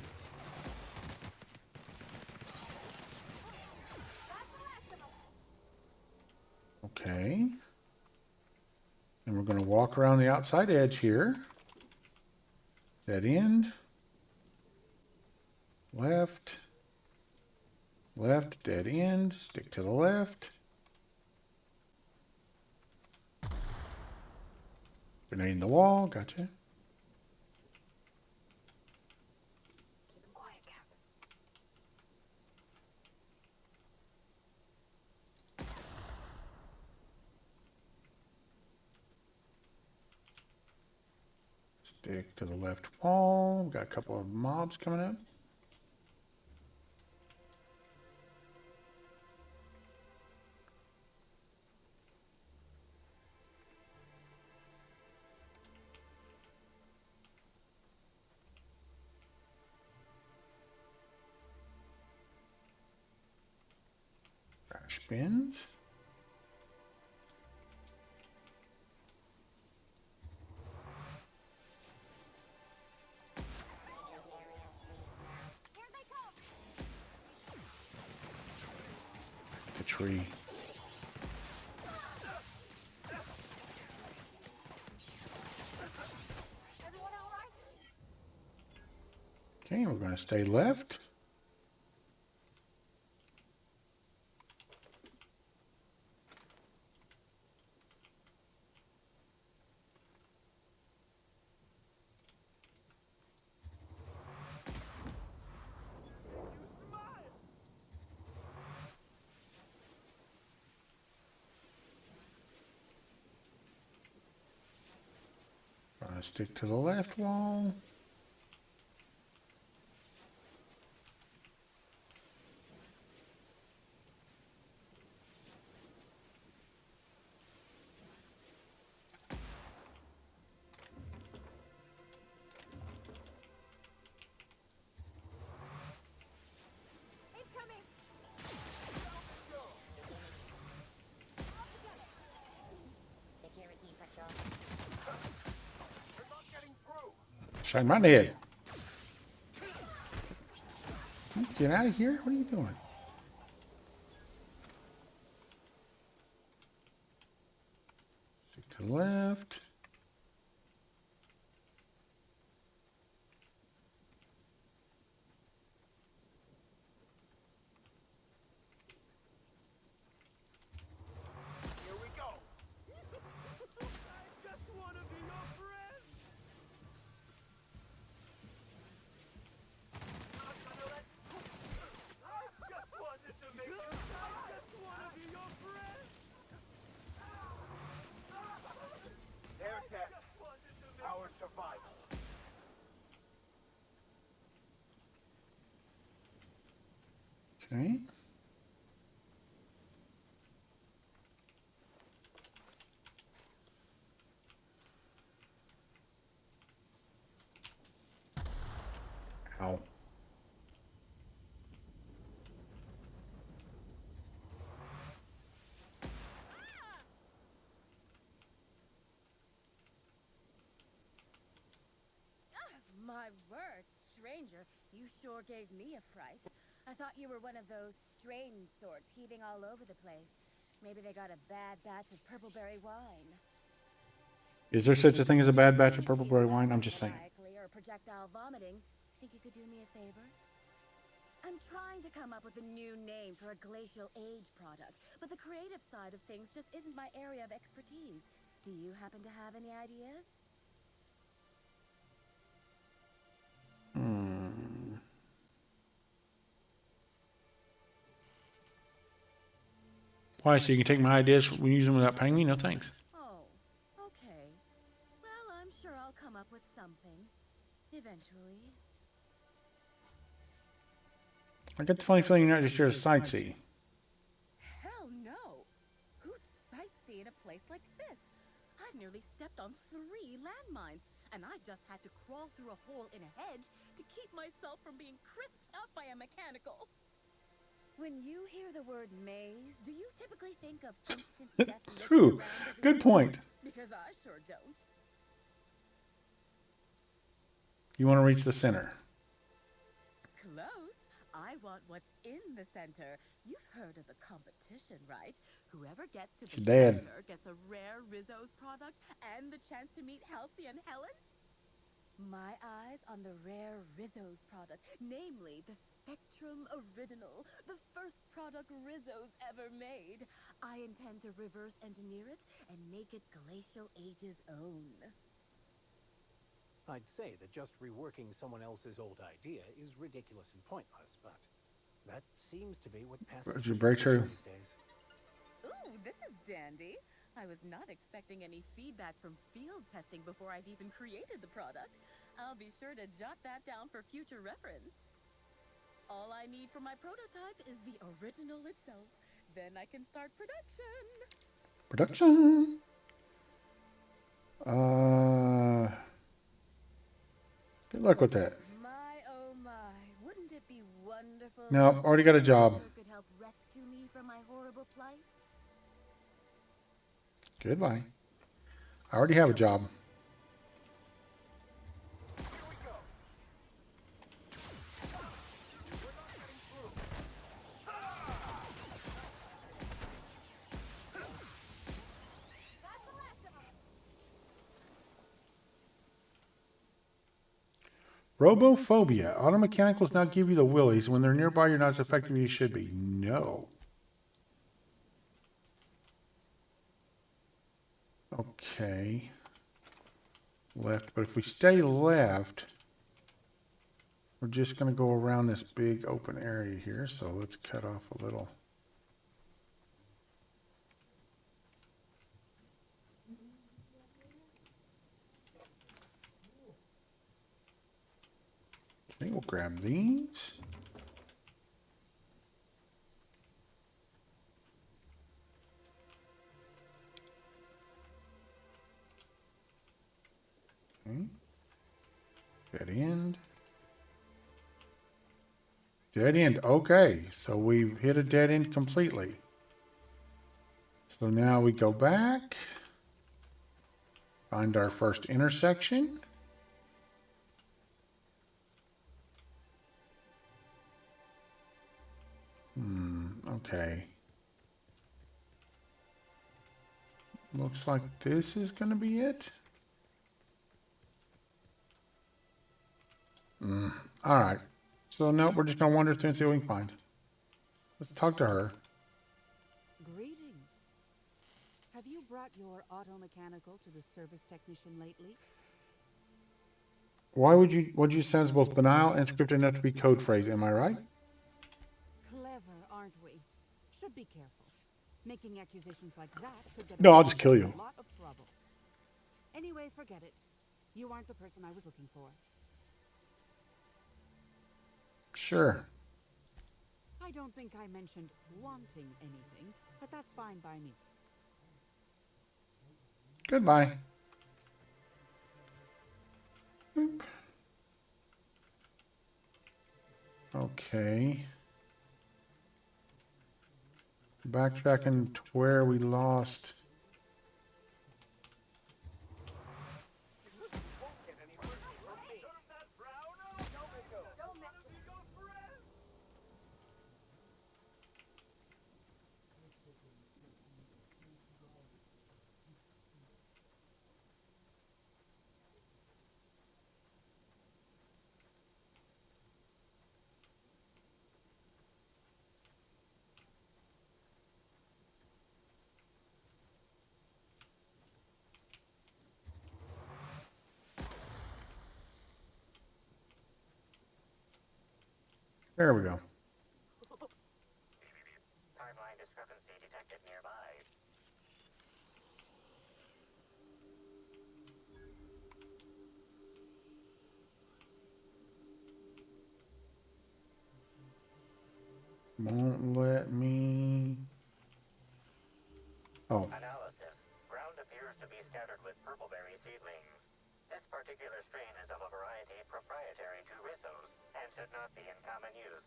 Okay. And we're going to walk around the outside edge here. Dead end. Left. Left, dead end. Stick to the left. Grenade in the wall. Gotcha. Stick to the left wall. Got a couple of mobs coming up. Trash bins. The tree. Okay, we're going to stay left. Gonna stick to the left wall. Shine my head. Get out of here. What are you doing? Stick to the left. Here we go. I just want to be your friend. I just wanted to make you. I just want to be your friend. survival. Okay. Ow. My word, stranger, you sure gave me a fright. I thought you were one of those strange sorts heaving all over the place. Maybe they got a bad batch of purpleberry wine. Is there such a thing as a bad batch of purpleberry wine? I'm just saying. Or projectile vomiting. Think you could do me a favor? I'm trying to come up with a new name for a glacial age product, but the creative side of things just isn't my area of expertise. Do you happen to have any ideas? Why? So you can take my ideas and use them without paying me? No thanks. Oh, okay. Well, I'm sure I'll come up with something. Eventually. I get the funny feeling you're not just here to sightsee. Hell no! Who'd sightsee in a place like this? I've nearly stepped on 3 landmines, and I just had to crawl through a hole in a hedge to keep myself from being crisped up by a mechanical. When you hear the word maze, do you typically think of instant death? True. Good point. Because I sure don't. You want to reach the center. Close. I want what's in the center. You've heard of the competition, right? Whoever gets to the center gets a rare Rizzo's product and the chance to meet Halsey and Helen? My eyes on the rare Rizzo's product, namely the Spectrum Original, the first product Rizzo's ever made. I intend to reverse engineer it and make it Glacial Age's own. I'd say that just reworking someone else's old idea is ridiculous and pointless, but that seems to be what passes Very true. these days. Ooh, this is dandy. I was not expecting any feedback from field testing before I'd even created the product. I'll be sure to jot that down for future reference. All I need for my prototype is the original itself. Then I can start production. Production. Good luck with that. My oh my, wouldn't it be wonderful? No, already got a job. Could help rescue me from my horrible plight. Goodbye. I already have a job. Robophobia. Auto mechanicals now give you the willies. When they're nearby, you're not as effective as you should be. No. Okay. Left. But if we stay left, we're just going to go around this big open area here. So let's cut off a little. Okay, we'll grab these. Okay. Dead end. Dead end. Okay, so we've hit a dead end completely. So now we go back. Find our first intersection. Okay. Looks like this is going to be it. All right. So, no, we're just going to wander through and see what we can find. Let's talk to her. Greetings. Have you brought your auto mechanical to the service technician lately? Why would you, what you sounds both banal and scripted enough to be code phrase, am I right? Clever, aren't we? Should be careful. Making accusations like that could get No, I'll just kill you. a lot of trouble. Anyway, forget it. You aren't the person I was looking for. Sure. I don't think I mentioned wanting anything, but that's fine by me. Goodbye. Boop. Okay. Backtracking to where we lost. There we go. Timeline discrepancy detected nearby. Won't let me. Oh. Analysis. Ground appears to be scattered with purpleberry seedlings. This particular strain is of a variety proprietary to Rissos and should not be in common use.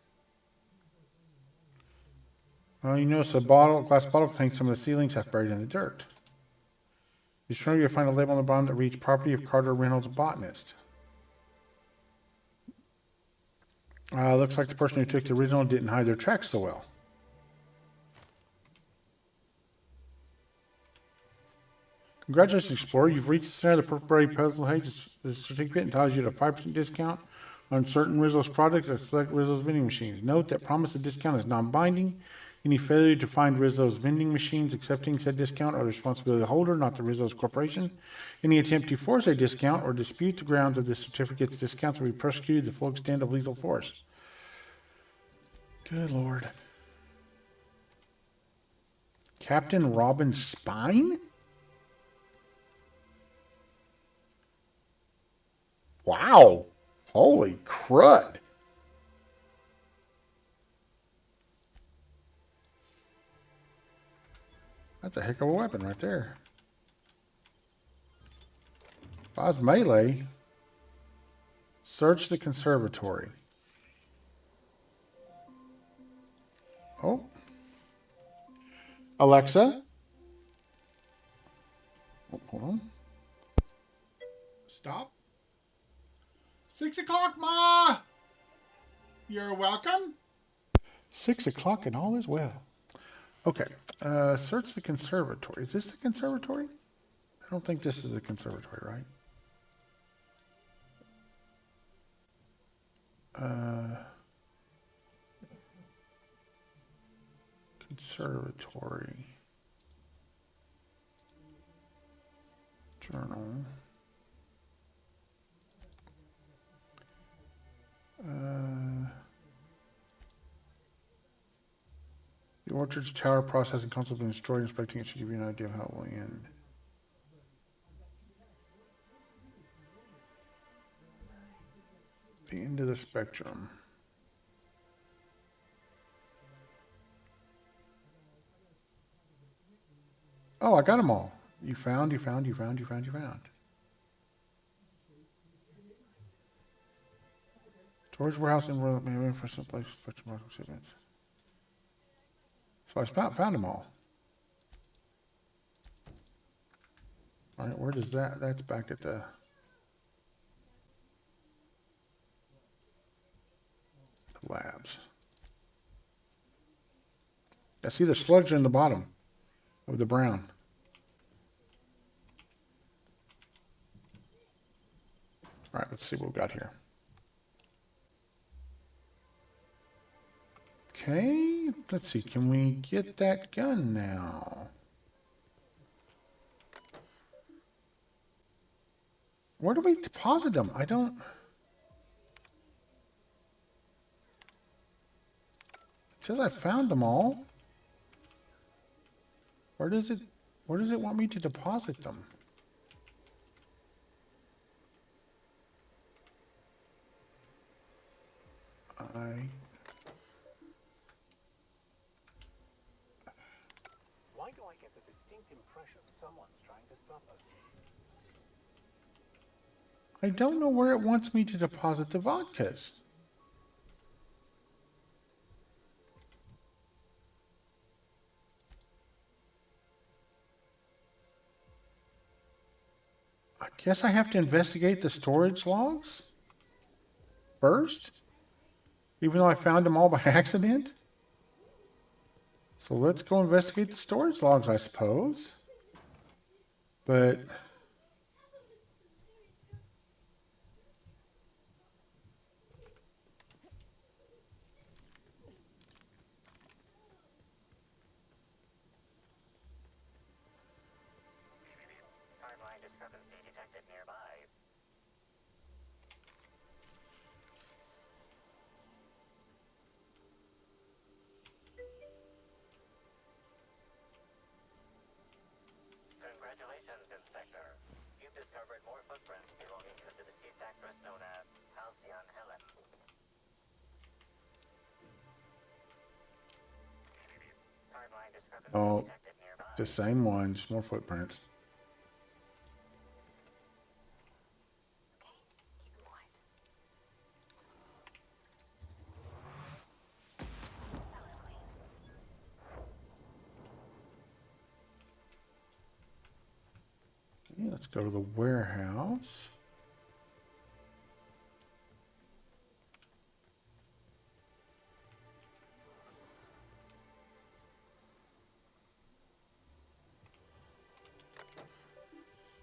Well, you notice a glass bottle contains some of the seedlings half buried in the dirt. Be sure you find a label on the bottom that reads property of Carter Reynolds, botanist. Looks like the person who took the original didn't hide their tracks so well. Congratulations, Explorer. You've reached the center of the Purpleberry Puzzle Page. The certificate entitles you to a 5% discount on certain Rizzo's products at select Rizzo's vending machines. Note that promise of discount is non-binding. Any failure to find Rizzo's vending machines accepting said discount are the responsibility of the holder, not the Rizzo's Corporation. Any attempt to force a discount or dispute the grounds of the certificate's discounts will be prosecuted to the full extent of lethal force. Good Lord. Captain Robin Spine? Wow. Holy crud. That's a heck of a weapon right there. If I was melee, search the conservatory. Oh. Alexa. Oh, hold on. Stop. 6 o'clock, Ma! You're welcome. 6 o'clock and all is well. Okay. Search the conservatory. Is this the conservatory? I don't think this is a conservatory, right? Conservatory. Journal. The Orchard's tower processing console has been destroyed. Inspecting it should give you an idea of how it will end. The end of the spectrum. Oh, I got them all. You found. Storage warehouse and for some place spectrum market shipments. So I found them all. All right, where does that? That's back at the labs. I see the slugs are in the bottom of the brown. All right, let's see what we got here. Okay, let's see. Can we get that gun now? Where do we deposit them? I don't... It says I found them all. Where does it want me to deposit them? Why do I get the distinct impression someone's trying to stop us? I don't know where it wants me to deposit the vodkas. I guess I have to investigate the storage logs first, even though I found them all by accident. So let's go investigate the storage logs, I suppose. But Timeline discrepancy detected nearby. Congratulations, Inspector. You've discovered more footprints belonging to the deceased actress known as Halcyon Helen. Timeline discrepancy oh, detected nearby. the same one, just more footprints. Okay, let's go to the warehouse.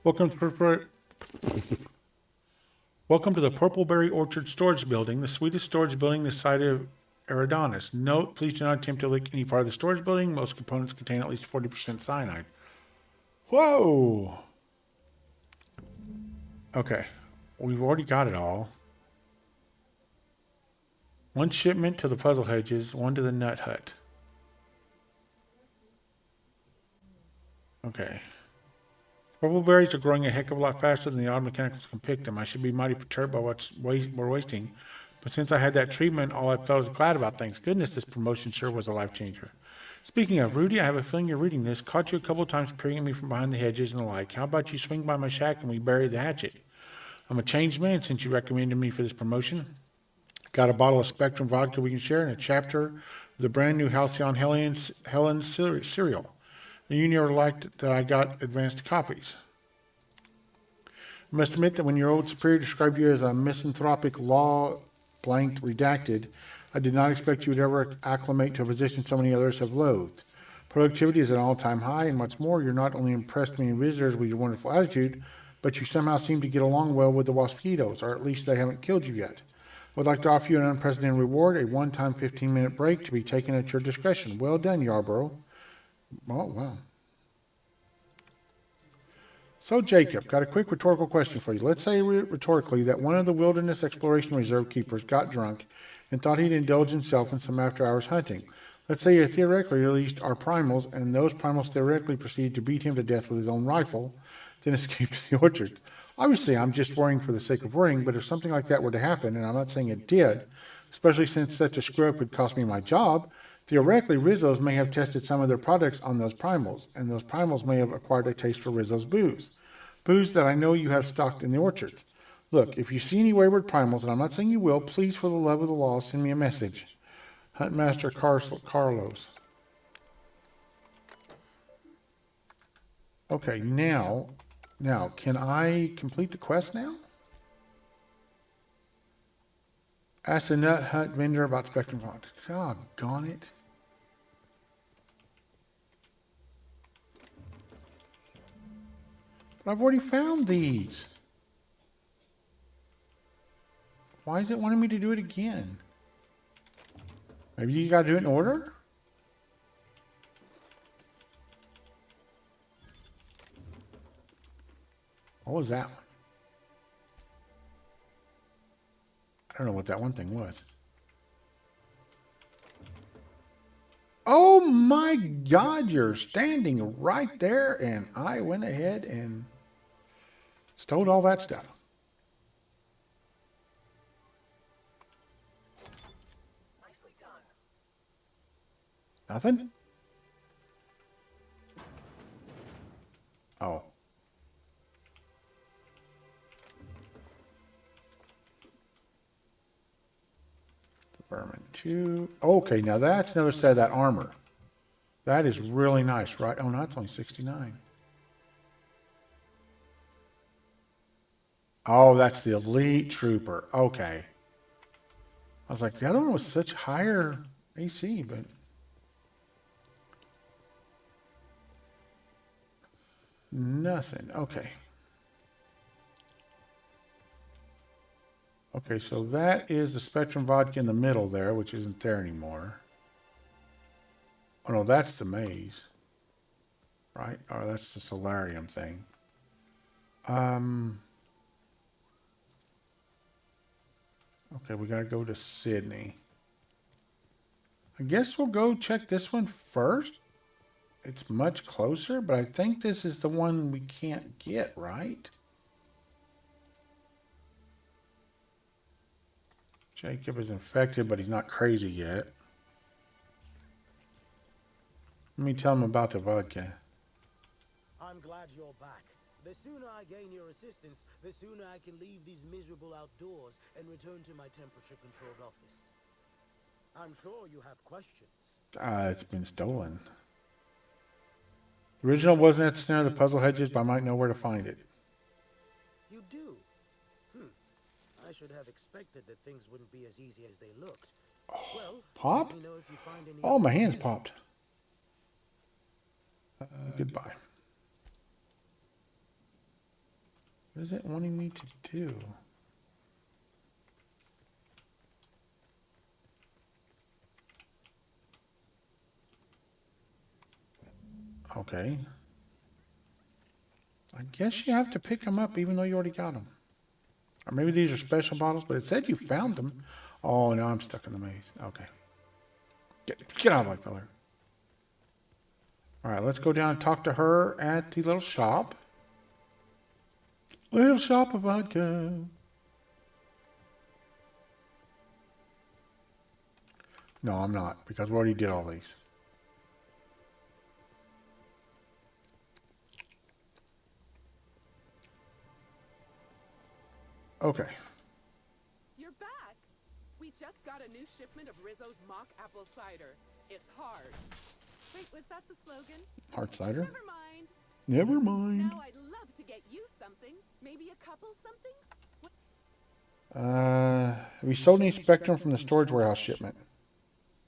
Welcome to the Purpleberry Orchard Storage Building, the sweetest storage building this side of Eridanus. Note, please do not attempt to leak any part of the storage building. Most components contain at least 40% cyanide. Whoa! Okay, we've already got it all. One shipment to the Puzzle Hedges, one to the Nut Hut. Okay. Purple berries are growing a heck of a lot faster than the auto mechanicals can pick them. I should be mighty perturbed by what we're wasting. But since I had that treatment, all I felt was glad about things. Goodness, this promotion sure was a life changer. Speaking of, Rudy, I have a feeling you're reading this. Caught you a couple of times peering at me from behind the hedges and the like. How about you swing by my shack and we bury the hatchet? I'm a changed man since you recommended me for this promotion. Got a bottle of Spectrum vodka we can share and a chapter of the brand new Halcyon Helen's cereal. And you never liked that I got advanced copies. I must admit that when your old superior described you as a misanthropic law blanked redacted, I did not expect you would ever acclimate to a position so many others have loathed. Productivity is at an all-time high, and what's more, you're not only impressed many visitors with your wonderful attitude, but you somehow seem to get along well with the mosquitoes, or at least they haven't killed you yet. I would like to offer you an unprecedented reward, a one-time 15-minute break to be taken at your discretion. Well done, Yarborough. Oh, wow. So, Jacob, got a quick rhetorical question for you. Let's say rhetorically that one of the Wilderness Exploration Reserve keepers got drunk and thought he'd indulge himself in some after-hours hunting. Let's say you theoretically released our primals, and those primals theoretically proceeded to beat him to death with his own rifle, then escaped to the orchard. Obviously, I'm just worrying for the sake of worrying, but if something like that were to happen, and I'm not saying it did, especially since such a screw-up would cost me my job, theoretically, Rizzo's may have tested some of their products on those primals, and those primals may have acquired a taste for Rizzo's booze. Booze that I know you have stocked in the orchards. Look, if you see any wayward primals, and I'm not saying you will, please, for the love of the law, send me a message. Huntmaster Carlos. Okay, now, can I complete the quest now? Ask the Nut Hut vendor about Spectrum Font. Doggone it. But I've already found these. Why is it wanting me to do it again? Maybe you gotta do it in order? What was that one? I don't know what that one thing was. Oh my God, you're standing right there, and I went ahead and stole all that stuff. Nothing? Oh. Vermin 2. Okay, now that's another set of that armor. That is really nice, right? Oh, no, that's only 69. Oh, that's the elite trooper. Okay. I was like, the other one was such higher AC, but... Nothing. Okay. Okay, so that is the Spectrum vodka in the middle there, which isn't there anymore. Oh, no, that's the maze. Right? Oh, that's the solarium thing. Okay, we gotta go to Sydney. I guess we'll go check this one first. It's much closer, but I think this is the one we can't get, right? Jacob is infected, but he's not crazy yet. Let me tell him about the vodka. I'm glad you're back. The sooner I gain your assistance, the sooner I can leave these miserable outdoors and return to my temperature-controlled office. I'm sure you have questions. It's been stolen. The original wasn't at the center of the puzzle hedges, but I might know where to find it. You do? I should have expected that things wouldn't be as easy as they looked. Well, Pop? let me know if you find any Oh, my hand's popped. Goodbye. What is it wanting me to do? Okay. I guess you have to pick them up even though you already got them. Or maybe these are special bottles, but it said you found them. Oh, now I'm stuck in the maze. Okay. Get out of my fella. All right, let's go down and talk to her at the little shop. Little shop of vodka. No, I'm not, because we already did all these. Okay. You're back. We just got a new shipment of Rizzo's mock apple cider. It's hard. Wait, was that the slogan? Hard cider? Never mind. Never mind. Now I'd love to get you something. Maybe a couple somethings? Have you sold any Spectrum from the storage warehouse shipment?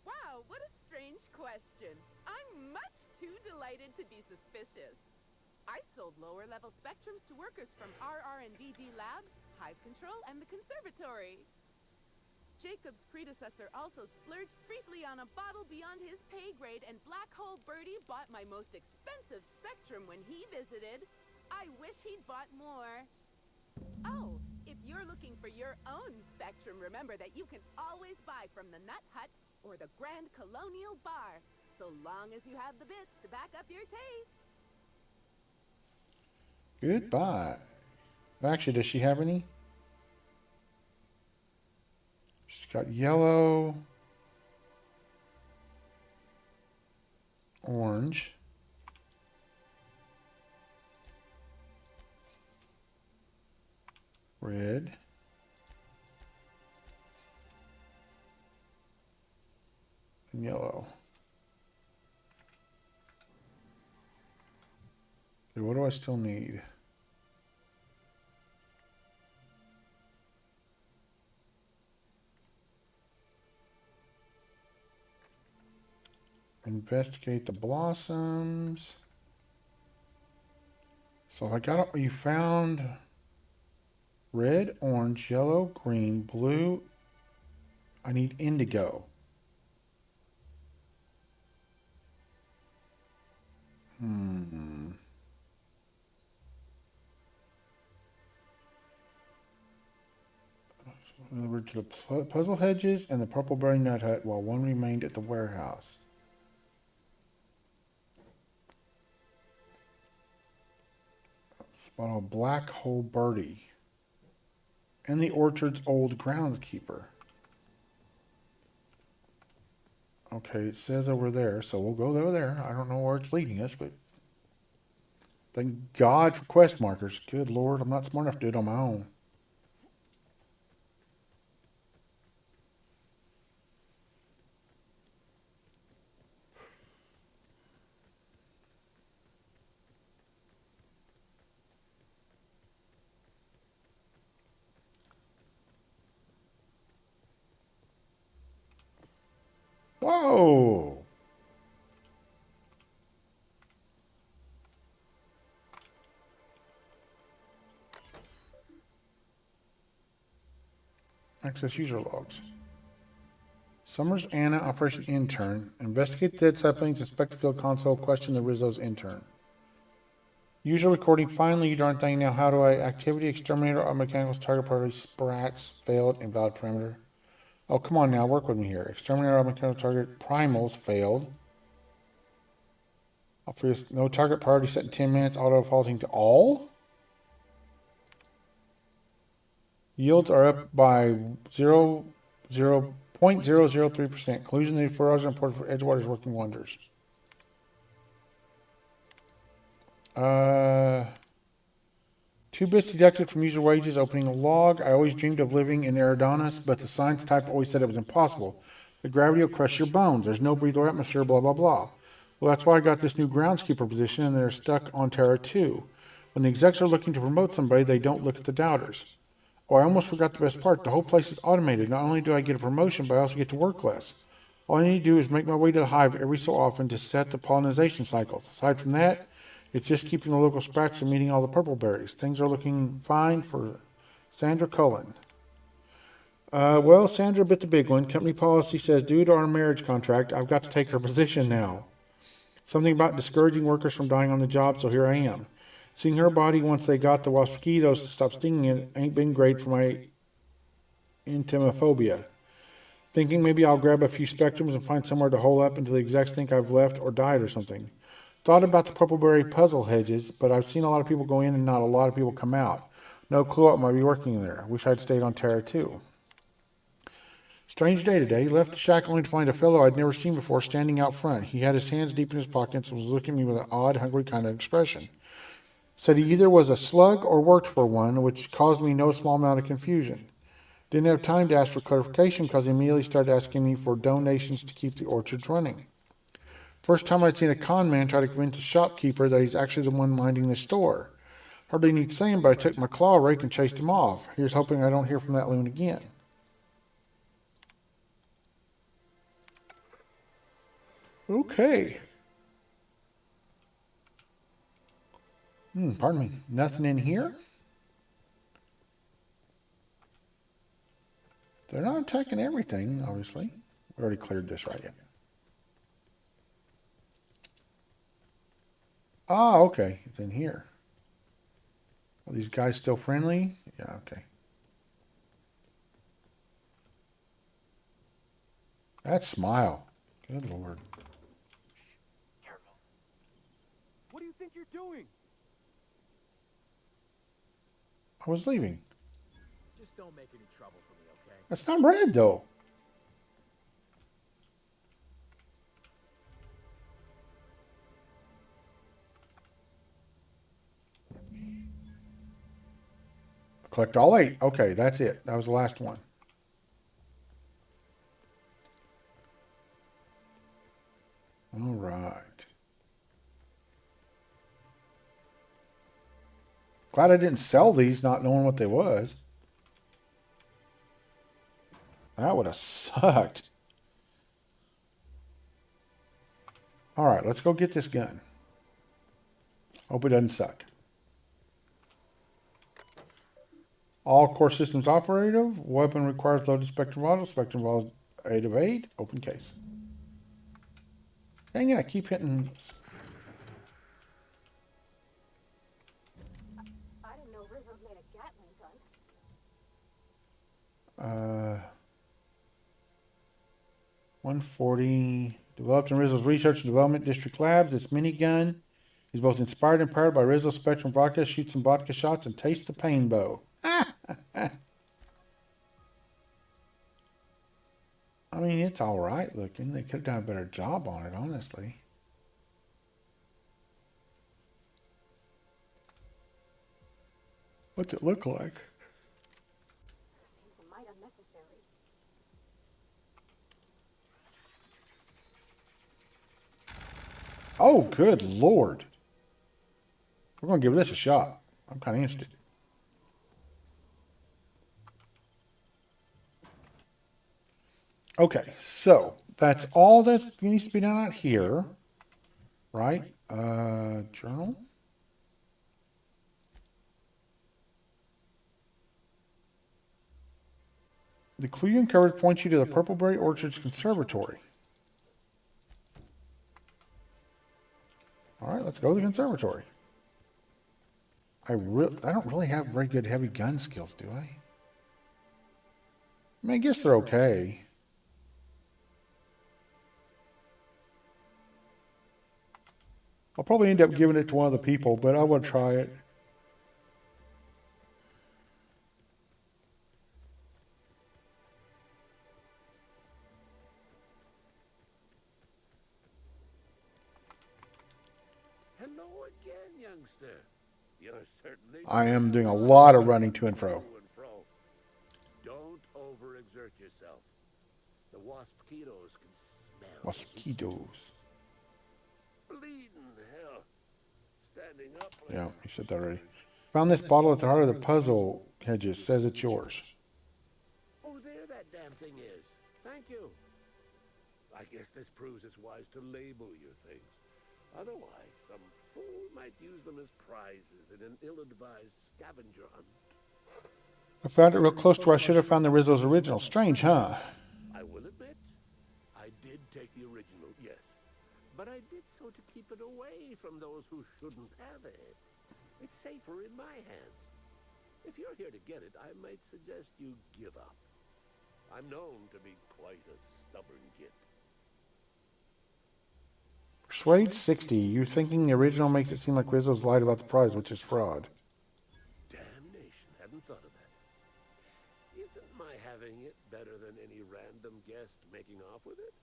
Wow, what a strange question. I'm much too delighted to be suspicious. I sold lower-level Spectrums to workers from RR&DD Labs, Hive Control, and the Conservatory. Jacob's predecessor also splurged briefly on a bottle beyond his pay grade, and Black Hole Birdie bought my most expensive Spectrum when he visited. I wish he'd bought more. Oh, if you're looking for your own Spectrum, remember that you can always buy from the Nut Hut or the Grand Colonial Bar, so long as you have the bits to back up your taste. Goodbye. Actually, does she have any? She's got yellow, orange, red, and yellow. Okay, what do I still need? Investigate the blossoms. So I got, you found red, orange, yellow, green, blue. I need indigo. Over to the puzzle hedges and the purple berry nut hut while one remained at the warehouse. Spot a Black Hole Birdie. And the orchard's old groundskeeper. Okay, it says over there, so we'll go over there. I don't know where it's leading us, but thank God for quest markers. Good Lord, I'm not smart enough to do it on my own. Whoa! Access user logs. Summers Anna, Operation Intern. Investigate dead saplings, inspect the field console, question the Rizzo's intern. User recording. Finally, you darn thing. Now, how do I activity exterminator or mechanicals target priority sprats failed invalid parameter? Oh, come on now, work with me here. Exterminator or mechanical target primals failed. I'll freeze no target priority set in 10 minutes. Auto defaulting to all. Yields are up by 0.003%. Collusion and fertilizer are important for Edgewater's working wonders. Two bits deducted from user wages, opening a log. I always dreamed of living in Eridanus, but the science type always said it was impossible. The gravity will crush your bones. There's no breathable atmosphere, blah, blah, blah. Well, that's why I got this new groundskeeper position, and they're stuck on Terra 2. When the execs are looking to promote somebody, they don't look at the doubters. Oh, I almost forgot the best part. The whole place is automated. Not only do I get a promotion, but I also get to work less. All I need to do is make my way to the hive every so often to set the pollination cycles. Aside from that, it's just keeping the local sprats from eating all the purple berries. Things are looking fine for Sandra Cullen. Well, Sandra bit the big one. Company policy says due to our marriage contract, I've got to take her position now. Something about discouraging workers from dying on the job, so here I am. Seeing her body once they got the mosquitoes to stop stinging it ain't been great for my intimophobia. Thinking maybe I'll grab a few spectrums and find somewhere to hole up until the execs think I've left or died or something. Thought about the purpleberry puzzle hedges, but I've seen a lot of people go in and not a lot of people come out. No clue what might be working there. Wish I'd stayed on Terra too. Strange day today. Left the shack only to find a fellow I'd never seen before standing out front. He had his hands deep in his pockets and was looking at me with an odd, hungry kind of expression. Said he either was a slug or worked for one, which caused me no small amount of confusion. Didn't have time to ask for clarification because he immediately started asking me for donations to keep the orchards running. First time I'd seen a con man try to convince a shopkeeper that he's actually the one minding the store. Hardly need saying, but I took my claw rake and chased him off. Here's hoping I don't hear from that loon again. Okay. Pardon me. Nothing in here? They're not attacking everything, obviously. We already cleared this, right? Yeah. Ah, okay. It's in here. Are these guys still friendly? Yeah, okay. That smile. Good Lord. What do you think you're doing? I was leaving. Just don't make any trouble for me, okay? That's not red, though. Collect all 8. Okay, that's it. That was the last one. All right. Glad I didn't sell these not knowing what they was. That would have sucked. All right, let's go get this gun. Hope it doesn't suck. All core systems operative. Weapon requires loaded spectrum model. Spectrum model 8 of 8. Open case. Dang it, I keep hitting. I didn't know Rizzo's made a Gatling gun. 140. Developed in Rizzo's Research and Development District Labs. This minigun is both inspired and powered by Rizzo Spectrum Vodka. Shoots some vodka shots and tastes the pain bow. I mean, it's all right looking. They could have done a better job on it, honestly. What's it look like? Seems a mite unnecessary. Oh, good Lord. We're going to give this a shot. I'm kind of interested. Okay, so that's all that needs to be done out here, right? Journal. The clue you uncovered points you to the Purpleberry Orchards Conservatory. All right, let's go to the conservatory. I don't really have very good heavy gun skills, do I? I mean, I guess they're okay. I'll probably end up giving it to one of the people, but I want to try it. Hello again, youngster. You're certainly I am doing a lot of running to and fro. Don't overexert yourself. The waspitos can smell. Mosquitoes. Bleeding hell. Standing up. Yeah, you said that already. Found this bottle at the heart of the puzzle, Hedges. Says it's yours. Oh, there that damn thing is. Thank you. I guess this proves it's wise to label your things. Otherwise, some fool might use them as prizes in an ill-advised scavenger hunt. I found it real close to where I should have found the Rizzo's original. Strange, huh? I will admit, I did take the original, yes. But I did so to keep it away from those who shouldn't have it. It's safer in my hands. If you're here to get it, I might suggest you give up. I'm known to be quite a stubborn git. Persuade 60. You're thinking the original makes it seem like Rizzo's lied about the prize, which is fraud. Damnation, hadn't thought of that. Isn't my having it better than any random guest making off with it?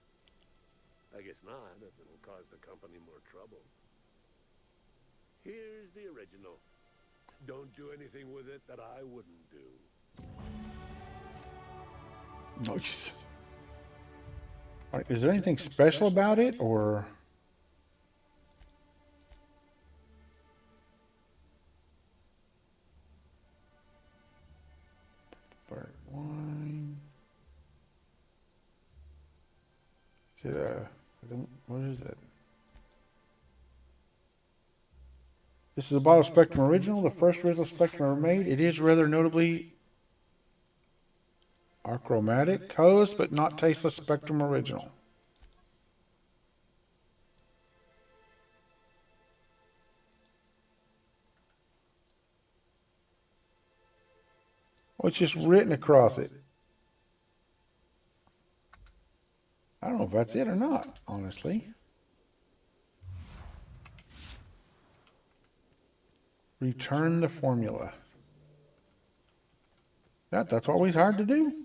I guess not, if it'll cause the company more trouble. Here's the original. Don't do anything with it that I wouldn't do. Nice. All right, is there anything special about it, or... Wine. Is it what is it? This is a bottle Spectrum original, the first Rizzo Spectrum ever made. It is rather notably achromatic, colorless but not tasteless Spectrum original. Oh, it's just written across it. I don't know if that's it or not, honestly. Return the formula. That's always hard to do.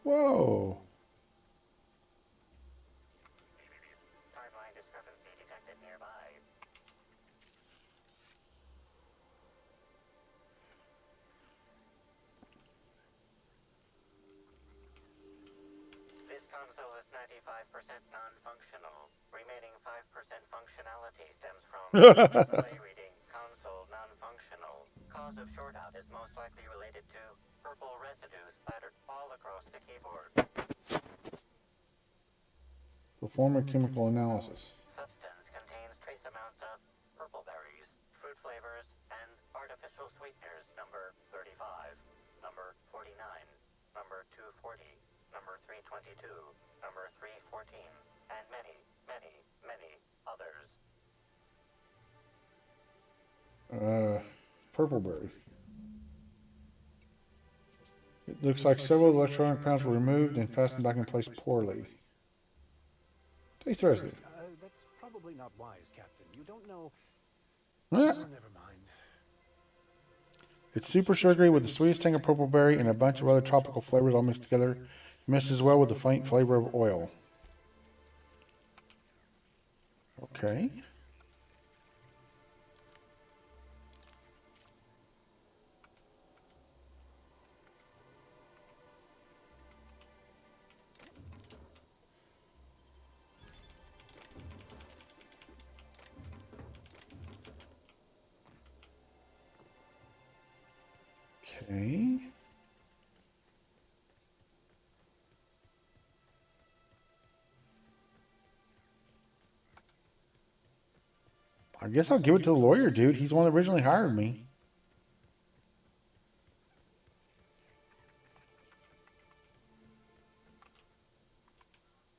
Whoa. Timeline discrepancy detected nearby. This console is 95% non-functional. Remaining 5% functionality stems from display reading console non-functional. Cause of shortout is most likely related to purple residue splattered all across the keyboard. Perform a chemical analysis. Substance contains trace amounts of purple berries, fruit flavors, and artificial sweeteners number 35, number 49, number 240, number 322, number 314, and many, many, many others. Purpleberry. It looks like several electronic panels were removed and fastened back in place poorly. Taste the residue. That's probably not wise, Captain. You don't know. Ah. Oh, never mind. It's super sugary with the sweetest tang of purple berry and a bunch of other tropical flavors all mixed together. It messes well with the faint flavor of oil. Okay. Okay. I guess I'll give it to the lawyer, dude. He's the one that originally hired me.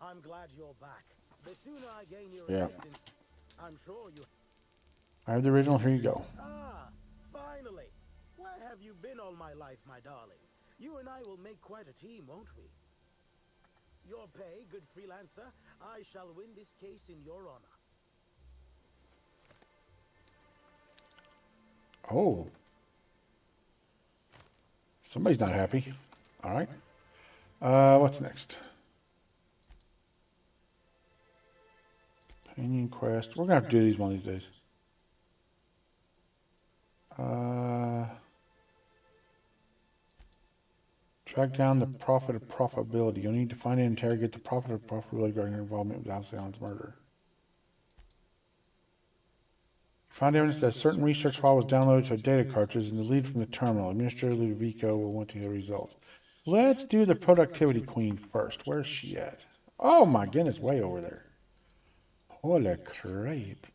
I'm glad you're back. The sooner I gain your Yeah. assistance, I'm sure you... I have the original. Here you go. Ah, finally. Where have you been all my life, my darling? You and I will make quite a team, won't we? Your pay, good freelancer. I shall win this case in your honor. Oh. Somebody's not happy. All right. What's next? Companion quest. We're going to have to do these one of these days. Track down the prophet of profitability. You'll need to find and interrogate the prophet of profitability regarding her involvement with Alcyon's murder. You find evidence that a certain research file was downloaded to a data cartridge and deleted from the terminal. Administrator Ludovico will want to hear the results. Let's do the productivity queen first. Where's she at? Oh my goodness, way over there. Holy crap.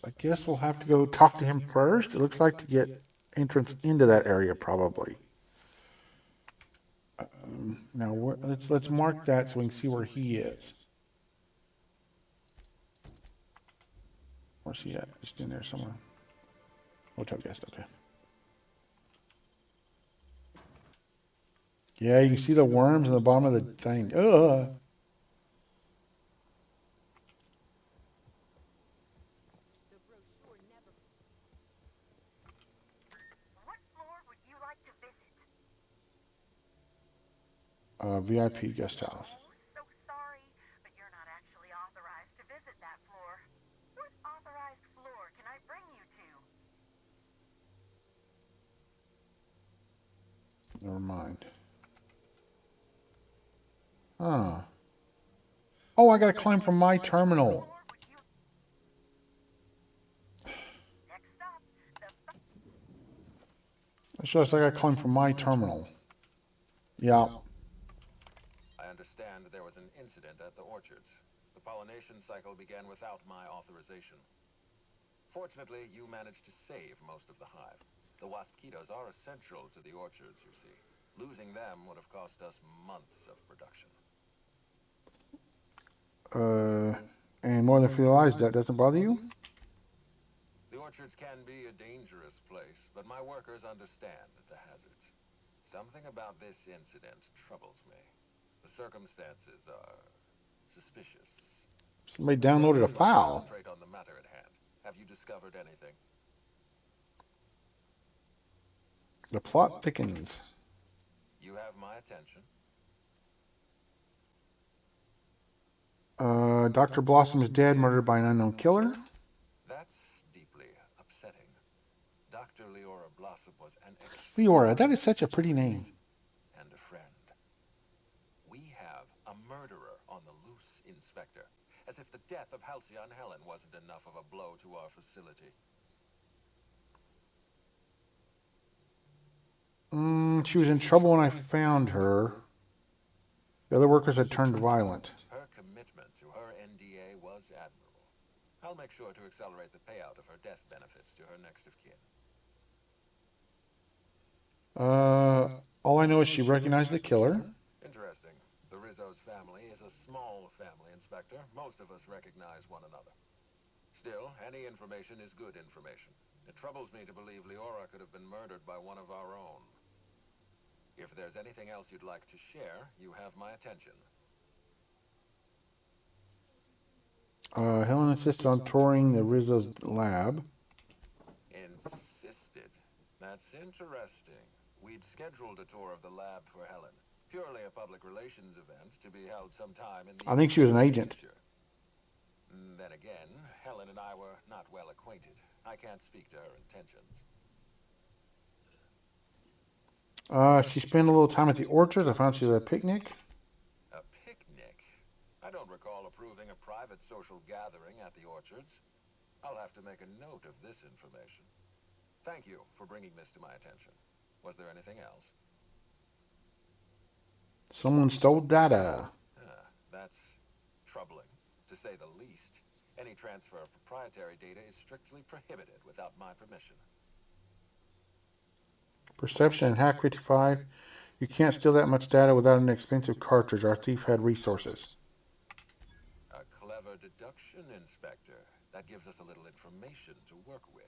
I guess we'll have to go talk to him first. It looks like to get entrance into that area probably. Now let's mark that so we can see where he is. Where's he at? Just in there somewhere. Hotel guest, okay. Yeah, you can see the worms in the bottom of the thing. Ugh. What floor would you like to visit? VIP guest house. So sorry, but you're not actually authorized to visit that floor. What authorized floor can I bring you to? Never mind. Huh. Oh, I gotta climb from my terminal. It shows I gotta climb from my terminal. Yeah. I understand there was an incident at the orchards. The pollination cycle began without my authorization. Fortunately, you managed to save most of the hive. The waspitos are essential to the orchards, you see. Losing them would have cost us months of production. And more than realized, that doesn't bother you? The orchards can be a dangerous place, but my workers understand the hazards. Something about this incident troubles me. The circumstances are suspicious. Somebody downloaded a file. Concentrate on the matter at hand. Have you discovered anything? The plot thickens. You have my attention. Dr. Blossom is dead, murdered by an unknown killer. That's deeply upsetting. Dr. Leora Blossom was an Leora, that is such a pretty name. And a friend. We have a murderer on the loose, Inspector. As if the death of Halcyon Helen wasn't enough of a blow to our facility. She was in trouble when I found her. The other workers had turned violent. Her commitment to her NDA was admirable. I'll make sure to accelerate the payout of her death benefits to her next of kin. All I know is she recognized the killer. Interesting. The Rizzo's family is a small family, Inspector. Most of us recognize one another. Still, any information is good information. It troubles me to believe Leora star could have been murdered by one of our own. If there's anything else you'd like to share, you have my attention. Helen insisted on touring the Rizzo's lab. Insisted? That's interesting. We'd scheduled a tour of the lab for Helen. Purely a public relations event to be held sometime in the I think she was an agent. future. Then again, Helen and I were not well acquainted. I can't speak to her intentions. She spent a little time at the orchards. I found she was at a picnic. A picnic? I don't recall approving a private social gathering at the orchards. I'll have to make a note of this information. Thank you for bringing this to my attention. Was there anything else? Someone stole data. That's troubling, to say the least. Any transfer of proprietary data is strictly prohibited without my permission. Perception and hack 55. You can't steal that much data without an expensive cartridge. Our thief had resources. A clever deduction, Inspector. That gives us a little information to work with.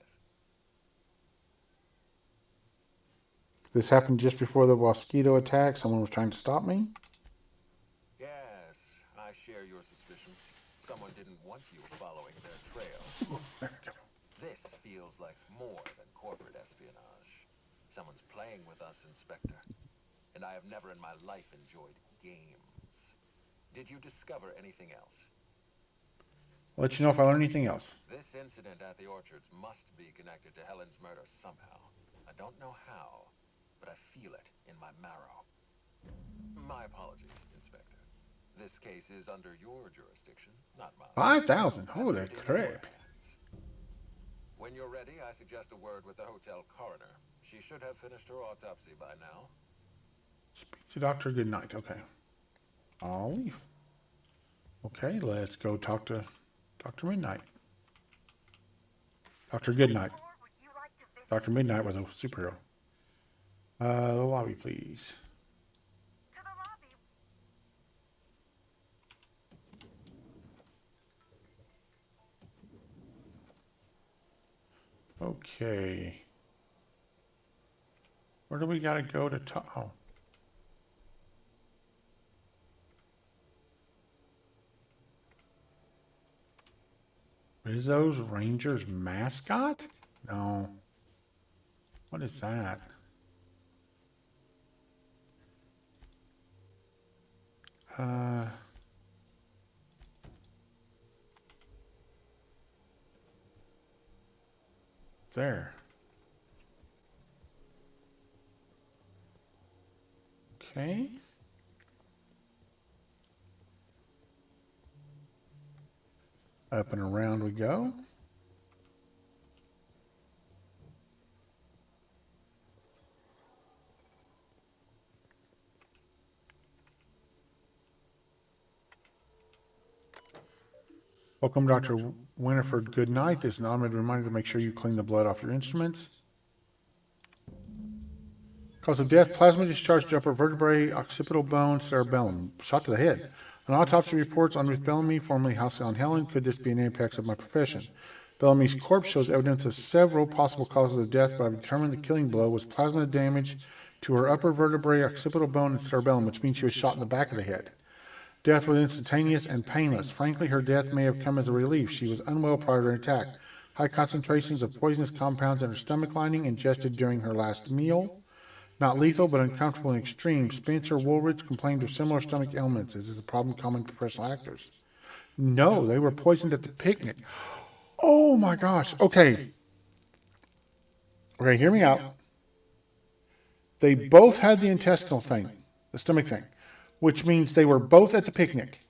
This happened just before the mosquito attack. Someone was trying to stop me. Yes, I share your suspicions. Someone didn't want you following their trail. This feels like more than corporate espionage. Someone's playing with us, Inspector. And I have never in my life enjoyed games. Did you discover anything else? I'll let you know if I learn anything else. This incident at the orchards must be connected to Helen's murder somehow. I don't know how, but I feel it in my marrow. My apologies, Inspector. This case is under your jurisdiction, not mine. 5,000. Holy crap. When you're ready, I suggest a word with the hotel coroner. She should have finished her autopsy by now. Speak to Dr. Goodnight. Okay. I'll leave. Okay, let's go talk to Dr. Midnight. Dr. Goodnight. Dr. Midnight was a superhero. The lobby, please. Okay. Where do we gotta go to talk? Oh. Rizzo's Rangers mascot? No. What is that? There. Okay. Up and around we go. Welcome, Dr. Winifred. Good night. This is an automated reminder to make sure you clean the blood off your instruments. Cause of death, plasma discharge to upper vertebrae, occipital bone, cerebellum. Shot to the head. An autopsy reports on Ruth Bellamy, formerly Halcyon Helen. Could this be an apex of my profession? Bellamy's corpse shows evidence of several possible causes of death, but I've determined the killing blow was plasma damage to her upper vertebrae, occipital bone, and cerebellum, which means she was shot in the back of the head. Death was instantaneous and painless. Frankly, her death may have come as a relief. She was unwell prior to her attack. High concentrations of poisonous compounds in her stomach lining ingested during her last meal. Not lethal, but uncomfortable and extreme. Spencer Woolridge complained of similar stomach ailments. Is this a problem common to professional actors? No, they were poisoned at the picnic. Oh my gosh. Okay. Okay, hear me out. They both had the intestinal thing, the stomach thing, which means they were both at the picnic.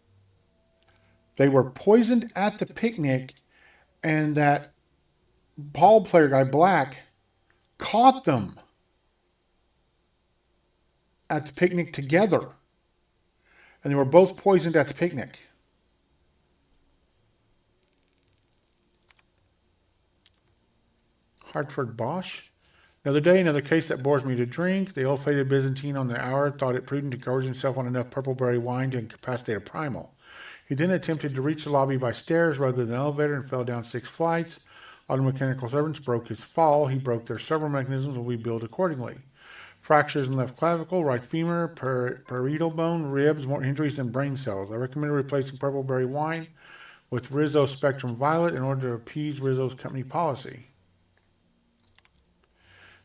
They were poisoned at the picnic, and that ball player guy, Black, caught them at the picnic together. And they were both poisoned at the picnic. Hartford Bosch. Another day, another case that bores me to drink. The ill-fated Byzantine on the hour thought it prudent to gorge himself on enough purple-berry wine to incapacitate a primal. He then attempted to reach the lobby by stairs rather than elevator and fell down 6 flights. Automechanical servants broke his fall. He broke their several mechanisms will be built accordingly. Fractures in left clavicle, right femur, parietal bone, ribs, more injuries than brain cells. I recommend replacing purple berry wine with Rizzo Spectrum Violet in order to appease Rizzo's company policy.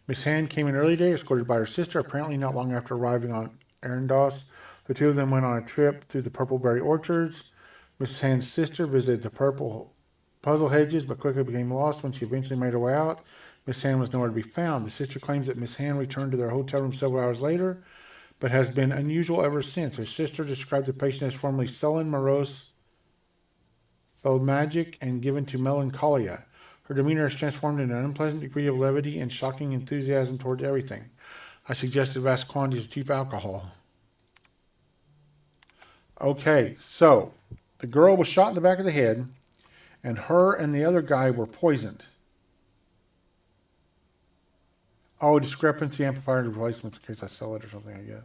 Miss Hand came in early today, escorted by her sister, apparently not long after arriving on Erendos. The two of them went on a trip through the purpleberry orchards. Miss Hand's sister visited the purple puzzle hedges, but quickly became lost when she eventually made her way out. Miss Hand was nowhere to be found. The sister claims that Miss Hand returned to their hotel room several hours later, but has been unusual ever since. Her sister described the patient as formerly sullen, morose, phlegmatic, and given to melancholia. Her demeanor has transformed into an unpleasant degree of levity and shocking enthusiasm toward everything. I suggested vast quantities of cheap alcohol. Okay, so the girl was shot in the back of the head, and her and the other guy were poisoned. Oh, discrepancy amplifier replacements in case I sell it or something, I guess.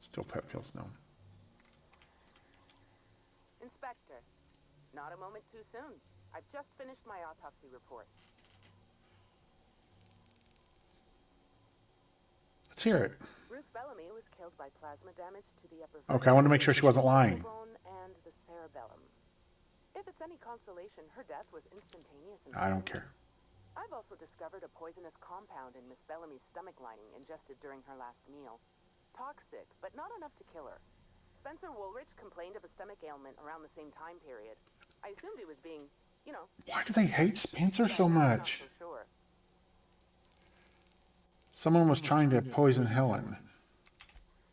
Still pet pills, no. Inspector, not a moment too soon. I've just finished my autopsy report. Let's hear it. Ruth Bellamy was killed by plasma damage to the upper Okay, I wanted to make sure she wasn't lying. bone and the cerebellum. If it's any consolation, her death was instantaneous. I don't care. I've also discovered a poisonous compound in Miss Bellamy's stomach lining ingested during her last meal. Toxic, but not enough to kill her. Spencer Woolrich complained of a stomach ailment around the same time period. I assumed he was being, Why do they hate Spencer so much? Someone was trying to poison Helen.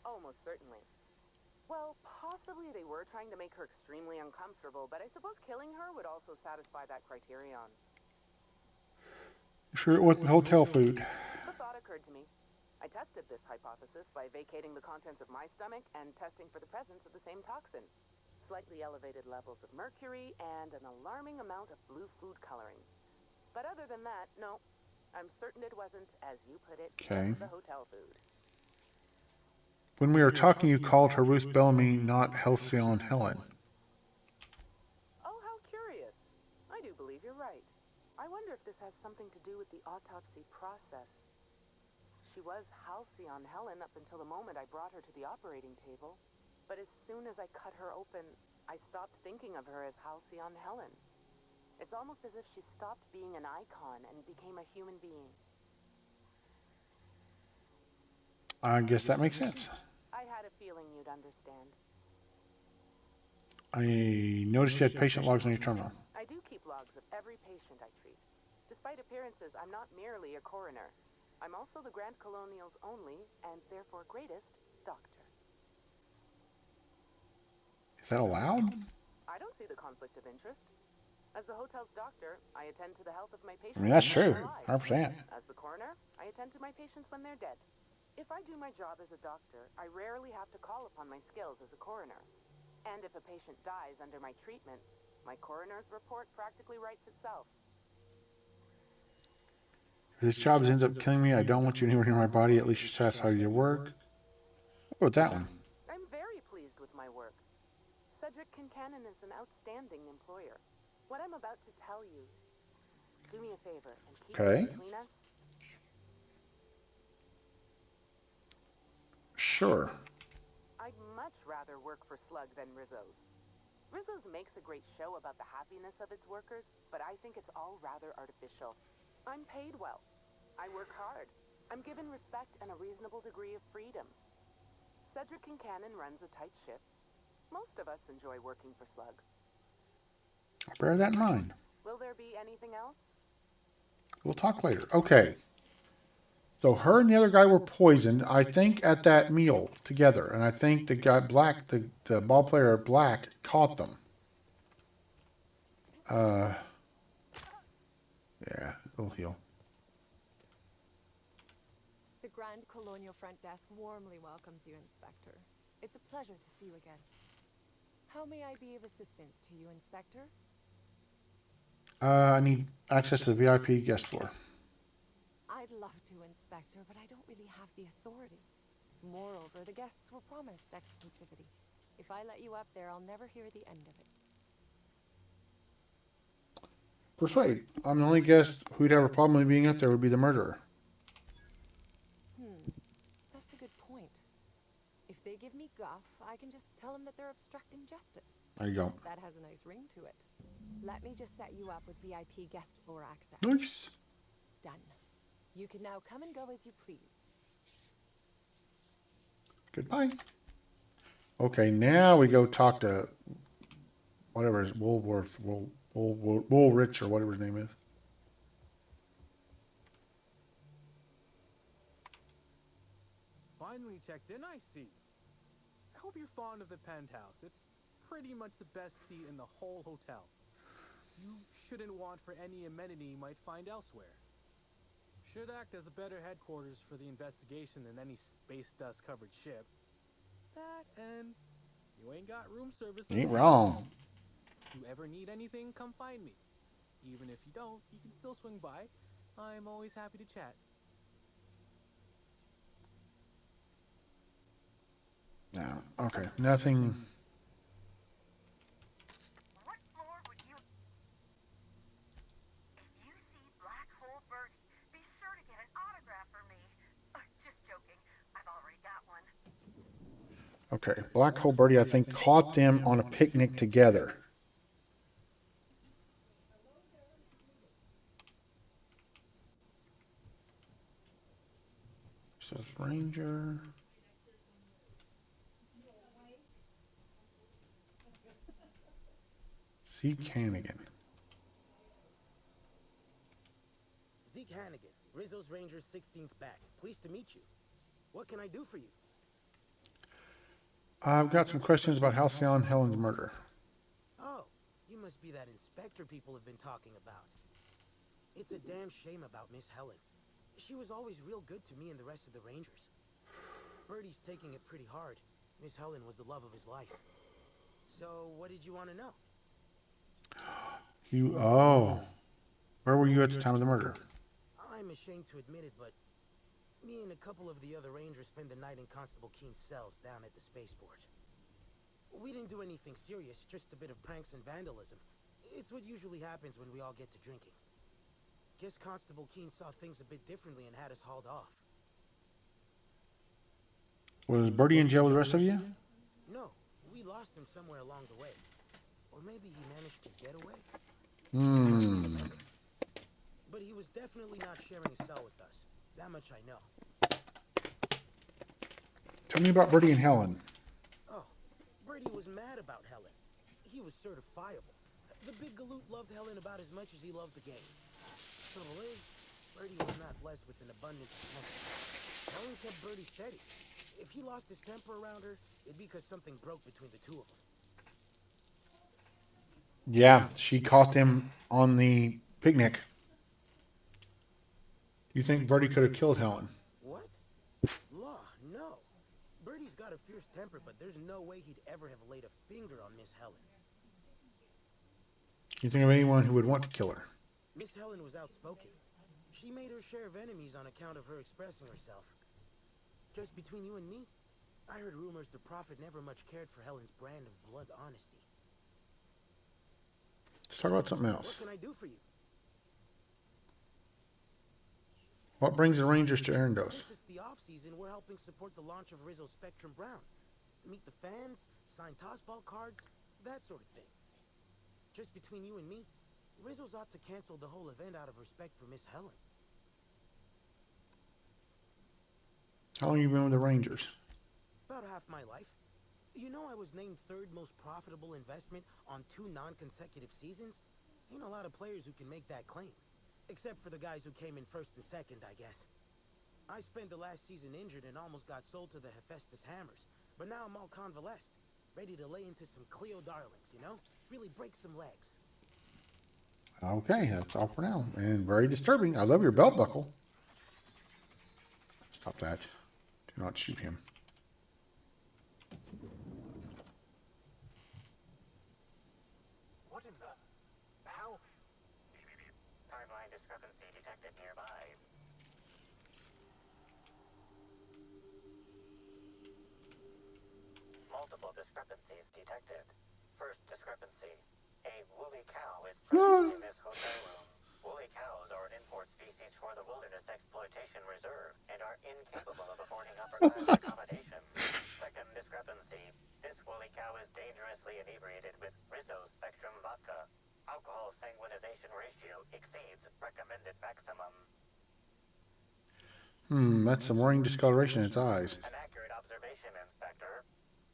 Almost certainly. Well, possibly they were trying to make her extremely uncomfortable, but I suppose killing her would also satisfy that criterion. Sure it wasn't hotel food. The thought occurred to me. I tested this hypothesis by vacating the contents of my stomach and testing for the presence of the same toxin. Slightly elevated levels of mercury and an alarming amount of blue food coloring. But other than that, no. I'm certain it wasn't, as you put it, Okay. the hotel food. When we were talking, you called her Ruth Bellamy, not Halcyon Helen. Oh, how curious. I do believe you're right. I wonder if this has something to do with the autopsy process. She was Halcyon Helen up until the moment I brought her to the operating table. But as soon as I cut her open, I stopped thinking of her as Halcyon Helen. It's almost as if she stopped being an icon and became a human being. I guess that makes sense. I had a feeling you'd understand. I noticed you had patient logs on your terminal. I do keep logs of every patient I treat. Despite appearances, I'm not merely a coroner. I'm also the Grand Colonial's only, and therefore greatest, doctor. Is that allowed? I don't see the conflict of interest. As the hotel's doctor, I attend to the health of my patients. I mean, that's when true. they're alive. 100%. As the coroner, I attend to my patients when they're dead. If I do my job as a doctor, I rarely have to call upon my skills as a coroner. And if a patient dies under my treatment, my coroner's report practically writes itself. If this job ends up killing me, I don't want you anywhere near my body. At least you're satisfied with your work. I'll go with that one. I'm very pleased with my work. Cedric Kincannon is an outstanding employer. What I'm about to tell you, do me a favor and keep it between us. Sure. I'd much rather work for Slug than Rizzo's. Rizzo's makes a great show about the happiness of its workers, but I think it's all rather artificial. I'm paid well. I work hard. I'm given respect and a reasonable degree of freedom. Cedric Kincannon runs a tight ship. Most of us enjoy working for Slug. I'll bear that in mind. Will there be anything else? We'll talk later. Okay. So her and the other guy were poisoned, I think, at that meal together. And I think the guy Black, the ball player Black, caught them. Yeah, it'll heal. The Grand Colonial Front Desk warmly welcomes you, Inspector. It's a pleasure to see you again. How may I be of assistance to you, Inspector? I need access to the VIP guest floor. I'd love to, Inspector, but I don't really have the authority. Moreover, the guests were promised exclusivity. If I let you up there, I'll never hear the end of it. Persuade. I'm the only guest who'd have a problem with being up there would be the murderer. That's a good point. If they give me guff, I can just tell them that they're obstructing justice. There you go. That has a nice ring to it. Let me just set you up with VIP guest floor access. Nice. Done. You can now come and go as you please. Goodbye. Okay, now we go talk to whatever is Woolworth, Woolrich, or whatever his name is. Finally checked in, I see. I hope you're fond of the penthouse. It's pretty much the best seat in the whole hotel. You shouldn't want for any amenity you might find elsewhere. Should act as a better headquarters for the investigation than any space dust covered ship. That and you ain't got room service. Ain't wrong. If you ever need anything, come find me. Even if you don't, you can still swing by. I'm always happy to chat. No, okay, nothing. What floor would you... If you see Black Hole Birdie, be sure to get an autograph for me. Just joking. I've already got one. Okay, Black Hole Birdie, I think, caught them on a picnic together. Says Ranger. Zeke Hannigan. Zeke Hannigan, Rizzo's Ranger's 16th back. Pleased to meet you. What can I do for you? I've got some questions about Halcyon Helen's murder. Oh, you must be that inspector people have been talking about. It's a damn shame about Miss Helen. She was always real good to me and the rest of the Rangers. Birdie's taking it pretty hard. Miss Helen was the love of his life. So, what did you want to know? Where were you at the time of the murder? I'm ashamed to admit it, but me and a couple of the other Rangers spent the night in Constable Keen's cells down at the spaceport. We didn't do anything serious, just a bit of pranks and vandalism. It's what usually happens when we all get to drinking. Guess Constable Keen saw things a bit differently and had us hauled off. Was Birdie in jail with the rest of you? No, we lost him somewhere along the way. Or maybe he managed to get away. But he was definitely not sharing a cell with us. That much I know. Tell me about Birdie and Helen. Oh, Birdie was mad about Helen. He was certifiable. The big galoot loved Helen about as much as he loved the game. Trouble is, Birdie was not blessed with an abundance of temper. Helen kept Birdie steady. If he lost his temper around her, it'd be because something broke between the two of them. Yeah, she caught them on the picnic. You think Birdie could have killed Helen? What? Law, no. Birdie's got a fierce temper, but there's no way he'd ever have laid a finger on Miss Helen. You think of anyone who would want to kill her? Miss Helen was outspoken. She made her share of enemies on account of her expressing herself. Just between you and me, I heard rumors the Prophet never much cared for Helen's brand of blood honesty. Let's talk about something else. What can I do for you? What brings the Rangers to Erendos? Since it's the off-season, we're helping support the launch of Rizzo's Spectrum Brown. Meet the fans, sign tossball cards, that sort of thing. Just between you and me, Rizzo's ought to cancel the whole event out of respect for Miss Helen. How long have you been with the Rangers? About half my life. You know I was named third most profitable investment on 2 non-consecutive seasons? Ain't a lot of players who can make that claim. Except for the guys who came in first and second, I guess. I spent the last season injured and almost got sold to the Hephaestus Hammers. But now I'm all convalesced. Ready to lay into some Cleo darlings, you know? Really break some legs. Okay, that's all for now. And very disturbing. I love your belt buckle. Stop that. Do not shoot him. What in the... How... Timeline discrepancy detected nearby. multiple discrepancies detected. First discrepancy. A woolly cow is present in this hotel room. Woolly cows are an import species for the Wilderness Exploitation Reserve and are incapable of affording upper-class accommodation. Second discrepancy. This woolly cow is dangerously inebriated with Rizzo Spectrum vodka. Alcohol sanguinization ratio exceeds recommended maximum. That's some worrying discoloration in its eyes. An accurate observation, Inspector.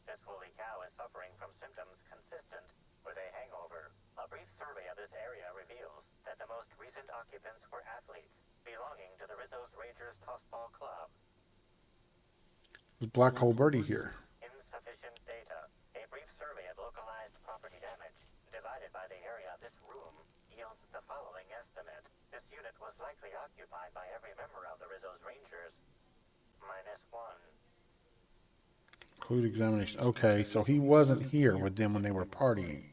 This woolly cow is suffering from symptoms consistent with a hangover. A brief survey of this area reveals that the most recent occupants were athletes belonging to the Rizzo's Rangers Tossball Club. There's Black Hole Birdie here. Insufficient data. A brief survey of localized property damage divided by the area of this room yields the following estimate. This unit was likely occupied by every member of the Rizzo's Rangers. -1. Include examination. Okay, so he wasn't here with them when they were partying.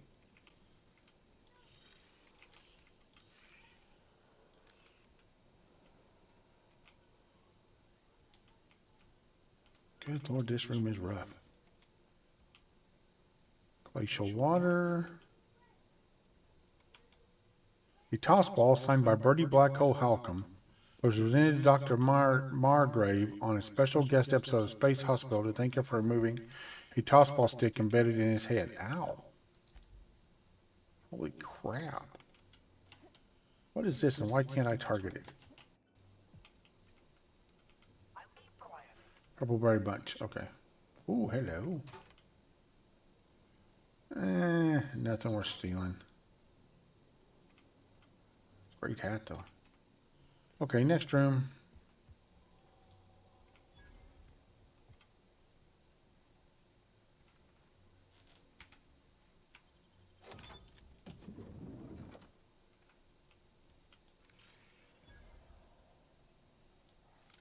Good Lord, this room is rough. Glacial water. A toss ball signed by Bertie Blackhole Halcomb was presented to Dr. Margrave on a special guest episode of Space Hospital to thank him for removing a toss ball stick embedded in his head. Ow. Holy crap. What is this and why can't I target it? Purple Berry Bunch. Okay. Ooh, hello. Nothing worth stealing. Great hat, though. Okay, next room.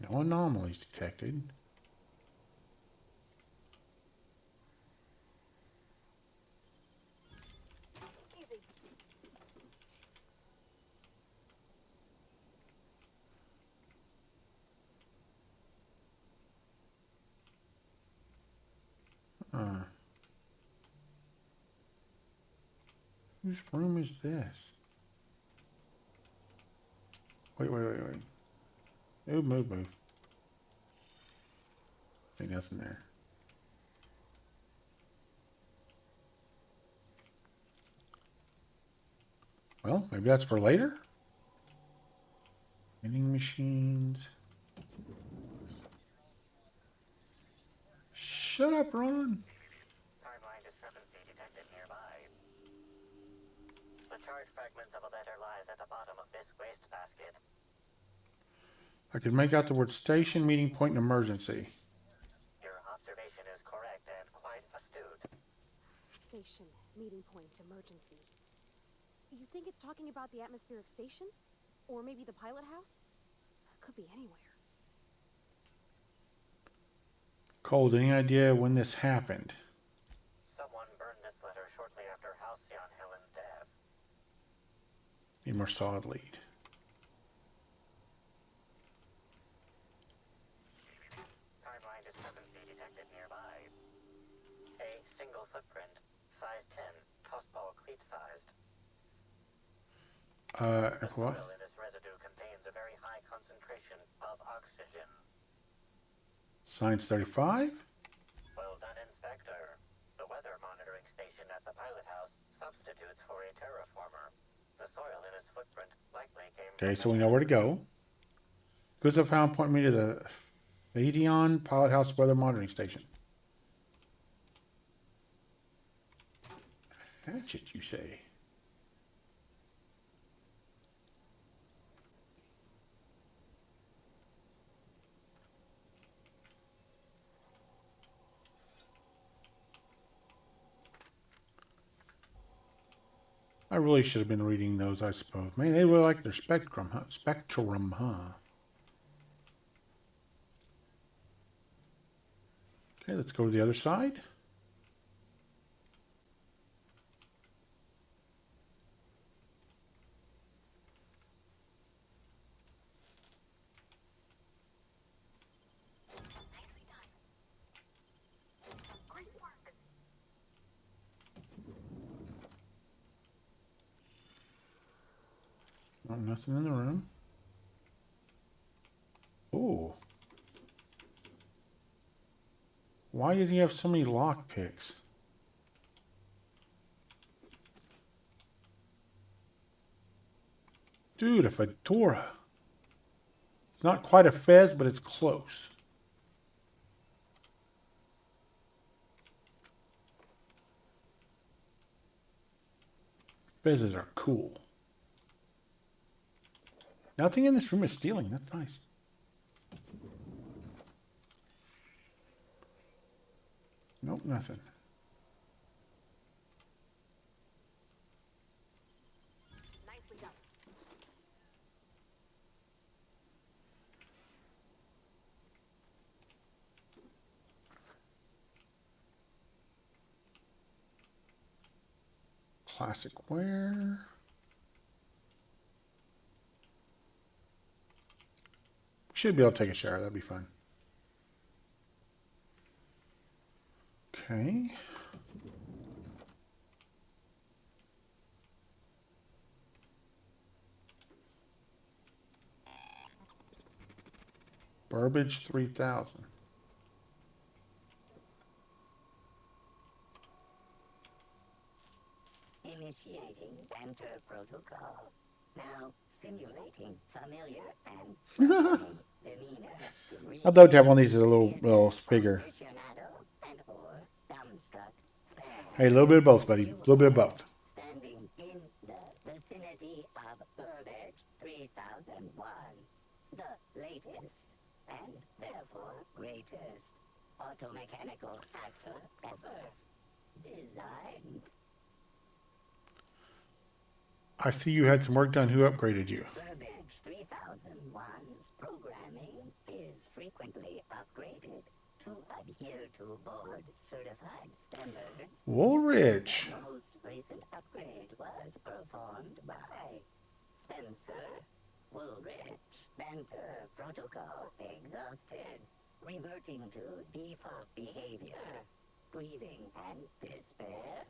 No anomalies detected. Whose room is this? Wait. Move. Ain't nothing there. Well, maybe that's for later? Vending machines. Shut up, Ron. Timeline discrepancy detected nearby. The charge fragments of a letter lies at the bottom of this wastebasket. I could make out the word station, meeting point, and emergency. Your observation is correct and quite astute. Station, meeting point, emergency. You think it's talking about the atmospheric station? Or maybe the pilot house? Could be anywhere. Cold, any idea when this happened? Someone burned this letter shortly after Halcyon Helen's death. Need more solid lead. Timeline discrepancy detected nearby. A single footprint, size 10, tossball cleat sized. The What? soil in this residue contains a very high concentration of oxygen. Science 35? Well done, Inspector. The weather monitoring station at the pilot house substitutes for a terraformer. The soil in his footprint likely came Okay, so we know where to go. Goods I found point me to the Vadion Pilot House Weather Monitoring Station. Hatchet, you say? I really should have been reading those, I suppose. Man, they really like their spectrum, huh? Spectrum, huh? Okay, let's go to the other side. nothing in the room. Ooh. Why did he have so many lockpicks? Dude, a fedora. It's not quite a fez, but it's close. Fezzes are cool. Nothing in this room is stealing. That's nice. Nope, nothing. Nicely done. Classic wear. Should be able to take a shower. That'd be fun. Okay. Burbage 3000. Initiating enter protocol. Now simulating familiar and threatening demeanor. I'd love to have one of these as a little figure. Hey, a little bit of both, buddy. A little bit of both. Standing in the vicinity of Burbage 3001, the latest and therefore greatest automechanical actor ever designed. I see you had some work done. Who upgraded you? Burbage 3001's programming is frequently upgraded to adhere to board certified standards. Woolrich. The most recent upgrade was performed by Spencer Woolrich. Banter protocol exhausted, reverting to default behavior, grieving and despair.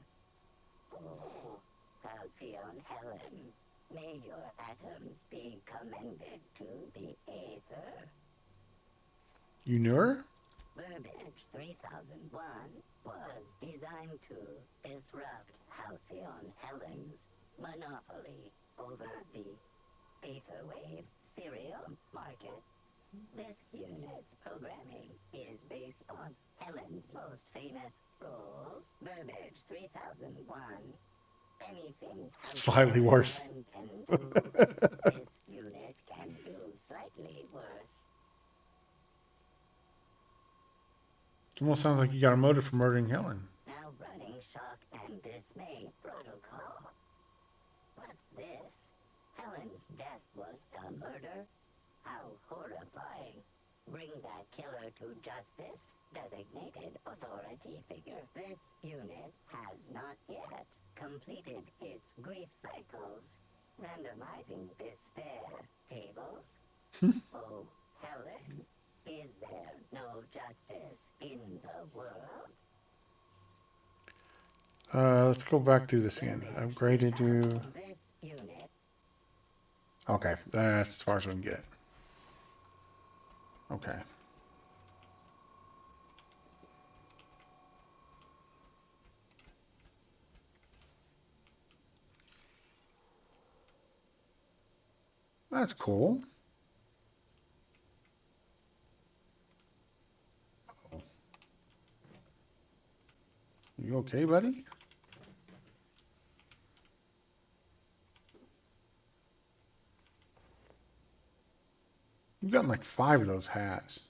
Oh, Halcyon Helen, may your atoms be commended to the Aether. You knew her? Burbage 3001 was designed to disrupt Halcyon Helen's monopoly over the Aetherwave serial market. This unit's programming is based on Helen's most famous roles. Burbage 3001. Anything Slightly worse. Helen can do, this unit can do slightly worse. It almost sounds like you got a motive for murdering Helen. Now running shock and dismay protocol. What's this? Helen's death was a murder? How horrifying. Bring that killer to justice. Designated authority figure. This unit has not yet completed its grief cycles. Randomizing despair tables. Oh, Helen, is there no justice in the world? Let's go back to this again. Upgraded you. This unit. Okay, that's as far as we can get. Okay. That's cool. You okay, buddy? You've gotten like 5 of those hats.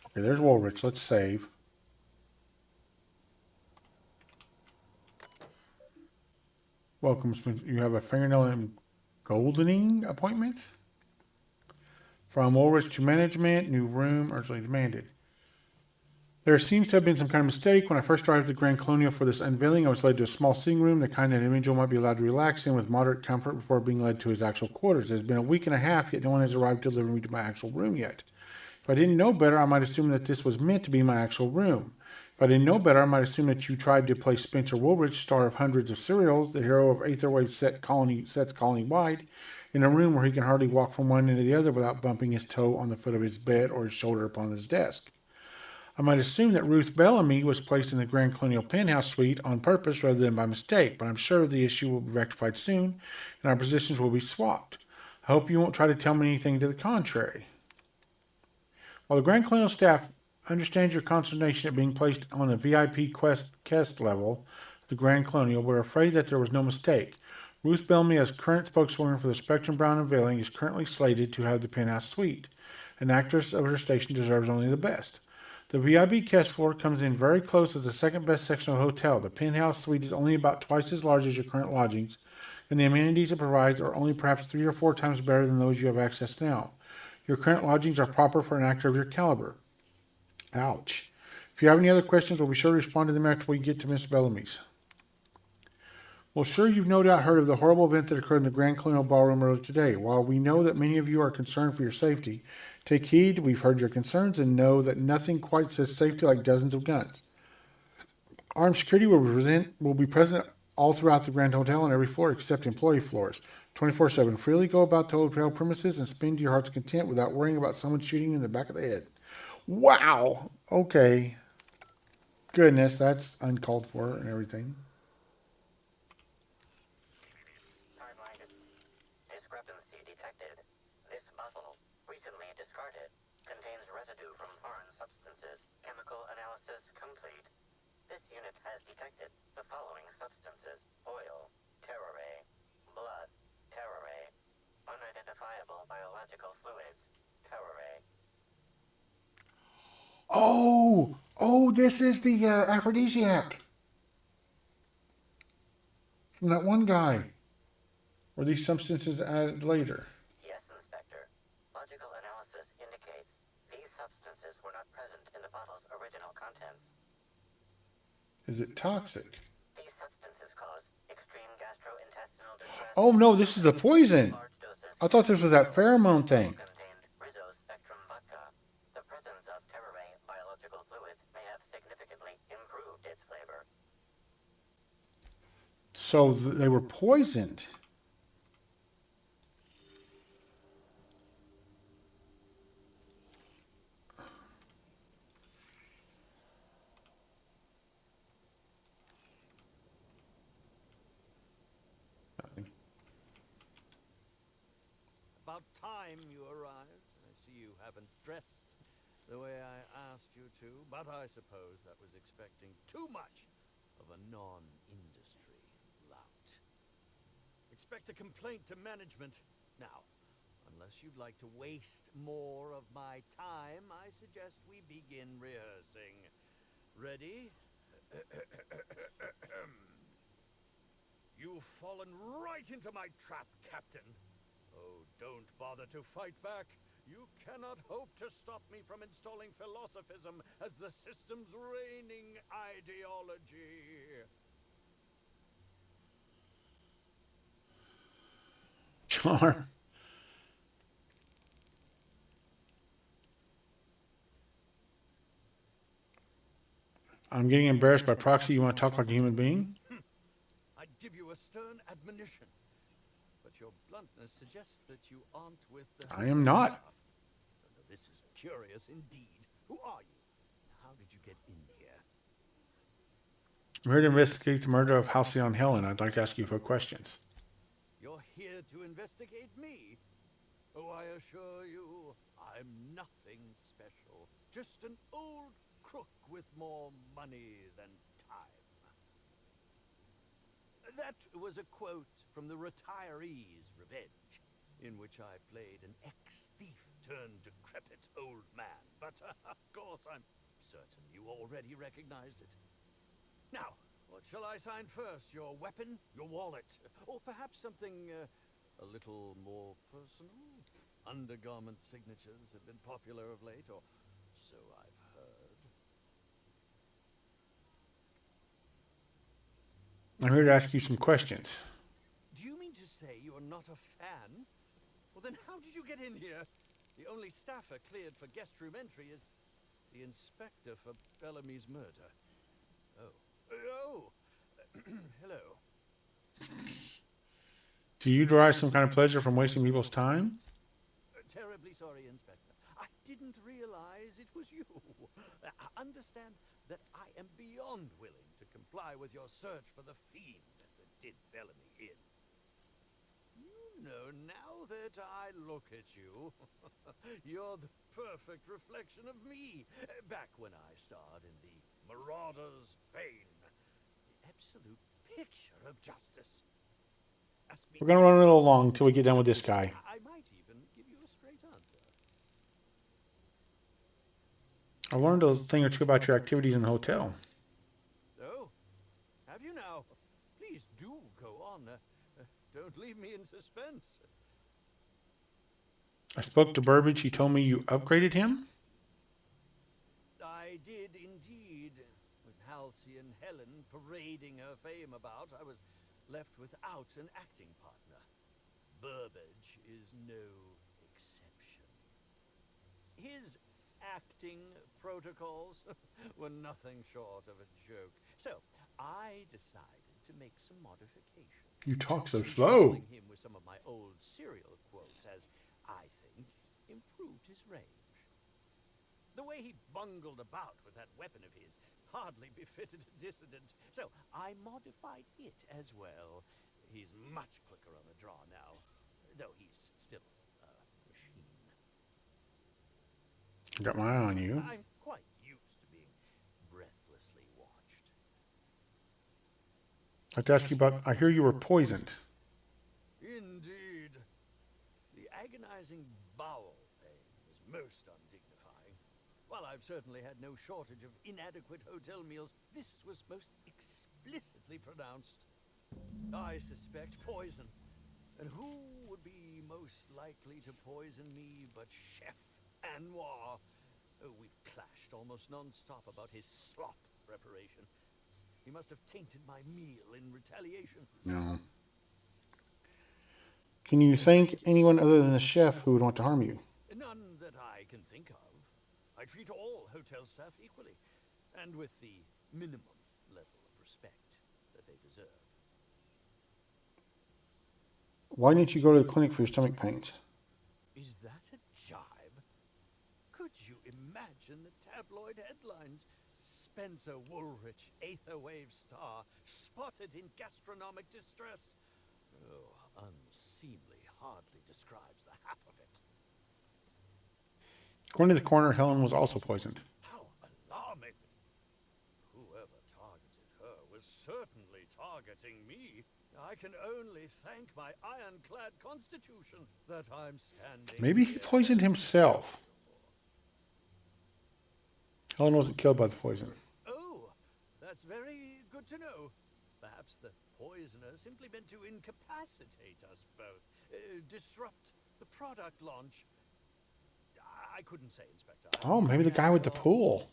Okay, there's Woolrich. Let's save. Welcome. You have a fingernail and goldening appointment? From Woolrich to management. New room urgently demanded. There seems to have been some kind of mistake. When I first arrived at the Grand Colonial for this unveiling, I was led to a small sitting room, the kind that an individual might be allowed to relax in with moderate comfort before being led to his actual quarters. It has been a week and a half, yet no one has arrived to deliver me to my actual room yet. If I didn't know better, I might assume that this was meant to be my actual room. If I didn't know better, I might assume that you tried to place Spencer Woolrich, star of hundreds of serials, the hero of Aetherwave sets colony-wide, in a room where he can hardly walk from one end to the other without bumping his toe on the foot of his bed or his shoulder upon his desk. I might assume that Ruth Bellamy was placed in the Grand Colonial Penthouse suite on purpose rather than by mistake, but I'm sure the issue will be rectified soon and our positions will be swapped. I hope you won't try to tell me anything to the contrary. While the Grand Colonial staff understands your consternation at being placed on the VIP guest level of the Grand Colonial, we're afraid that there was no mistake. Ruth Bellamy, as current spokeswoman for the Spectrum Brown Unveiling, is currently slated to have the penthouse suite. An actress of her station deserves only the best. The VIP guest floor comes in very close as the second best section of the hotel. The penthouse suite is only about twice as large as your current lodgings, and the amenities it provides are only perhaps 3 or 4 times better than those you have access now. Your current lodgings are proper for an actor of your caliber. Ouch. If you have any other questions, we'll be sure to respond to them after we get to Miss Bellamy's. Well, sure, you've no doubt heard of the horrible event that occurred in the Grand Colonial Ballroom earlier today. While we know that many of you are concerned for your safety, take heed, we've heard your concerns, and know that nothing quite says safety like dozens of guns. Armed security will be present all throughout the Grand Hotel on every floor except employee floors. 24/7. Freely go about the hotel premises and spin to your heart's content without worrying about someone shooting you in the back of the head. Wow. Okay. Goodness, that's uncalled for and everything. Discrepancy detected. This bottle, recently discarded, contains residue from foreign substances. Chemical analysis complete. This unit has detected the following substances: oil, terroray, blood, terroray, unidentifiable biological fluids, terroray. Oh, this is the aphrodisiac from that one guy. Were these substances added later? Yes, Inspector. Logical analysis indicates these substances were not present in the bottle's original contents. Is it toxic? These substances cause extreme gastrointestinal distress. Oh no, this is the poison. I thought this was that pheromone thing. Rizzo's Spectrum vodka. The presence of terroray biological fluids may have significantly improved its flavor. So they were poisoned. About time you arrived. I see you haven't dressed the way I asked you to, but I suppose that was expecting too much of a non-industry lout. Expect a complaint to management. Now, unless you'd like to waste more of my time, I suggest we begin rehearsing. Ready? You've fallen right into my trap, Captain. Oh, don't bother to fight back. You cannot hope to stop me from installing philosophism as the system's reigning ideology. Charm. I'm getting embarrassed by proxy. You want to talk like a human being? I'd give you a stern admonition, but your bluntness suggests that you aren't with the... I am not. Now, this is curious indeed. Who are you? How did you get in here? I'm here to investigate the murder of Halcyon Helen. I'd like to ask you a few questions. You're here to investigate me? Oh, I assure you, I'm nothing special. Just an old crook with more money than time. That was a quote from The Retiree's Revenge, in which I played an ex-thief turned decrepit old man. But, of course, I'm certain you already recognized it. Now, what shall I sign first? Your weapon? Your wallet? Or perhaps something a little more personal? Undergarment signatures have been popular of late, or so I've heard. I'm here to ask you some questions. Do you mean to say you're not a fan? Well, then how did you get in here? The only staffer cleared for guest room entry is the inspector for Bellamy's murder. Oh. Hello. Do you derive some kind of pleasure from wasting people's time? Terribly sorry, Inspector. I didn't realize it was you. Understand that I am beyond willing to comply with your search for the fiend that did Bellamy in. You know, now that I look at you, you're the perfect reflection of me, back when I starred in the Marauder's Bane. The absolute picture of justice. We're going to run a little long until we get done with this guy. I might even give you a straight answer. I learned a thing or two about your activities in the hotel. Oh, have you now? Please do go on. Don't leave me in suspense. I spoke to Burbage. He told me you upgraded him? I did indeed. With Halsey and Helen parading her fame about, I was left without an acting partner. Burbage is no exception. His acting protocols were nothing short of a joke. So, I decided to make some modifications. You talk so slow. Him with some of my old serial quotes as, I think, improved his range. The way he bungled about with that weapon of his hardly befitted a dissident, so I modified it as well. He's much quicker on the draw now, though he's still a machine. Got my eye on you. I'm quite used to being breathlessly watched. I'd like to ask you about, I hear you were poisoned. Indeed. The agonizing bowel pain was most undignifying. While I've certainly had no shortage of inadequate hotel meals, this was most explicitly pronounced. I suspect poison. And who would be most likely to poison me but Chef Anwar? Oh, we've clashed almost non-stop about his slop preparation. He must have tainted my meal in retaliation. No. Can you think anyone other than the chef who would want to harm you? None that I can think of. I treat all hotel staff equally, and with the minimum level of respect that they deserve. Why didn't you go to the clinic for your stomach pains? Is that a jibe? Could you imagine the tabloid headlines? Spencer Woolrich, Aetherwave star, spotted in gastronomic distress. Oh, unseemly hardly describes the half of it. According to the coroner, Helen was also poisoned. How alarming! Whoever targeted her was certainly targeting me. I can only thank my ironclad constitution that I'm standing. Maybe he poisoned himself. Helen wasn't killed by the poison. Oh, that's very good to know. Perhaps the poisoner simply meant to incapacitate us both, disrupt the product launch. I couldn't say, Inspector. Oh, maybe the guy with the pool.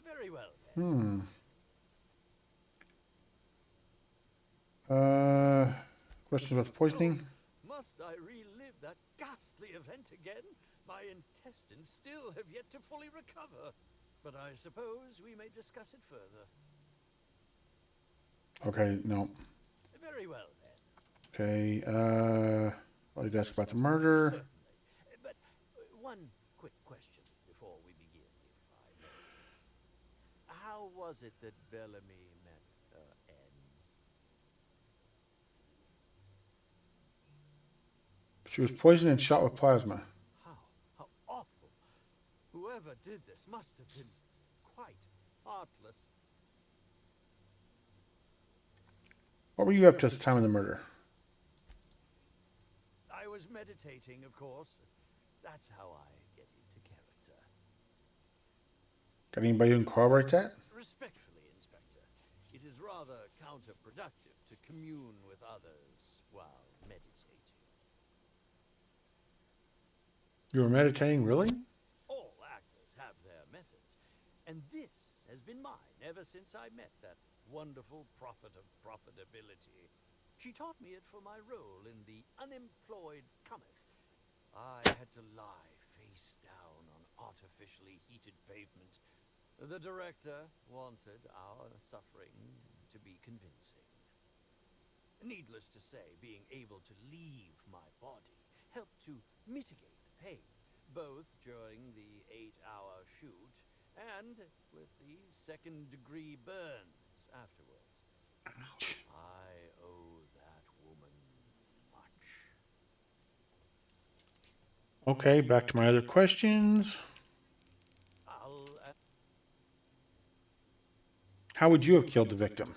Very well. Questions about the poisoning? Must I relive that ghastly event again? My intestines still have yet to fully recover. But I suppose we may discuss it further. Okay, no. Very well, then. Okay, I'll ask about the murder. Certainly. But one quick question before we begin, if I may. How was it that Bellamy met her end? She was poisoned and shot with plasma. How awful. Whoever did this must have been quite heartless. What were you up to at the time of the murder? I was meditating, of course. That's how I get into character. Got anybody who can corroborate that? Respectfully, Inspector, it is rather counterproductive to commune with others while meditating. You were meditating, really? All actors have their methods, and this has been mine ever since I met that wonderful prophet of profitability. She taught me it for my role in The Unemployed Cometh, had to lie face down on artificially heated pavement. The director wanted our suffering to be convincing. Needless to say, being able to leave my body helped to mitigate the pain, both during the 8-hour shoot and with the second-degree burns afterwards. I owe that woman much. Okay, back to my other questions. How would you have killed the victim?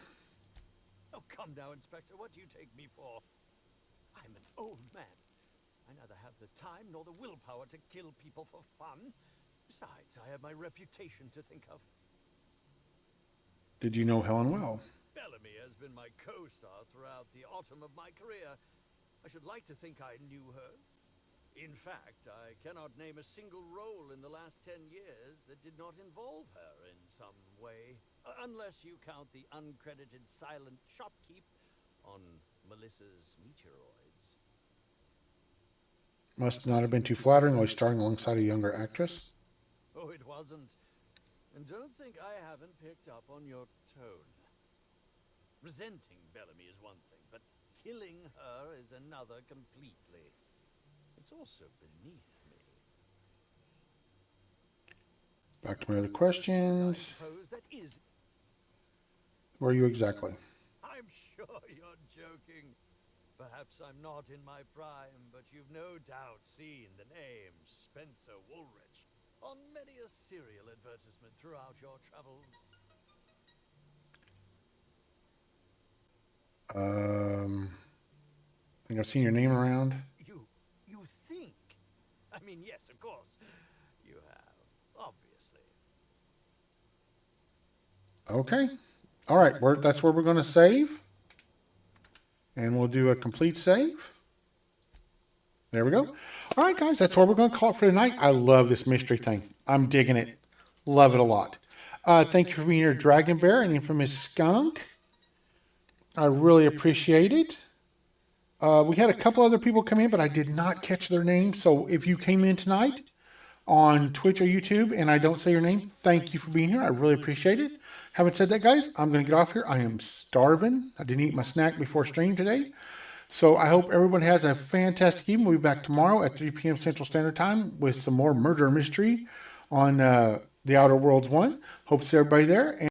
Oh, come now, Inspector. What do you take me for? I'm an old man. I neither have the time nor the willpower to kill people for fun. Besides, I have my reputation to think of. Did you know Helen well? Bellamy has been my co-star throughout the autumn of my career. I should like to think I knew her. In fact, I cannot name a single role in the last 10 years that did not involve her in some way. Unless you count the uncredited silent shopkeep on Melissa's Meteoroids. Must not have been too flattering while starring alongside a younger actress. Oh, it wasn't. And don't think I haven't picked up on your tone. Resenting Bellamy is one thing, but killing her is another completely. It's also beneath me. Back to my other questions. Where are you exactly? I'm sure you're joking. Perhaps I'm not in my prime, but you've no doubt seen the name Spencer Woolrich on many a cereal advertisement throughout your travels. I think I've seen your name around. You think? I mean, yes, of course. You have, obviously. Okay. All right. That's where we're going to save. And we'll do a complete save. There we go. All right, guys. That's where we're going to call it for tonight. I love this mystery thing. I'm digging it. Love it a lot. Thank you for being here, Dragon Bear and Infamous Skunk. I really appreciate it. We had a couple other people come in, but I did not catch their names. So if you came in tonight on Twitch or YouTube and I don't say your name, thank you for being here. I really appreciate it. Having said that, guys, I'm going to get off here. I am starving. I didn't eat my snack before stream today. So I hope everyone has a fantastic evening. We'll be back tomorrow at 3 p.m. Central Standard Time with some more murder mystery on The Outer Worlds 1. Hope to see everybody there.